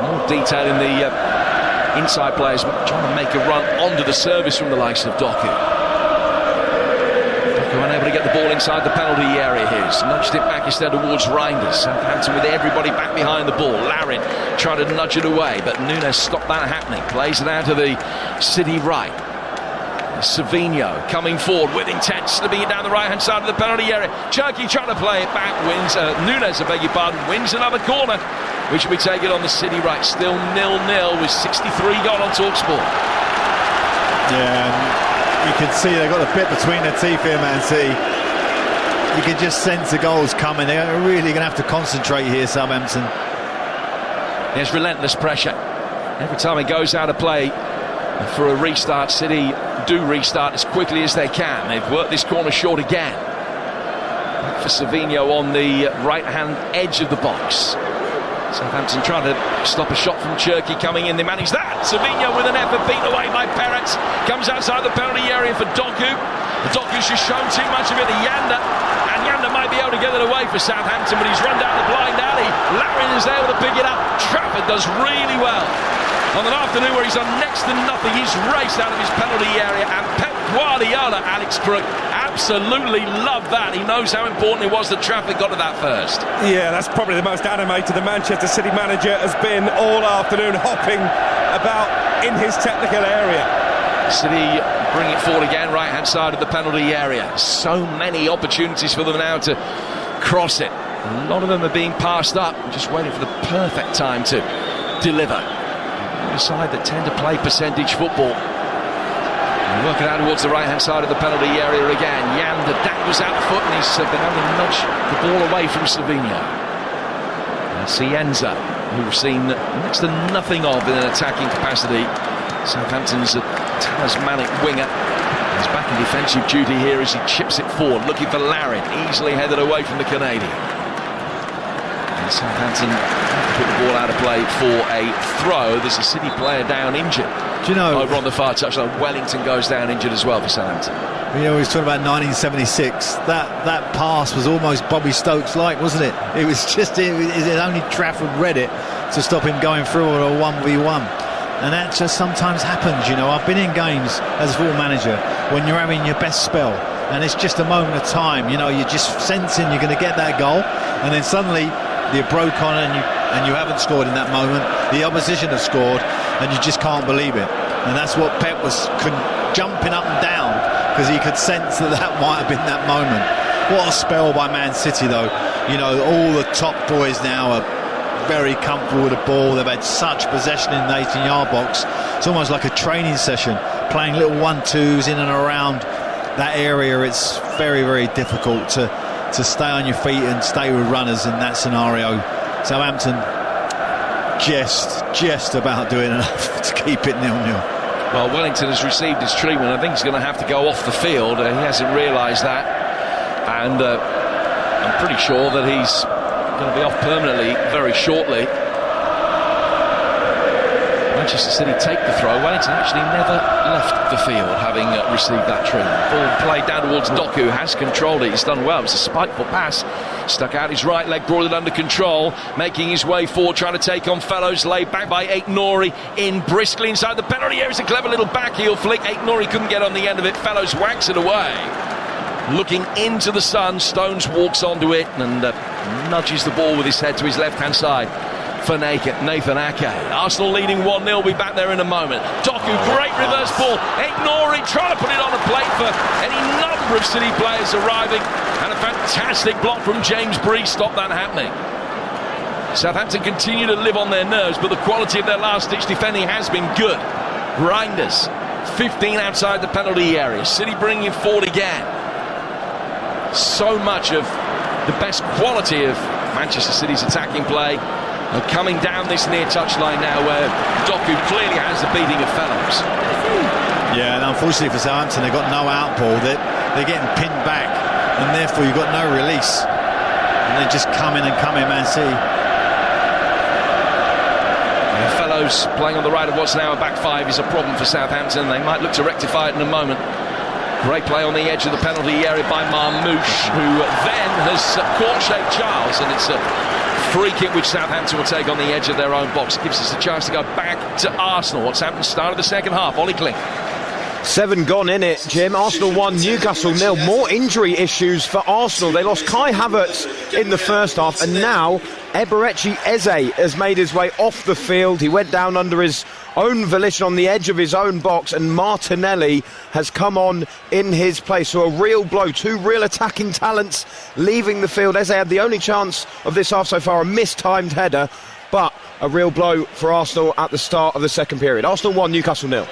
more detailed in the inside players, trying to make a run onto the service from the likes of Doku. Unable to get the ball inside the penalty area here. He's nudged it back instead towards Reinders. Southampton with everybody back behind the ball. Larin trying to nudge it away, but Younes stopped that happening. Plays it out to the City right. Savinho coming forward with intent, slipping it down the right hand side of the penalty area. Cherki trying to play it back, wins Younes, I beg your pardon, wins another corner, which will be taken on the City right. Still 0-0 with 63 gone on TalkSport. Yeah, you can see they've got a bit between their teeth here, Man City. You can just sense the goals coming. They're really going to have to concentrate here, Southampton. There's relentless pressure. Every time it goes out of play for a restart, City do restart as quickly as they can. They've worked this corner short again. For Savinho on the right-hand edge of the box. Southampton trying to stop a shot from Cherki coming in. They manage that. Savinho with an effort, beaten away by Perez. Comes outside the penalty area for Doku. The Doku's just shown too much of it to Yanda. And Yanda might be able to get it away for Southampton, but he's run down the blind alley. Larin is able to pick it up. Trafford does really well. On an afternoon where he's on next to nothing, he's raced out of his penalty area, and Pep Guardiola, Alex Crook, absolutely loved that. He knows how important it was that Trafford got to that first. Yeah, that's probably the most animated the Manchester City manager has been all afternoon, hopping about in his technical area. City bring it forward again, right-hand side of the penalty area. So many opportunities for them now to cross it. A lot of them are being passed up, just waiting for the perfect time to deliver. A side that tend to play percentage football. And working out towards the right-hand side of the penalty area again. Yanda dangles out the foot, and he's been able to nudge the ball away from Savinho. And Cienza, who we've seen next to nothing of in an attacking capacity. Southampton's a talismanic winger. He's back in defensive duty here as he chips it forward, looking for Larin, easily headed away from the Canadian. And Southampton have to put the ball out of play for a throw. There's a City player down injured. Do you know, over on the far touchline, Wellington goes down injured as well for Southampton. You know, we was talking about 1976. That pass was almost Bobby Stokes-like, wasn't it? It was just it only Trafford read it to stop him going through on a 1v1. And that just sometimes happens, you know. I've been in games as a football manager when you're having your best spell, and it's just a moment of time, you know. You're just sensing you're going to get that goal, and then suddenly you're broke on and you haven't scored in that moment. The opposition have scored, and you just can't believe it. And that's what Pep was jumping up and down, because he could sense that might have been that moment. What a spell by Man City, though. You know, all the top boys now are very comfortable with the ball. They've had such possession in the 18-yard box. It's almost like a training session, playing little 1-2s in and around that area. It's very, very difficult to stay on your feet and stay with runners in that scenario. Southampton just about doing enough to keep it 0-0. Well, Wellington has received his treatment. I think he's going to have to go off the field. He hasn't realised that, and I'm pretty sure that he's going to be off permanently very shortly. Manchester City take the throw. Wellington actually never left the field, having received that treatment. Ball played down towards Doku, has controlled it. He's done well. It's a spiteful pass. Stuck out his right leg, brought it under control, making his way forward, trying to take on Fellows. Laid back by Aït-Nouri in briskly inside the penalty area. It's a clever little backheel flick. Aït-Nouri couldn't get on the end of it. Fellows whacks it away. Looking into the sun, Stones walks onto it and nudges the ball with his head to his left-hand side for Nathan Ake. Arsenal leading 1-0. We'll be back there in a moment. Doku, great reverse ball. Aït-Nouri trying to put it on a plate for any number of City players arriving, and a fantastic block from James Bree stopped that happening. Southampton continue to live on their nerves, but the quality of their last-ditch defending has been good. Grinders, 15 outside the penalty area. City bringing it forward again. So much of the best quality of Manchester City's attacking play are coming down this near touchline now, where Doku clearly has the beating of Fellows. Yeah, and unfortunately for Southampton, they've got no outball. They're getting pinned back, and therefore you've got no release. And they just come in, Man City. Fellows playing on the right of what's now a back five is a problem for Southampton. They might look to rectify it in a moment. Great play on the edge of the penalty area by Marmouche, who then has caught Shea Charles, and it's a free kick which Southampton will take on the edge of their own box. It gives us a chance to go back to Arsenal. What's happened start of the second half? Ollie Klink. 7 gone in it, Jim. Arsenal 1, Newcastle 0. More injury issues for Arsenal. They lost Kai Havertz in the first half, and now Eberechi Eze has made his way off the field. He went down under his own volition on the edge of his own box, and Martinelli has come on in his place. So a real blow. 2 real attacking talents leaving the field. Eze had the only chance of this half so far, a mistimed header, but a real blow for Arsenal at the start of the second period. Arsenal 1, Newcastle 0.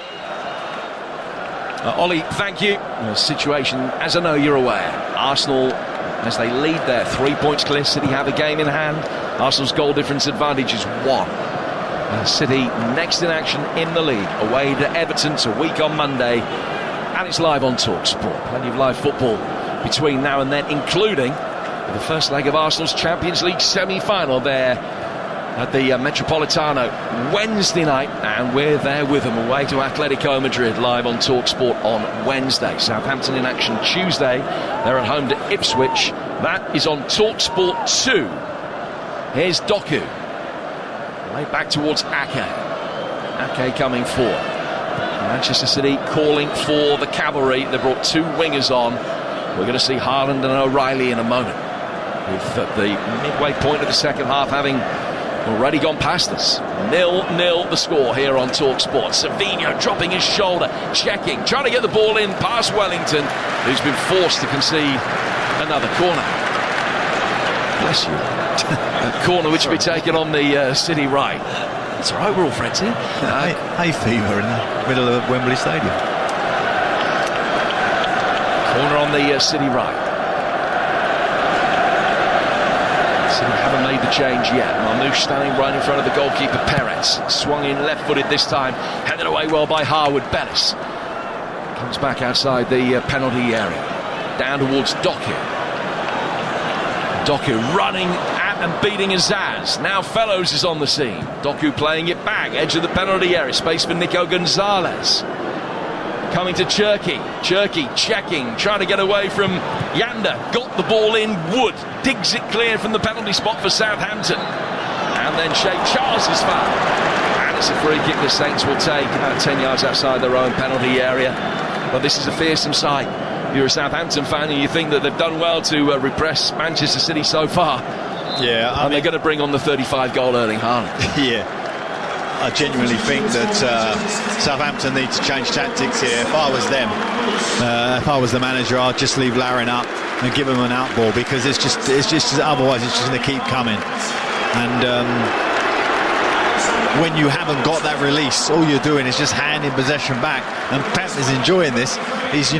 Ollie, thank you. The situation, as I know you're aware, Arsenal, as they lead there, 3 points clear. City have a game in hand. Arsenal's goal difference advantage is 1. City next in action in the league, away to Everton. It's a week on Monday, and it's live on TalkSport. Plenty of live football between now and then, including the first leg of Arsenal's Champions League semi-final there at the Metropolitano Wednesday night, and we're there with them away to Atletico Madrid, live on TalkSport on Wednesday. Southampton in action Tuesday. They're at home to Ipswich. That is on TalkSport 2. Here's Doku. Way back towards Ake. Ake coming forward. Manchester City calling for the cavalry. They brought 2 wingers on. We're going to see Haaland and O'Reilly in a moment, with the midway point of the second half having already gone past us. 0-0 the score here on TalkSport. Savinho dropping his shoulder, checking, trying to get the ball in past Wellington, who's been forced to concede another corner. Bless you. A corner which will be taken on the City right. That's all right, we're all friends here. Hay fever in the middle of Wembley Stadium. Corner on the City right. City haven't made the change yet. Marmoush standing right in front of the goalkeeper, Perez. Swung in left-footed this time. Headed away well by Harwood. Bellis comes back outside the penalty area. Down towards Doku. Doku running at and beating Azaz. Now Fellows is on the scene. Doku playing it back. Edge of the penalty area. Space for Nico Gonzalez. Coming to Cherki. Cherki checking, trying to get away from Yanda. Got the ball in. Wood digs it clear from the penalty spot for Southampton. And then Shea Charles is fouled. And it's a free kick the Saints will take about 10 yards outside their own penalty area. But this is a fearsome sight. You're a Southampton fan and you think that they've done well to repress Manchester City so far. Yeah, and they're going to bring on the 35-goal Erling Haaland. Yeah. I genuinely think that Southampton need to change tactics here. If I was them, if I was the manager, I'd just leave Larin up and give him an out ball, because it's just otherwise it's just going to keep coming. And when you haven't got that release, all you're doing is just handing possession back. And Pep is enjoying this. He's,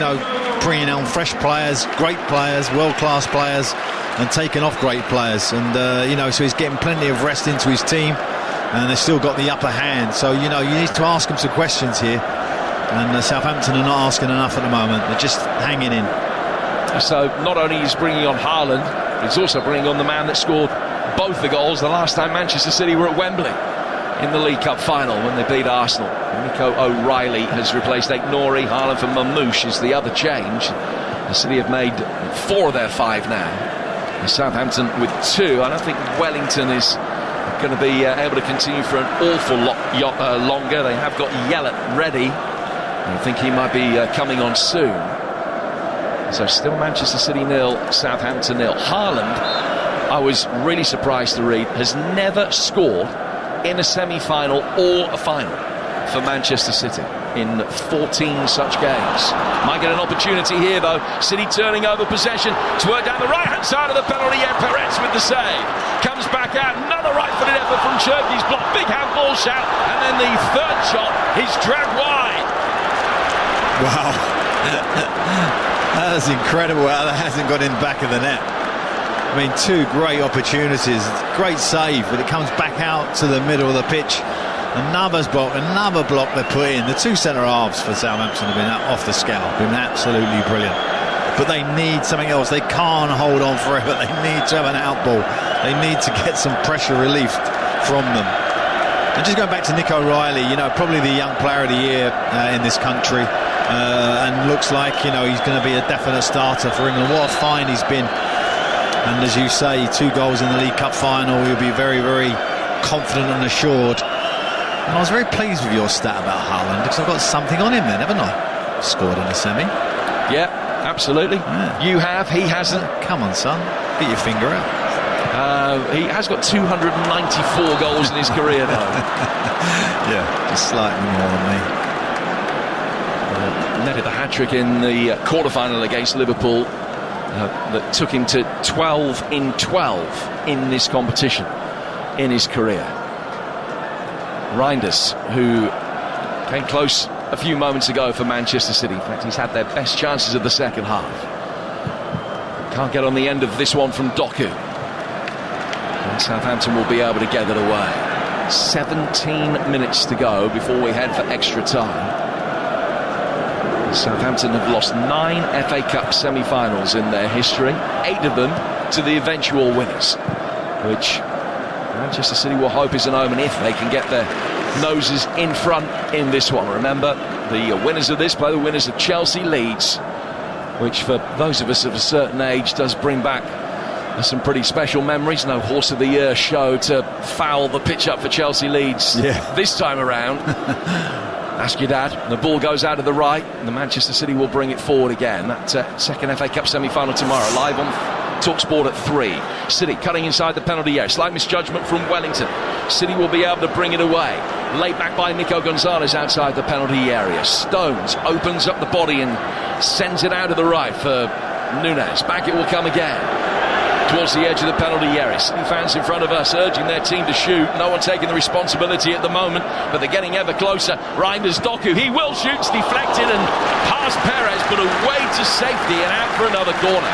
bringing on fresh players, great players, world-class players, and taking off great players. And so he's getting plenty of rest into his team. And they've still got the upper hand. So, you need to ask them some questions here. And Southampton are not asking enough at the moment. They're just hanging in. So, not only is bringing on Haaland, he's also bringing on the man that scored both the goals the last time Manchester City were at Wembley in the League Cup final when they beat Arsenal. Nico O'Reilly has replaced Aït-Nouri. Haaland for Mamouche is the other change. The City have made 4 of their 5 now. And Southampton with 2. I don't think Wellington is going to be able to continue for an awful lot longer. They have got Yellett ready. I think he might be coming on soon. So still Manchester City 0, Southampton 0. Haaland, I was really surprised to read, has never scored in a semi-final or a final for Manchester City in 14 such games. Might get an opportunity here though. City turning over possession to work down the right-hand side of the penalty area. Perez with the save. Comes back out. Another right-footed effort from Cherki's block. Big handball shout. And then the third shot is dragged wide. Wow. That is incredible how that hasn't got in the back of the net. I mean, 2 great opportunities. Great save, but it comes back out to the middle of the pitch. Another block they put in. The 2 centre-halves for Southampton have been off the scale. Been absolutely brilliant. But they need something else. They can't hold on forever. They need to have an out ball. They need to get some pressure relief from them. And just going back to Nico O'Reilly, probably the young player of the year in this country. And looks like, he's going to be a definite starter for England. What a find he's been. And as you say, 2 goals in the League Cup final. He'll be very, very confident and assured. And I was very pleased with your stat about Haaland, because I've got something on him then, haven't I? Scored in a semi. Yeah, absolutely. Yeah. You have, he hasn't. Come on, son. Get your finger out. He has got 294 goals in his career, though. Yeah, just slightly more than me. Netted the hat-trick in the quarter-final against Liverpool that took him to 12 in 12 in this competition in his career. Reinders, who came close a few moments ago for Manchester City. In fact, he's had their best chances of the second half. Can't get on the end of this one from Doku. And Southampton will be able to get it away. 17 minutes to go before we head for extra time. Southampton have lost 9 FA Cup semi-finals in their history, 8 of them to the eventual winners, which Manchester City will hope is an omen if they can get their noses in front in this one. Remember, the winners of this play the winners of Chelsea Leeds, which for those of us of a certain age does bring back some pretty special memories. No Horse of the Year show to foul the pitch up for Chelsea Leeds this time around. Ask your dad. The ball goes out of the right, and the Manchester City will bring it forward again. That second FA Cup semi-final tomorrow, live on TalkSport at 3. City cutting inside the penalty area. Slight misjudgment from Wellington. City will be able to bring it away. Laid back by Nico Gonzalez outside the penalty area. Stones opens up the body and sends it out of the right for Younes. Back it will come again. Towards the edge of the penalty area. City fans in front of us urging their team to shoot. No one taking the responsibility at the moment, but they're getting ever closer. Reinders Doku, he will shoot. It's deflected and past Perez, but away to safety and out for another corner.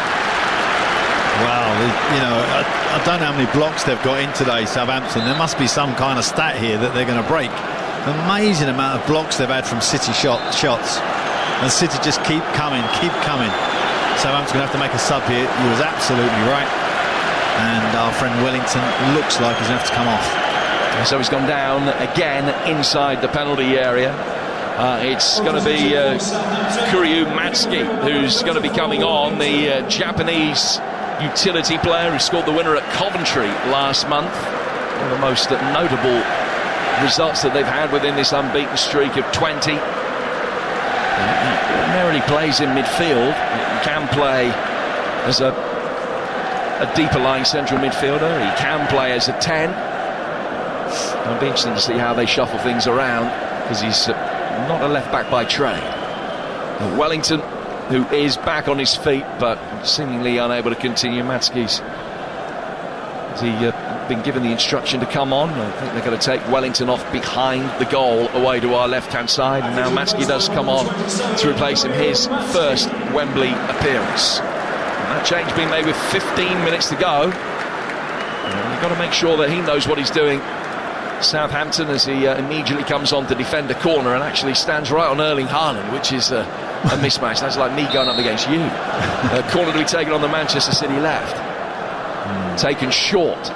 Wow, I don't know how many blocks they've got in today, Southampton. There must be some kind of stat here that they're going to break. Amazing amount of blocks they've had from City shots. And City just keep coming. Southampton's going to have to make a sub here. He was absolutely right. And our friend Wellington looks like he's going to have to come off. So he's gone down again inside the penalty area. It's going to be Kuryu Matsuki who's going to be coming on, the Japanese utility player who scored the winner at Coventry last month. One of the most notable results that they've had within this unbeaten streak of 20. He ordinarily plays in midfield. He can play as a deeper lying central midfielder. He can play as a 10. It'll be interesting to see how they shuffle things around, because he's not a left back by trade. Wellington, who is back on his feet but seemingly unable to continue. Matsuki's been given the instruction to come on. I think they're going to take Wellington off behind the goal away to our left-hand side, and now Matsuki does come on to replace him, his first Wembley appearance. And that change being made with 15 minutes to go. You've got to make sure that he knows what he's doing, Southampton, as he immediately comes on to defend a corner and actually stands right on Erling Haaland, which is a mismatch. That's like me going up against you. Corner to be taken on the Manchester City left. Taken short.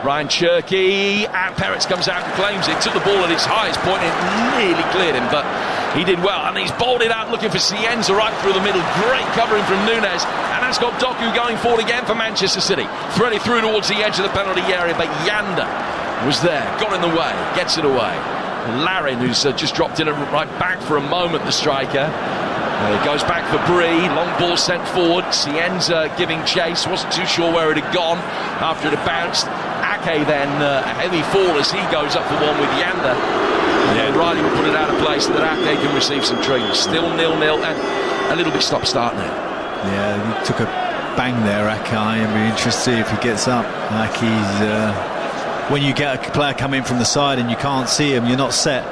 Ryan Cherky, and Peretz comes out and claims it. Took the ball at its highest point and nearly cleared him, but he did well. And he's bowled it out looking for Cienza right through the middle. Great covering from Younes. And that's got Doku going forward again for Manchester City. Threaded through towards the edge of the penalty area, but Yanda was there, got in the way, gets it away. Larin, who's just dropped in at right back for a moment, the striker. Goes back for Bree, long ball sent forward. Cienza giving chase, wasn't too sure where it had gone after it had bounced. Ake then a heavy fall as he goes up for one with Yanda. And Riley will put it out of place so that Ake can receive some treatment. Still 0-0 and a little bit stop-start now. Yeah, he took a bang there, Ake. I'd be interested to see if he gets up. Ake's when you get a player come in from the side and you can't see him, you're not set.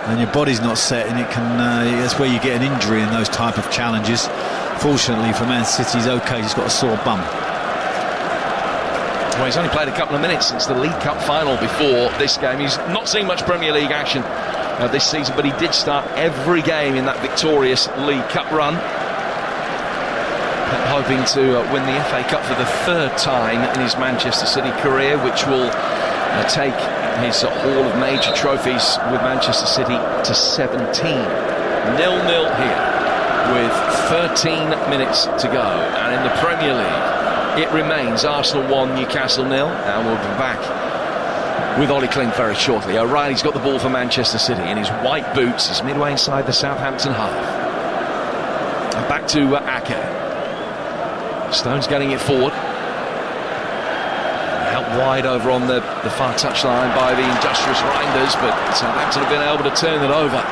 And your body's not set, and it can that's where you get an injury in those type of challenges. Fortunately for Man City, he's okay. He's got a sore bum. Well, he's only played a couple of minutes since the League Cup final before this game. He's not seen much Premier League action this season, but he did start every game in that victorious League Cup run, hoping to win the FA Cup for the third time in his Manchester City career, which will take his haul of major trophies with Manchester City to 17. 0-0 here with 13 minutes to go. And in the Premier League, it remains Arsenal 1, Newcastle 0. And we'll be back with Ollie Kling very shortly. O'Reilly's got the ball for Manchester City in his white boots. He's midway inside the Southampton half. And back to Ake. Stone's getting it forward. Wide over on the far touchline by the industrious Reinders, but Southampton have been able to turn it over.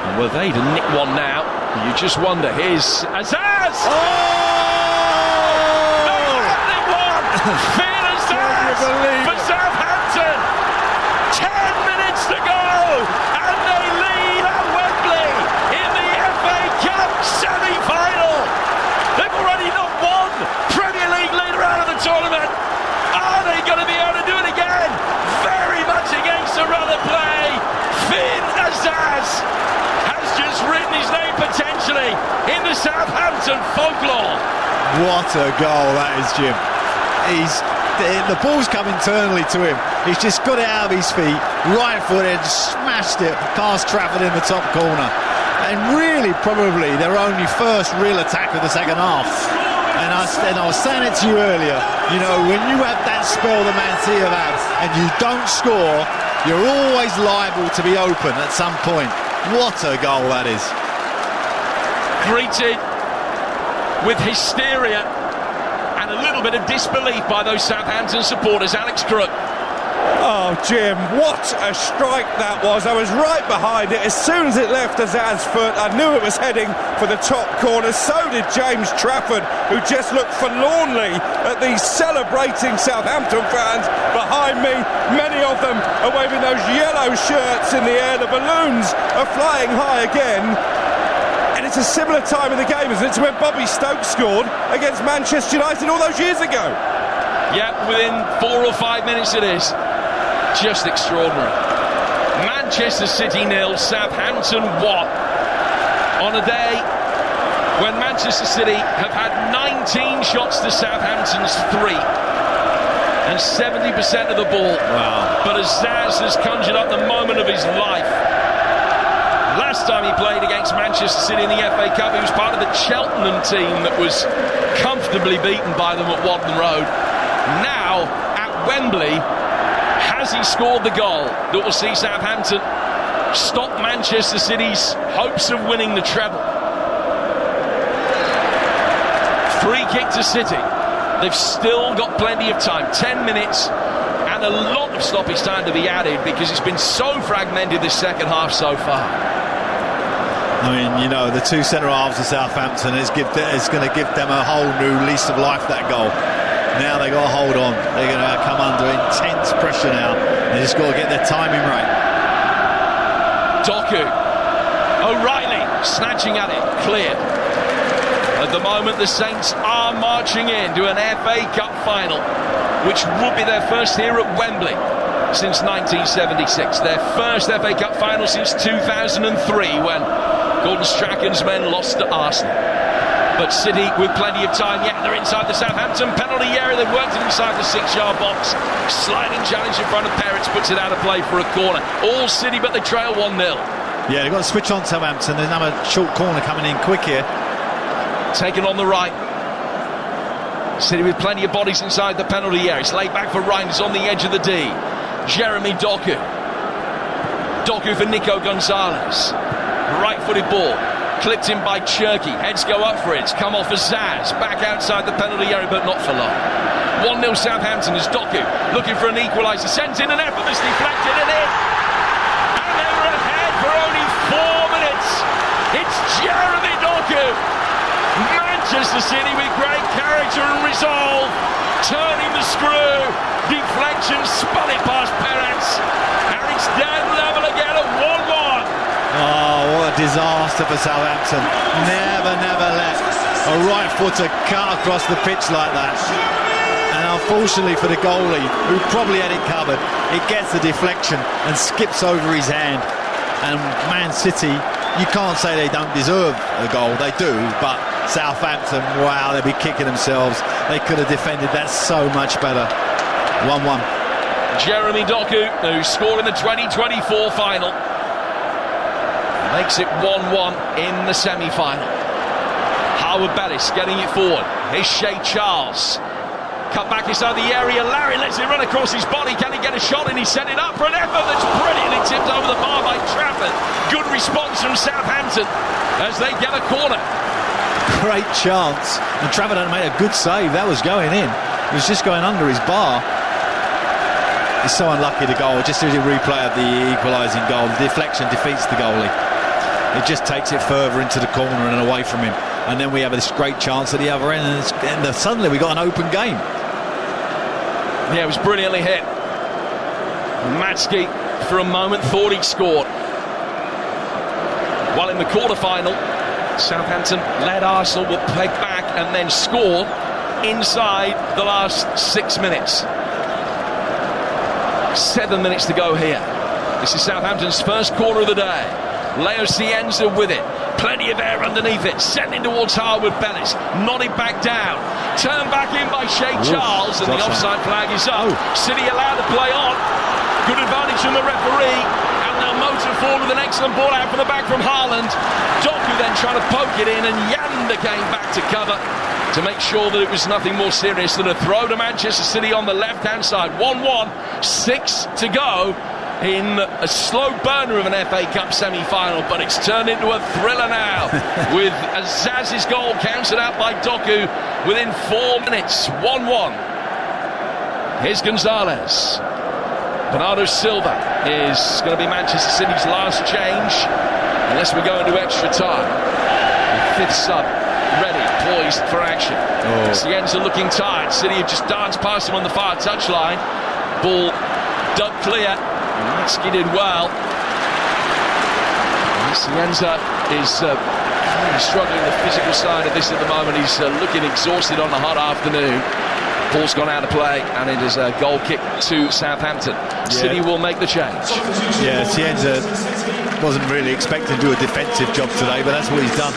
And were they to nick one now, you just wonder. Here's Azaz! Oh! No, nick one! Finn Azaz for Southampton! 10 minutes to go! And they lead at Wembley in the FA Cup semi-final! They've already not won Premier League leader out of the tournament. Are they going to be able to do it again? Very much against the run of play. Finn Azaz has just written his name potentially in the Southampton folklore. What a goal that is, Jim. the ball's come internally to him. He's just got it out of his feet, right footed, smashed it past Trafford in the top corner. And really, probably their only first real attack of the second half. And I was saying it to you earlier, you know, when you have that spell that Man City have had and you don't score, you're always liable to be open at some point. What a goal that is. Greeted with hysteria and a little bit of disbelief by those Southampton supporters. Alex Crook. Oh, Jim, what a strike that was. I was right behind it. As soon as it left Azaz's foot, I knew it was heading for the top corner. So did James Trafford, who just looked forlornly at these celebrating Southampton fans behind me. Many of them are waving those yellow shirts in the air. The balloons are flying high again. And it's a similar time in the game, isn't it, to when Bobby Stokes scored against Manchester United all those years ago? Yeah, within 4 or 5 minutes it is. Just extraordinary. Manchester City 0, Southampton 1. On a day when Manchester City have had 19 shots to Southampton's 3. And 70% of the ball. Wow. But Azaz has conjured up the moment of his life. Last time he played against Manchester City in the FA Cup, he was part of the Cheltenham team that was comfortably beaten by them at Wadden Road. Now, at Wembley, has he scored the goal that will see Southampton stop Manchester City's hopes of winning the treble? Free kick to City. They've still got plenty of time. 10 minutes and a lot of stoppage time to be added because it's been so fragmented this second half so far. I mean, you know, the two centre-halves of Southampton is going to give them a whole new lease of life, that goal. Now they've got to hold on. They're going to come under intense pressure now. They just got to get their timing right. Doku. O'Reilly snatching at it. Clear. At the moment, the Saints are marching into an FA Cup final, which would be their first here at Wembley since 1976. Their first FA Cup final since 2003, when Gordon Strachan's men lost to Arsenal. But City with plenty of time. Yeah, they're inside the Southampton penalty area. They've worked it inside the 6-yard box. Sliding challenge in front of Perez puts it out of play for a corner. All City, but they trail 1-0. Yeah, they've got to switch on Southampton. There's another short corner coming in quick here. Taken on the right. City with plenty of bodies inside the penalty area. It's laid back for Reinders on the edge of the D. Jeremy Doku. Doku for Nico Gonzalez. Right-footed ball. Clipped in by Cherky. Heads go up for it. It's come off Azaz. Back outside the penalty area, but not for long. 1-0 Southampton as Doku looking for an equaliser. Sends in an effortless deflected and in. And they were ahead for only 4 minutes. It's Jeremy Doku. Manchester City with great character and resolve. Turning the screw. Deflection spun it past Perez. And it's dead level again at 1-1. Oh, what a disaster for Southampton. Never let a right footer cut across the pitch like that. And unfortunately for the goalie, who probably had it covered, it gets the deflection and skips over his hand. And Man City, you can't say they don't deserve a goal. They do, but Southampton, wow, they'd be kicking themselves. They could have defended that so much better. 1-1. Jeremy Doku, who scored in the 2024 final. Makes it 1-1 in the semi-final. Howard Bellis getting it forward. Here's Shea Charles. Cut back inside the area. Larry lets it run across his body. Can he get a shot? And he set it up for an effort that's brilliantly tipped over the bar by Trafford. Good response from Southampton as they get a corner. Great chance. And Trafford had made a good save. That was going in. It was just going under his bar. He's so unlucky to goal. Just as a replay of the equalising goal. The deflection defeats the goalie. It just takes it further into the corner and away from him. And then we have this great chance at the other end. And suddenly we got an open game. Yeah, it was brilliantly hit. Matsky, for a moment, thought he'd scored. While in the quarter-final, Southampton led Arsenal, will play back and then score inside the last 6 minutes. 7 minutes to go here. This is Southampton's first corner of the day. Leo Cienza with it. Plenty of air underneath it. Sending towards Harwood Bellis. Nodded back down. Turned back in by Shea Charles, and the offside flag is up. City allowed to play on. Good advantage from the referee. And now motor forward with an excellent ball out from the back from Haaland. Doku then trying to poke it in, and Yanda came back to cover to make sure that it was nothing more serious than a throw to Manchester City on the left-hand side. 1-1, 6 to go in a slow burner of an FA Cup semi-final, but it's turned into a thriller now with Azaz's goal counted out by Doku within 4 minutes. 1-1. Here's Gonzalez. Bernardo Silva is going to be Manchester City's last change unless we go into extra time. The fifth sub ready, poised for action. Cienza looking tired. City have just danced past him on the far touchline. Ball dug clear. Matsky did well. Cienza is struggling with the physical side of this at the moment. He's looking exhausted on the hot afternoon. Ball's gone out of play, and it is a goal kick to Southampton. City will make the change. Yeah, Cienza wasn't really expecting to do a defensive job today, but that's what he's done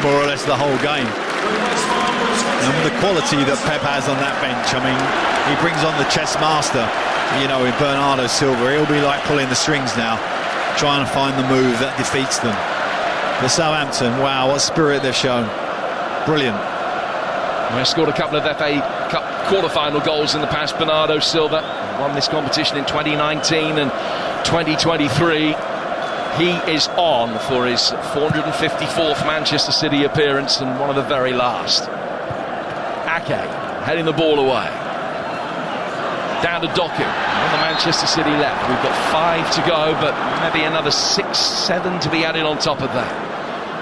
more or less the whole game. And with the quality that Pep has on that bench, I mean, he brings on the chess master, you know, in Bernardo Silva. He'll be like pulling the strings now, trying to find the move that defeats them. But Southampton, wow, what spirit they've shown. Brilliant. He scored a couple of FA Cup quarter-final goals in the past. Bernardo Silva won this competition in 2019 and 2023. He is on for his 454th Manchester City appearance and one of the very last. Ake heading the ball away. Down to Doku on the Manchester City left. We've got 5 to go, but maybe another 6, 7 to be added on top of that.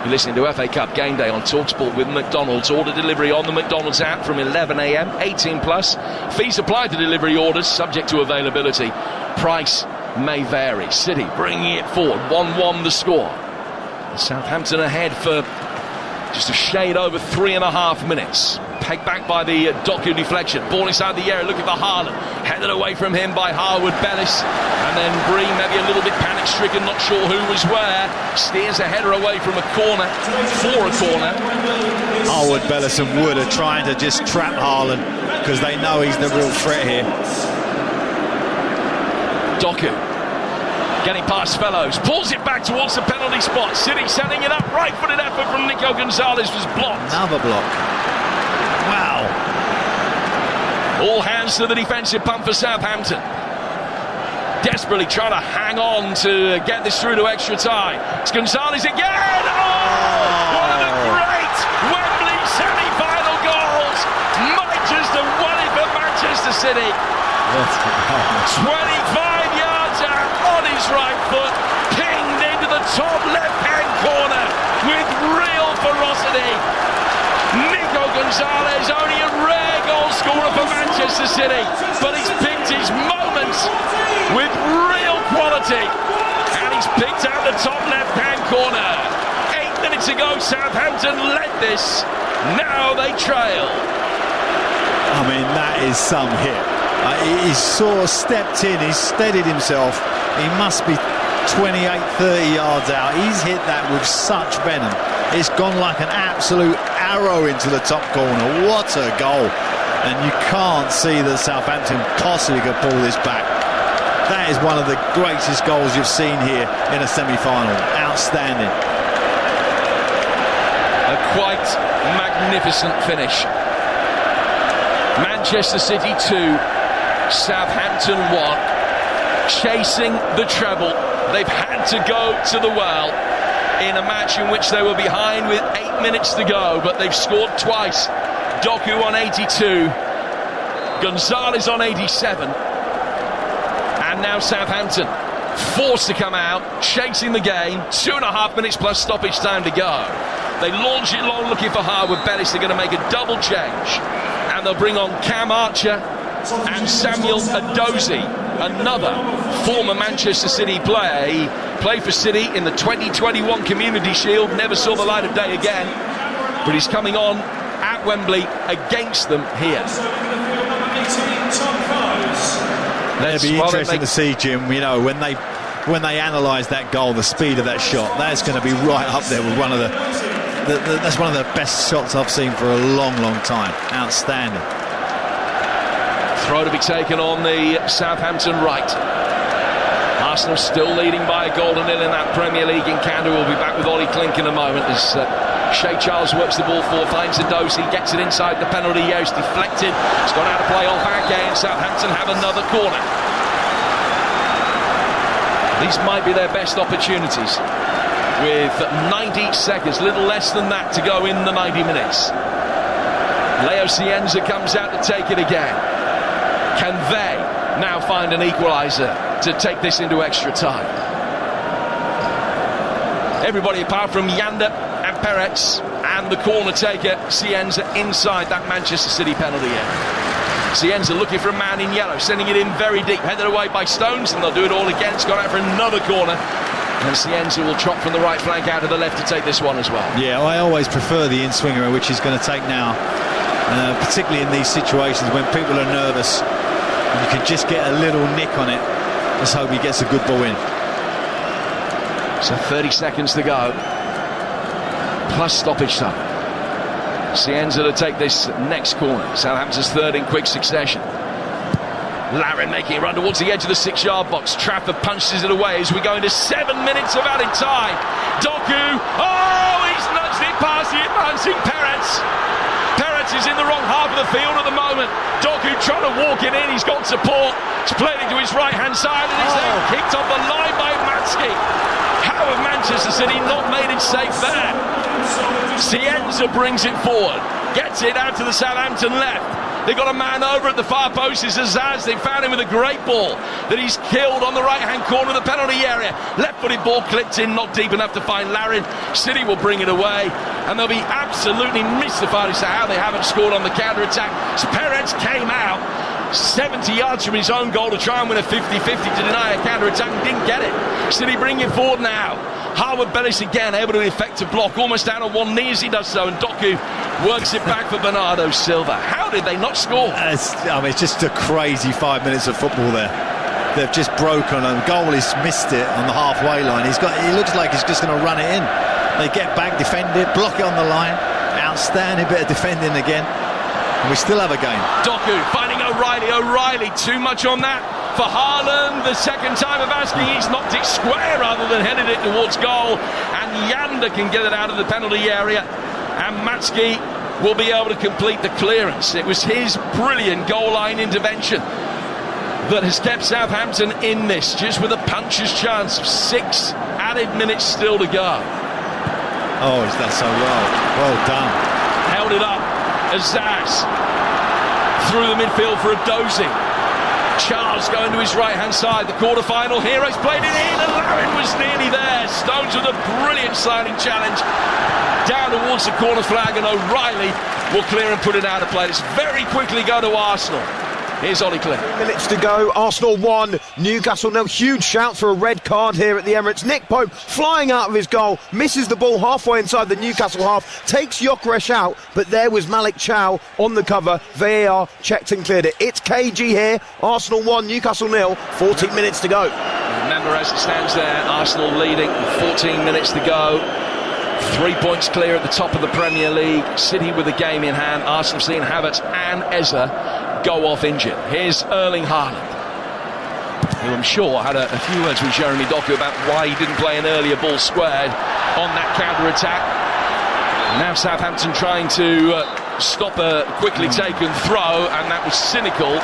You're listening to FA Cup Game Day on TalkSport with McDonald's. Order delivery on the McDonald's app from 11 a.m, 18 plus. Fees apply to delivery orders, subject to availability. Price may vary. City bringing it forward. 1-1 the score. Southampton ahead for just a shade over 3.5 minutes. Pegged back by the Doku deflection. Ball inside the area looking for Haaland. Headed away from him by Harwood Bellis. And then Breen maybe a little bit panic-stricken, not sure who was where. Steers a header away from a corner, for a corner. Harwood Bellis and Wood are trying to just trap Haaland because they know he's the real threat here. Doku getting past Fellows, pulls it back towards the penalty spot. City setting it up, right-footed effort from Nico Gonzalez was blocked. Another block. Wow. All hands to the defensive pump for Southampton. Desperately trying to hang on to get this through to extra time. It's Gonzalez again. Oh, one of the great Wembley semi-final goals. Might just have won it for Manchester City. 25 yards out on his right foot, pinged into the top left-hand corner with real ferocity. Nico Gonzalez, only a rare goal scorer for Manchester City, but he's picked his moments with real quality, and he's picked out the top left-hand corner. 8 minutes ago, Southampton led this. Now they trail. I mean, that is some hit. He sort of stepped in, he's steadied himself. He must be 28, 30 yards out. He's hit that with such venom. It's gone like an absolute arrow into the top corner. What a goal. And you can't see that Southampton possibly could pull this back. That is one of the greatest goals you've seen here in a semi-final. Outstanding. A quite magnificent finish. Manchester City 2, Southampton 1, chasing the treble. They've had to go to the well in a match in which they were behind with 8 minutes to go, but they've scored twice. Doku on 82, Gonzalez on 87, and now Southampton forced to come out, chasing the game. 2.5 minutes plus stoppage time to go. They launch it long looking for Harwood Bellis. They're going to make a double change, and they'll bring on Cam Archer and Samuel Adozie, another former Manchester City player. He played for City in the 2021 Community Shield, never saw the light of day again, but he's coming on at Wembley against them here. It'll be interesting to see, Jim, you know, when they analyse that goal, the speed of that shot, that's going to be right up there with one of the that's one of the best shots I've seen for a long, long time. Outstanding. Throw to be taken on the Southampton right. Arsenal still leading by a goal to nil in that Premier League encounter. We'll be back with Ollie Klink in a moment as Shea Charles works the ball forward, finds Adosi, gets it inside the penalty area, it's deflected, it's gone out of play off Ake, and Southampton have another corner. These might be their best opportunities with 90 seconds, little less than that to go in the 90 minutes. Leo Cienza comes out to take it again. Can they now find an equaliser to take this into extra time? Everybody apart from Yanda and Perez and the corner taker Cienza inside that Manchester City penalty area. Cienza looking for a man in yellow, sending it in very deep, headed away by Stones, and they'll do it all again. It's gone out for another corner, and Cienza will chop from the right flank out to the left to take this one as well. Yeah, I always prefer the in-swinger, which he's going to take now, particularly in these situations when people are nervous and you can just get a little nick on it. Let's hope he gets a good ball in. So 30 seconds to go, plus stoppage time. Cienza to take this next corner. Southampton's third in quick succession. Larin making it run towards the edge of the 6-yard box. Trafford punches it away as we go into 7 minutes of added time. Doku, he's nudged it past the advancing Perez. Perez is in the wrong half of the field at the moment. Doku trying to walk it in, he's got support. It's played into his right-hand side and it's then kicked off the line by Matsky. How have Manchester City not made it safe there? Cienza brings it forward, gets it out to the Southampton left. They've got a man over at the far post, is Azaz. They found him with a great ball that he's killed on the right-hand corner of the penalty area. Left-footed ball clipped in, not deep enough to find Larin. City will bring it away, and they'll be absolutely mystified as to how they haven't scored on the counter-attack. So Perez came out 70 yards from his own goal to try and win a 50-50 to deny a counter-attack and didn't get it. City bring it forward now. Harwood Bellis again able to effect a block, almost down on one knee as he does so, and Doku works it back for Bernardo Silva. How did they not score? It's just a crazy 5 minutes of football there. They've just broken, and the goalie's missed it on the halfway line. He looks like he's just going to run it in. They get back, defend it, block it on the line. Outstanding bit of defending again. And we still have a game. Doku finding O'Reilly, too much on that for Haaland. The second time of asking, he's knocked it square rather than headed it towards goal, and Yanda can get it out of the penalty area, and Matsky will be able to complete the clearance. It was his brilliant goal line intervention that has kept Southampton in this, just with a puncher's chance of 6 added minutes still to go. Oh, he's done so well. Well done. Held it up. Azaz through the midfield for Adosi. Charles going to his right-hand side. The quarter-final heroes played it in, and Larin was nearly there. Stones with a brilliant sliding challenge down towards the corner flag, and O'Reilly will clear and put it out of play. Let's very quickly go to Arsenal. Here's Ollie Klink. 3 minutes to go. Arsenal 1, Newcastle 0. Huge shout for a red card here at the Emirates. Nick Pope flying out of his goal, misses the ball halfway inside the Newcastle half, takes Gyökeres out, but there was Malik Chow on the cover. VAR checked and cleared it. It's KG here. Arsenal 1, Newcastle 0. 14 minutes to go. Remember, as it stands there, Arsenal leading, 14 minutes to go. 3 points clear at the top of the Premier League. City with the game in hand. Arsenal seeing Havertz and Eza go off injured. Here's Erling Haaland, who I'm sure had a few words with Jeremy Doku about why he didn't play an earlier ball squared on that counter-attack. Now Southampton trying to stop a quickly taken throw, and that was cynical,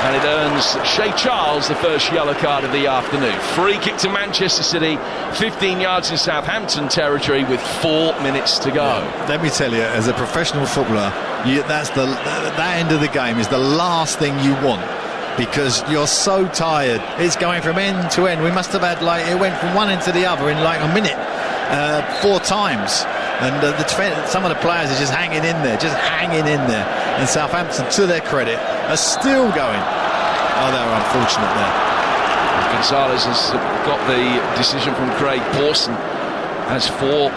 and it earns Shea Charles the first yellow card of the afternoon. Free kick to Manchester City, 15 yards in Southampton territory with 4 minutes to go. Let me tell you, as a professional footballer, that end of the game is the last thing you want, because you're so tired. It's going from end to end. We must have had, it went from one end to the other in a minute, 4 times. And some of the players are just hanging in there. And Southampton, to their credit, are still going. Oh, they were unfortunate there. Gonzalez has got the decision from Craig Pawson as 4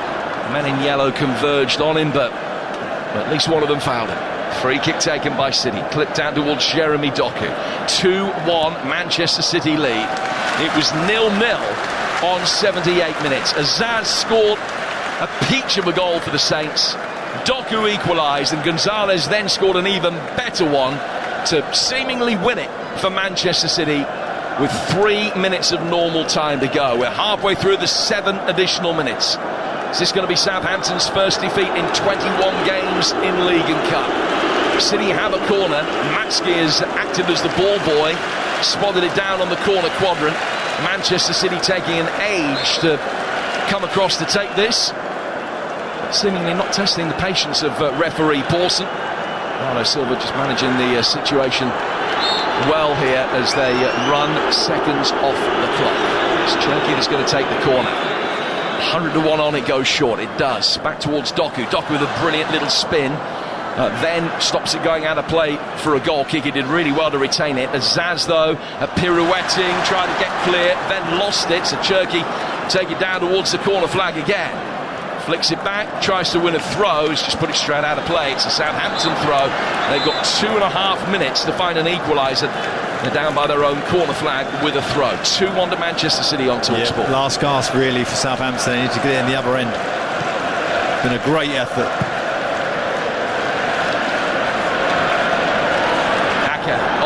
men in yellow converged on him, but at least one of them fouled it. Free kick taken by City, clipped down towards Jeremy Doku. 2-1 Manchester City lead. It was 0-0 on 78 minutes. Azaz scored A peach of a goal for the Saints. Doku equalised, and Gonzalez then scored an even better one to seemingly win it for Manchester City with 3 minutes of normal time to go. We're halfway through the 7 additional minutes. Is this going to be Southampton's first defeat in 21 games in League and Cup? City have a corner. Matsky has acted as the ball boy, spotted it down on the corner quadrant. Manchester City taking an age to come across to take this. Seemingly not testing the patience of referee Pawson. Arno Silva just managing the situation well here as they run seconds off the clock. It's Cherky that's going to take the corner. 100 to 1 on, it goes short. It does. Back towards Doku. Doku with a brilliant little spin. Then stops it going out of play for a goal kick. He did really well to retain it. Zaz, though, pirouetting, trying to get clear, then lost it. So Cherky take it down towards the corner flag again. Flicks it back, tries to win a throw, has just put it straight out of play. It's a Southampton throw. They've got 2.5 minutes to find an equaliser. They're down by their own corner flag with a throw. 2-1 to Manchester City on TalkSport. Last gasp really for Southampton. They need to get it in the other end. Been a great effort.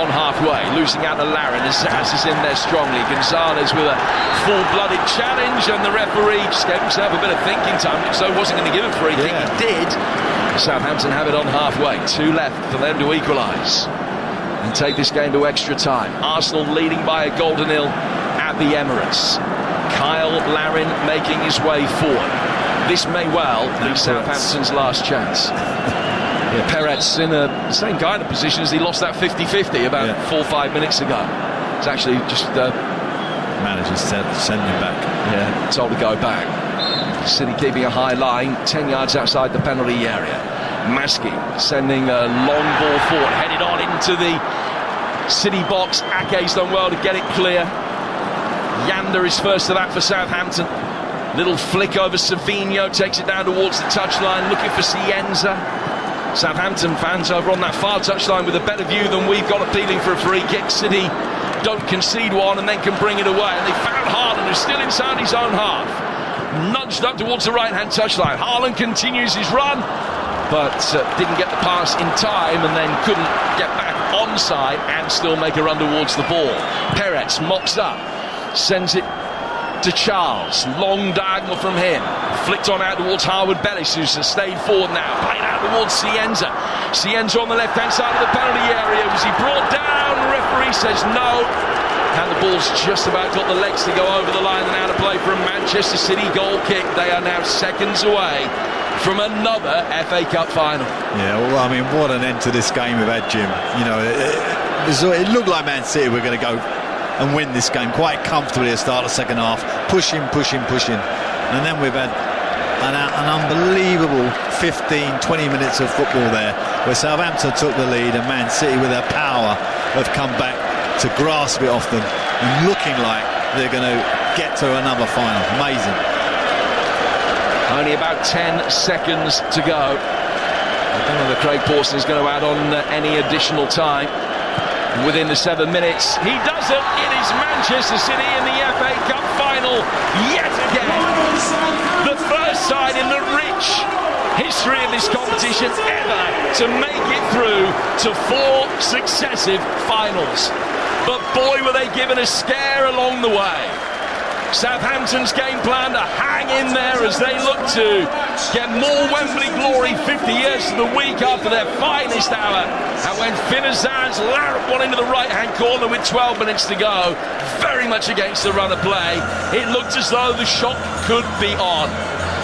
On halfway, losing out to Larin as Zaz is in there strongly. Gonzalez with a full-blooded challenge, and the referee just gave himself a bit of thinking time, so he wasn't going to give a free kick. He did. Southampton have it on halfway. 2 left for them to equalise and take this game to extra time. Arsenal leading by a goal to nil at the Emirates. Kyle Larin making his way forward. This may well be Southampton's last chance. Yeah, Perez in the same kind of position as he lost that 50-50 about 4 or 5 minutes ago. It's actually just manager sending him back. Yeah, told to go back. City keeping a high line, 10 yards outside the penalty area. Maskey sending a long ball forward, headed on into the City box. Ake's done well to get it clear. Yanda is first to that for Southampton. Little flick over Savinho, takes it down towards the touchline, looking for Cienza. Southampton fans over on that far touchline with a better view than we've got, appealing for a free kick. City don't concede one and then can bring it away, and they found Haaland, who's still inside his own half, nudged up towards the right hand touchline. Haaland continues his run, but didn't get the pass in time, and then couldn't get back onside and still make a run towards the ball. Perez mops up, sends it to Charles, long diagonal from him, flicked on out towards Harwood Bellis, who's stayed forward now, played out towards Cienza. Cienza on the left hand side of the penalty area. Was he brought down? The referee says no, and the ball's just about got the legs to go over the line and out of play for a Manchester City goal kick. They are now seconds away from another FA Cup final. Yeah, well, I mean, what an end to this game we've had, Jim. You know, it looked like Man City were going to go and win this game quite comfortably at the start of the second half, pushing, and then we've had an unbelievable 15-20 minutes of football there where Southampton took the lead and Man City with their power have come back to grasp it off them and looking like they're going to get to another final. Amazing. Only about 10 seconds to go. I don't know that Craig Pawson is going to add on any additional time within the 7 minutes. He does it. It is Manchester City in the FA Cup final yet again. The first side in the rich history of this competition ever to make it through to 4 successive finals. But boy, were they given a scare along the way. Southampton's game plan to hang in there as they look to get more Wembley glory 50 years to the week after their finest hour. And when Finazans larruped one into the right-hand corner with 12 minutes to go, very much against the run of play, it looked as though the shot could be on.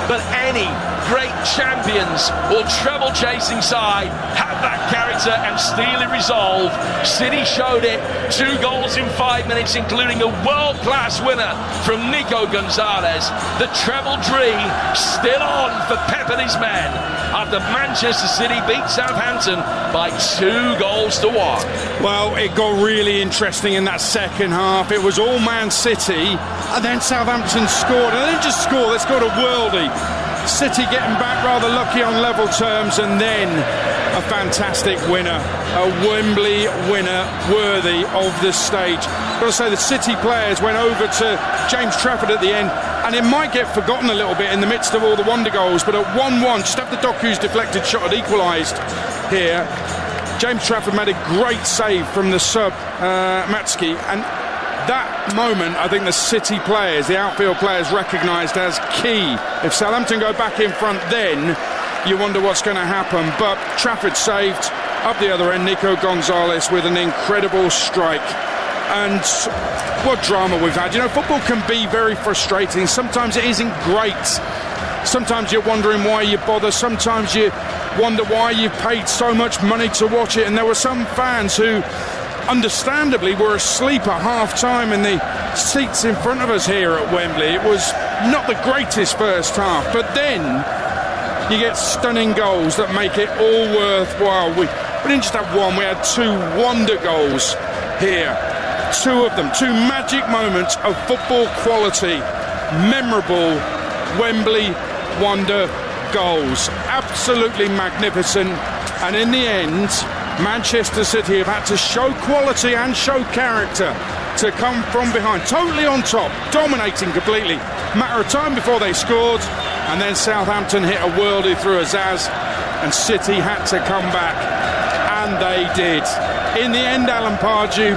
But any great champions or treble-chasing side have that character and steely resolve. City showed it. 2 goals in 5 minutes, including a world-class winner from Nico Gonzalez. The treble dream still on for Pep and his men after Manchester City beat Southampton by 2 goals to 1. Well, it got really interesting in that second half. It was all Man City, and then Southampton scored. And they didn't just score, they scored a worldie. City getting back rather lucky on level terms, and then a fantastic winner, a Wembley winner worthy of the stage. I've got to say, the City players went over to James Trafford at the end and it might get forgotten a little bit in the midst of all the wonder goals, but at 1-1, just after Doku's deflected shot had equalised here, James Trafford made a great save from the sub, Matsky, and that moment I think the City players, the outfield players, recognised as key. If Southampton go back in front, then you wonder what's going to happen, but Trafford saved. Up the other end, Nico Gonzalez with an incredible strike. And what drama we've had. You know, football can be very frustrating. Sometimes it isn't great. Sometimes you're wondering why you bother. Sometimes you wonder why you've paid so much money to watch it. And there were some fans who, understandably, were asleep at half-time in the seats in front of us here at Wembley. It was not the greatest first half. But then you get stunning goals that make it all worthwhile. We didn't just have one, we had two wonder goals here. Two of them, two magic moments of football quality. Memorable Wembley wonder goals. Absolutely magnificent. And in the end, Manchester City have had to show quality and show character to come from behind. Totally on top, dominating completely. Matter of time before they scored. And then Southampton hit a worldie through a Zaz, and City had to come back, and they did. In the end, Alan Pardew,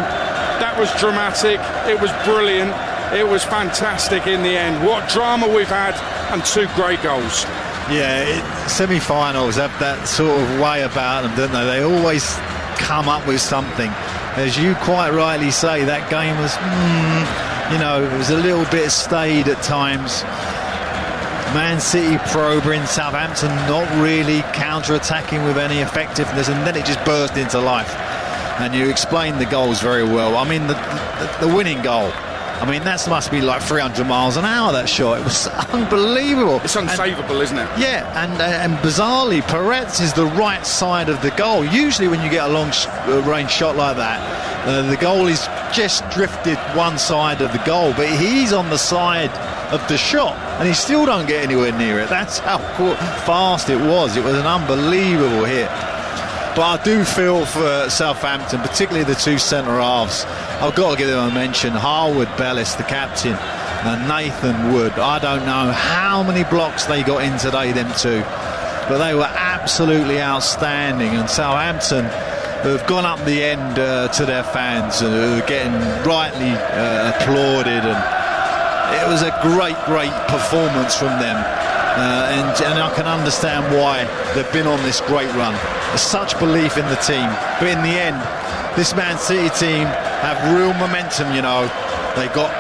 that was dramatic, it was brilliant, it was fantastic in the end. What drama we've had, and two great goals. Yeah, semi-finals have that sort of way about them, don't they? They always come up with something. As you quite rightly say, that game was, it was a little bit staid at times. Man City probing, Southampton not really counter-attacking with any effectiveness, and then it just burst into life. And you explained the goals very well. I mean, the winning goal, I mean, that must be like 300 miles an hour, that shot. It was unbelievable. It's unsavable, isn't it? Yeah, and bizarrely, Peretz is the right side of the goal. Usually when you get a long-range shot like that, the goal is just drifted one side of the goal, but he's on the side of the shot, and he still don't get anywhere near it. That's how fast it was. It was an unbelievable hit. But I do feel for Southampton, particularly the two centre-halves. I've got to give them a mention. Harwood Bellis, the captain, and Nathan Wood. I don't know how many blocks they got in today, them two, but they were absolutely outstanding. And Southampton have gone up the end to their fans, who are getting rightly applauded, and it was a great performance from them, and I can understand why they've been on this great run. There's such belief in the team, but in the end, this Man City team have real momentum. You know, they got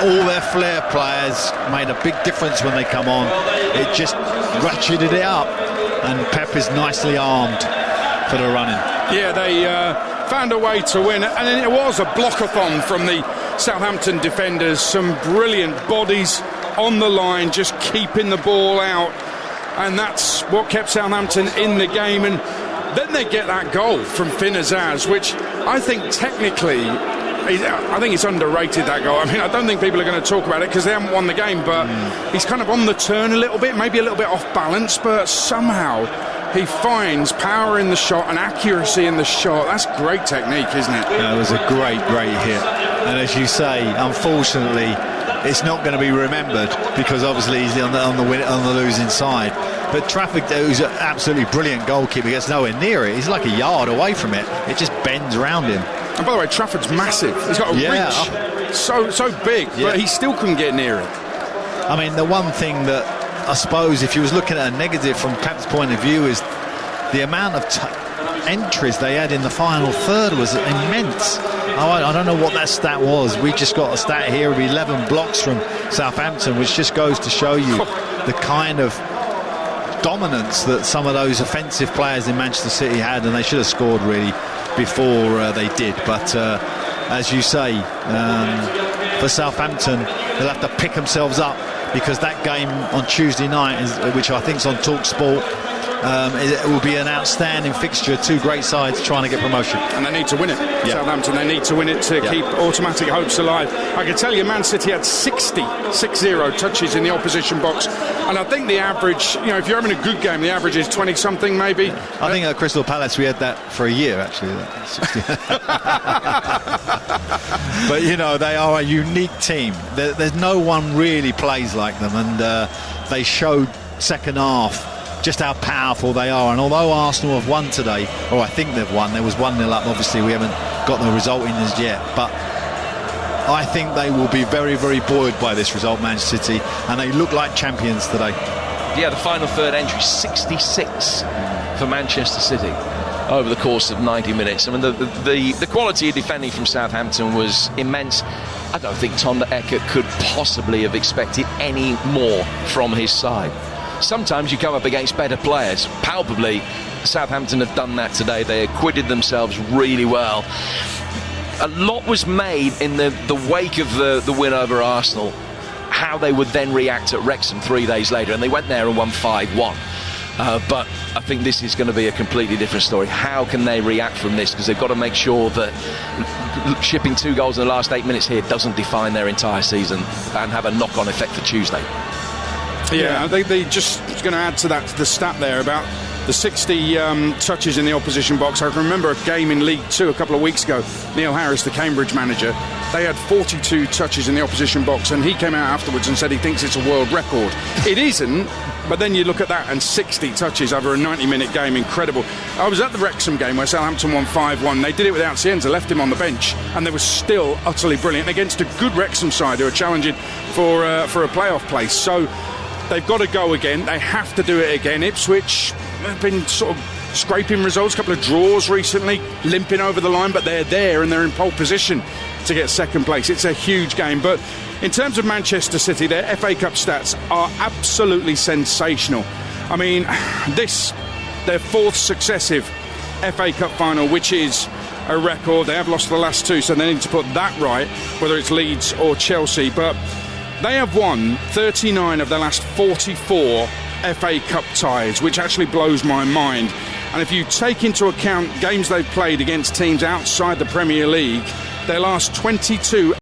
all their flair players, made a big difference when they come on. It just ratcheted it up, and Pep is nicely armed for the running. Yeah, they found a way to win, and it was a blockathon from the Southampton defenders. Some brilliant bodies on the line, just keeping the ball out, and that's what kept Southampton in the game. And then they get that goal from Finn Azaz, which I think technically, I think it's underrated, that goal. I mean, I don't think people are going to talk about it because they haven't won the game, but he's kind of on the turn a little bit, maybe a little bit off balance, but somehow he finds power in the shot and accuracy in the shot. That's great technique, isn't it? It was a great hit. And as you say, unfortunately, it's not going to be remembered because obviously he's on the losing side. But Trafford, who's an absolutely brilliant goalkeeper, gets nowhere near it. He's like a yard away from it. It just bends around him. And by the way, Trafford's massive. He's got a reach so big, but he still couldn't get near it. I mean, the one thing that I suppose if you was looking at a negative from Pep's point of view is the amount of entries they had in the final third was immense. I don't know what that stat was. We just got a stat here of 11 blocks from Southampton, which just goes to show you the kind of dominance that some of those offensive players in Manchester City had, and they should have scored really before they did. But as you say, for Southampton, they'll have to pick themselves up, because that game on Tuesday night, which I think is on TalkSport, it will be an outstanding fixture. Two great sides trying to get promotion. And they need to win it. Southampton, they need to win it to keep automatic hopes alive. I can tell you, Man City had 60 touches in the opposition box. And I think the average, if you're having a good game, the average is 20-something maybe. I think at Crystal Palace we had that for a year, actually. 60. But, they are a unique team. There's no one really plays like them. And they showed second half just how powerful they are. And although Arsenal have won today, or I think they've won, there was 1-0 up. Obviously, we haven't got the result in as yet. But I think they will be very, very buoyed by this result, Manchester City. And they look like champions today. Yeah, the final third entry, 66 for Manchester City over the course of 90 minutes. I mean, the quality of defending from Southampton was immense. I don't think Tom Eckert could possibly have expected any more from his side. Sometimes you come up against better players. Palpably, Southampton have done that today. They acquitted themselves really well. A lot was made in the wake of the win over Arsenal, how they would then react at Wrexham 3 days later, and they went there and won 5-1. But I think this is going to be a completely different story. How can they react from this? Because they've got to make sure that shipping 2 goals in the last 8 minutes here doesn't define their entire season and have a knock-on effect for Tuesday. Yeah, they just going to add to that, the stat there about the 60 touches in the opposition box. I can remember a game in League 2 a couple of weeks ago. Neil Harris, the Cambridge manager, they had 42 touches in the opposition box, and he came out afterwards and said he thinks it's a world record. It isn't, but then you look at that and 60 touches over a 90-minute game, incredible. I was at the Wrexham game where Southampton won 5-1. They did it without Cienza, left him on the bench, and they were still utterly brilliant against a good Wrexham side who are challenging for a playoff place. So they've got to go again. They have to do it again. Ipswich have been sort of scraping results, a couple of draws recently, limping over the line, but they're there and they're in pole position to get second place. It's a huge game. But in terms of Manchester City, their FA Cup stats are absolutely sensational. I mean, their 4th successive FA Cup final, which is a record. They have lost the last 2, so they need to put that right, whether it's Leeds or Chelsea. But they have won 39 of their last 44 FA Cup ties, which actually blows my mind. And if you take into account games they've played against teams outside the Premier League, their last 22